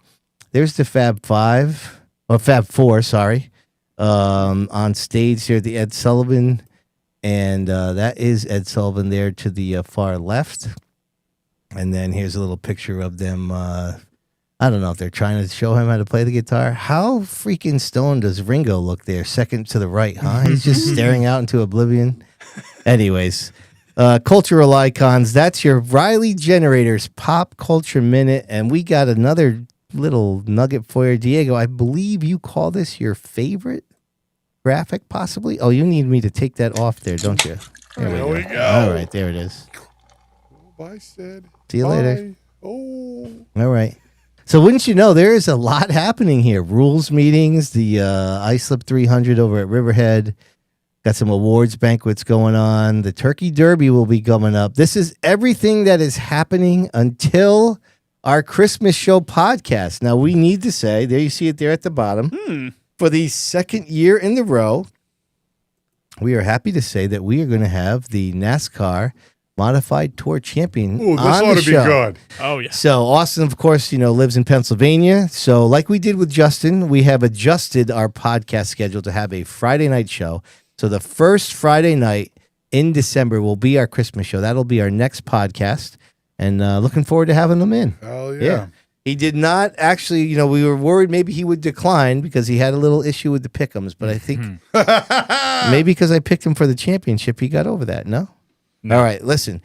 There's the Fab Four, sorry, on stage here at the Ed Sullivan. And that is Ed Sullivan there to the far left. And then here's a little picture of them. I don't know if they're trying to show him how to play the guitar. How freaking stoned does Ringo look there, second to the right, huh? He's just staring out into oblivion. Anyways, cultural icons. That's your Riley Generators Pop Culture Minute. And we got another little nugget for you. Diego, I believe you call this your favorite graphic, possibly? Oh, you need me to take that off there, don't you? There we go. All right, there it is. Bye, Sid. See you later. Oh. All right. So wouldn't you know, there is a lot happening here. Rules meetings, the Islip 300 over at Riverhead. Got some awards banquets going on. The Turkey Derby will be coming up. This is everything that is happening until our Christmas show podcast. Now, we need to say, there you see it there at the bottom, for the second year in the row, we are happy to say that we are going to have the NASCAR Modified Tour Champion Ooh, this on ought the to show. be good. Oh, yeah. So Austin, of course, lives in Pennsylvania. So like we did with Justin, we have adjusted our podcast schedule to have a Friday night show. So the first Friday night in December will be our Christmas show. That'll be our next podcast. And looking forward to having him in. Hell yeah. He did not actually, we were worried maybe he would decline because he had a little issue with the pick'ems. But I think maybe because I picked him for the championship, he got over that. No? All right, listen.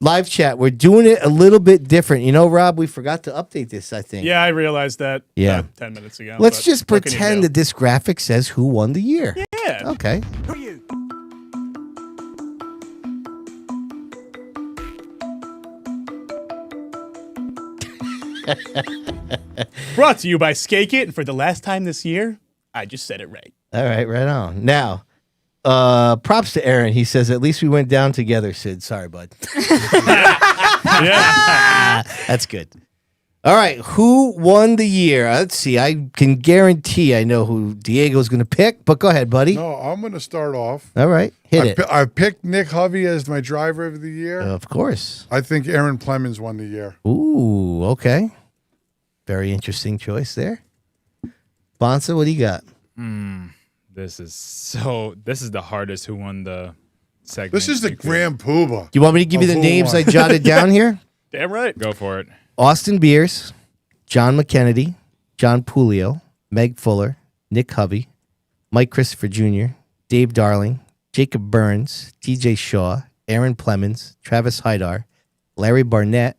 Live chat, we're doing it a little bit different. Rob, we forgot to update this, I think. Yeah, I realized that 10 minutes ago. Let's but just what can you pretend do? that this graphic says who won the year. Yeah. Okay. Brought to you by Skate It, and for the last time this year, I just said it right. All right, right on. Now, props to Aaron. He says, at least we went down together, Sid. Sorry, bud. Yeah. That's good. All right, who won the year? Let's see. I can guarantee I know who Diego's going to pick, but go ahead, buddy. No, I'm going to start off. All right, hit it. I picked Nick Hovey as my driver of the year. Of course. I think Aaron Plemons won the year. Ooh, okay. Very interesting choice there. Bonsa, what do you got? This is the hardest who won the segment. This is the Grand Poobah. Do you want me to give you the Who names won? I jotted down here? Damn right. Go for it. Austin Beers, John McKennedy, John Pulio, Meg Fuller, Nick Hovey, Mike Christopher Jr., Dave Darling, Jacob Burns, DJ Shaw, Aaron Plemons, Travis Hydar, Larry Barnett,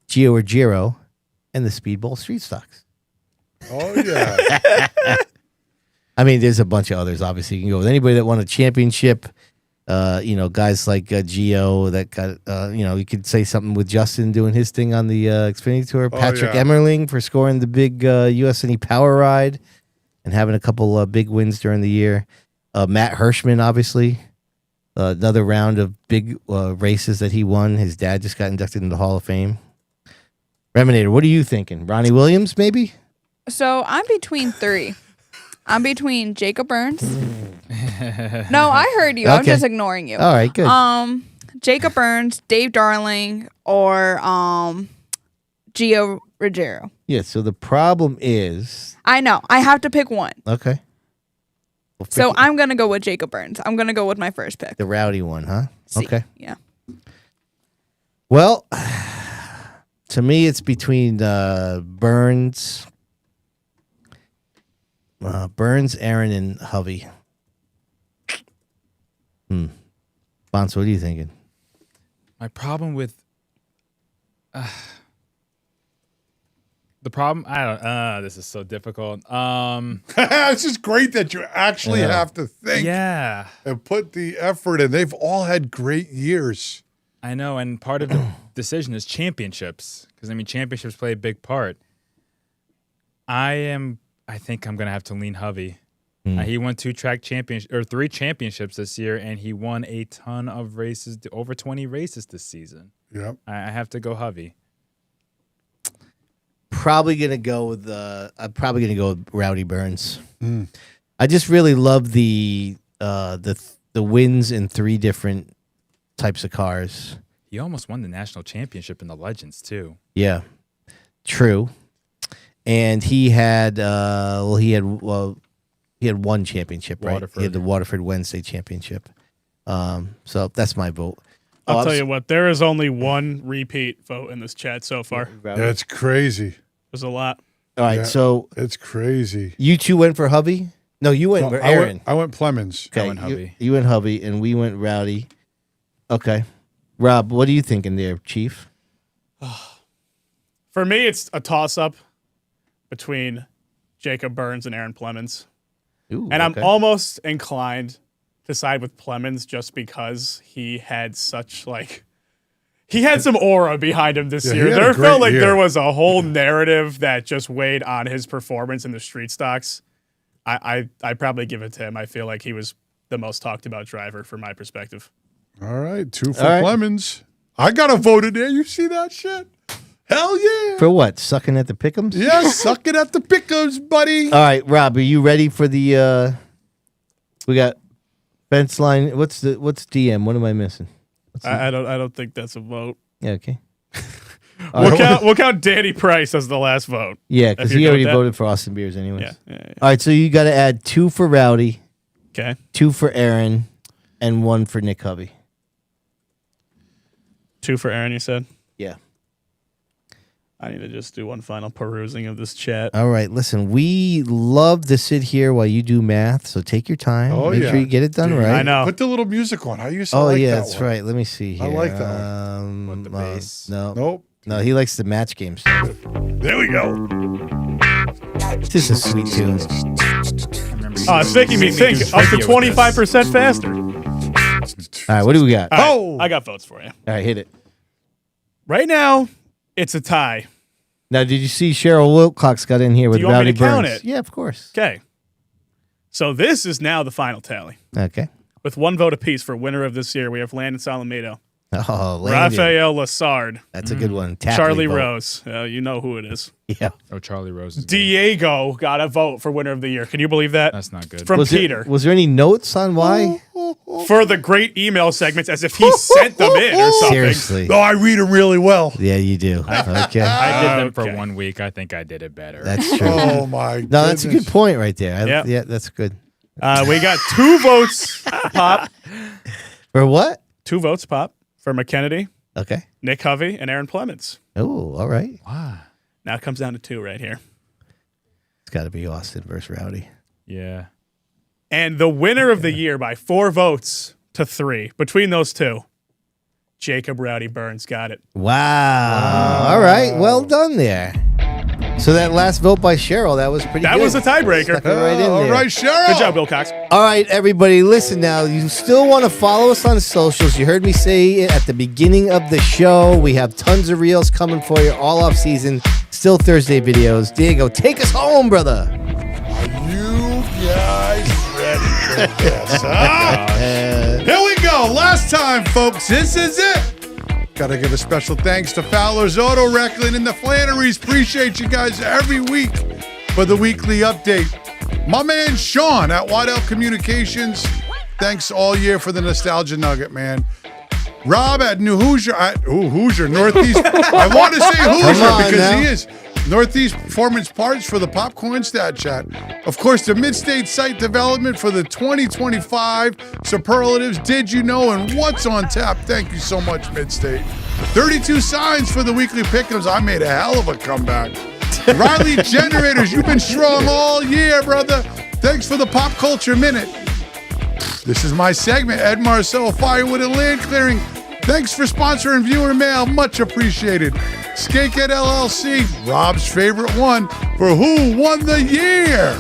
Gio Ruggiero, and the Speedbowl Street Stocks. Oh, yeah. I mean, there's a bunch of others. Obviously, you can go with anybody that won a championship. Guys like Gio that got, you could say something with Justin doing his thing on the Xfinity Tour. Patrick Emmerling for scoring the big USNE Power Ride and having a couple big wins during the year. Matt Hirschman, obviously, another round of big races that he won. His dad just got inducted into the Hall of Fame. Reminator, what are you thinking? Ronnie Williams, maybe? So I'm between three. I'm between Jacob Burns. No, I heard you. I'm Okay. just ignoring you. All right, good. Jacob Burns, Dave Darling, or Gio Ruggiero. Yeah, so the problem is... I know. I have to pick one. Okay. Well, So pick I'm going to go with Jacob Burns. I'm going to go with my first pick. the rowdy one, huh? C. Okay. Yeah. Well, to me, it's between Burns, Aaron, and Hovey. Bonds, what are you thinking? My problem with the problem, I don't. This is so difficult. It's just great that you actually have to think Yeah, and put the effort in. They've all had great years. I know, and part of the decision is championships because championships play a big part. I think I'm gonna have to lean Hovey. He won 2 track championships or 3 championships this year, and he won a ton of races, over 20 races this season. Yep. I have to go Hovey. Probably gonna go with Rowdy Burns. I just really love the wins in 3 different types of cars. He almost won the national championship in the Legends too. Yeah, true. And he had he had one championship, right? Waterford. He had the Waterford Wednesday championship. So that's my vote. I'll tell you what, there is only one repeat vote in this chat so far. That's crazy. There's a lot. All right, Yeah, so it's crazy. you 2 went for Hovey? No, you went for Aaron. I went Plemons. Okay, I went Hovey. You went Hovey, and we went Rowdy. Okay. Rob, what are you thinking there, Chief? For me, it's a toss-up between Jacob Burns and Aaron Plemons. Ooh, And I'm okay. almost inclined to side with Plemons just because he had such, he had some aura behind him this Yeah, he year. had a There great felt like year. there was a whole narrative that just weighed on his performance in the street stocks. I'd probably give it to him. I feel like he was the most talked about driver from my perspective. All right, 2 for All right. Plemons. I got a vote in there. You see that shit? Hell yeah. For what? Sucking at the pick'ems? Yeah, suck it at the pickers, buddy. All right, Rob, are you ready for the we got fence line. What's DM? What am I missing? I don't think that's a vote. Yeah, okay. We'll count Danny Price as the last vote. Yeah, If because you're he good already with that. voted for Austin Beers anyways. Yeah. All right, so you got to add 2 for Rowdy, Okay. 2 for Aaron, and 1 for Nick Hovey. 2 for Aaron, you said? Yeah. I need to just do one final perusing of this chat. All right, listen, we love to sit here while you do math, so take your time. Oh, Make yeah. sure you get it done Dude, right. I know. Put the little music on. I used to Oh, like yeah, that that's one. right. Let me see here. I like that What, the bass? No. Nope. No, he likes the match games. There we go. This is a sweet tune. It's making me think up to 25% faster. All right, what do we got? All right, Oh. I got votes for you. All right, hit it. Right now, it's a tie. Now, did you see Cheryl Wilcox got in here with you want me Rowdy to count Burns? it? Yeah, of course. Okay. So this is now the final tally. Okay. With 1 vote apiece for winner of this year, we have Landon Solomito, Oh, Landon. Rafael Lassard, That's a good one. Charlie vote. Rose. You know who it is. Yeah. Oh, Charlie Rose. Is good. Diego got a vote for winner of the year. Can you believe that? That's not good. From Was Peter. was there any notes on why? For the great email segments as if he sent them in or something. Seriously. Oh, I read them really well. Yeah, you do. Okay. I did them for Okay. 1 week. I think I did it better. That's true. Oh, my No, that's a good point right there. Yeah. Yeah, that's good. We got 2 votes pop. For what? 2 votes pop for McKennedy, Okay. Nick Hovey, and Aaron Plemons. Oh, all right. Wow. Now it comes down to 2 right here. It's got to be Austin versus Rowdy. Yeah. And the winner of the year by 4 votes to 3. Between those 2, Jacob Rowdy Burns got it. Wow. All right. Well done there. So that last vote by Cheryl, that was pretty That good. was a tiebreaker. Stuck it right in All there. right, Cheryl. Good job, Wilcox. All right, everybody, listen now. You still want to follow us on socials. You heard me say it at the beginning of the show. We have tons of reels coming for you all off season. Still Thursday videos. Diego, take us home, brother. Are you guys ready for this? Huh? Here we go. Last time, folks. This is it. Got to give a special thanks to Fowler's Auto Recklin and the Flannerys. Appreciate you guys every week for the weekly update. My man Sean at Waddell Communications. Thanks all year for the Nostalgia Nugget, man. Rob at New Hoosier. Hoosier, Northeast. I want to say Hoosier on because now. he is. Northeast Performance Parts for the Popcorn Stat Chat. Of course, the Mid-State Site Development for the 2025 Superlatives. Did you know? And what's on tap? Thank you so much, Mid-State. 32 signs for the weekly pickups. I made a hell of a comeback. Riley Generators, you've been strong all year, brother. Thanks for the Pop Culture Minute. This is my segment, Ed Marcel, Firewood and Land Clearing. Thanks for sponsoring viewer mail. Much appreciated. Skakehead LLC, Rob's favorite one for Who Won the Year.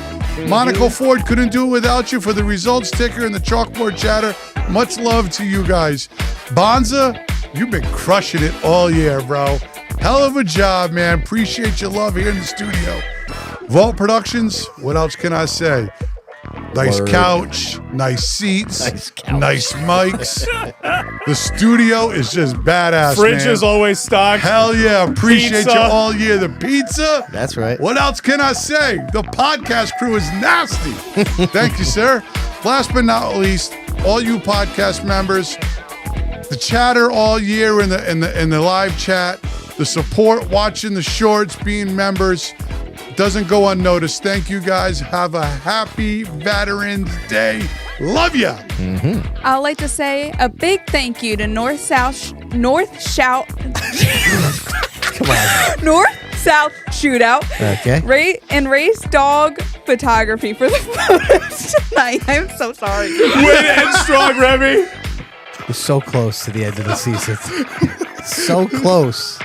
Monaco Ford couldn't do it without you for the results ticker and the chalkboard chatter. Much love to you guys. Bonza, you've been crushing it all year, bro. Hell of a job, man. Appreciate your love here in the studio. Vault Productions, what else can I say? Nice Word. couch, nice seats, Nice couch. nice mics. The studio is just badass, Fridge man. is always stocked. Hell yeah. Appreciate Pizza. you all year. The pizza. That's right. What else can I say? The podcast crew is nasty. Thank you, sir. Last but not least, all you podcast members, the chatter all year in the live chat, the support, watching the shorts, being members, doesn't go unnoticed. Thank you guys. Have a happy Veterans Day. Love ya. I'd like to say a big thank you to North South Shootout. Okay. Race Dog Photography for the photos tonight. I'm so sorry. Win and strong, Remy. We're so close to the end of the season. So close.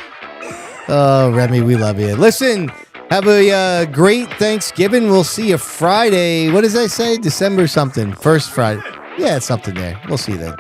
Oh, Remy, we love you. Listen, have a great Thanksgiving. We'll see you Friday. What does I say? December something. First Friday. Yeah, it's something there. We'll see you then.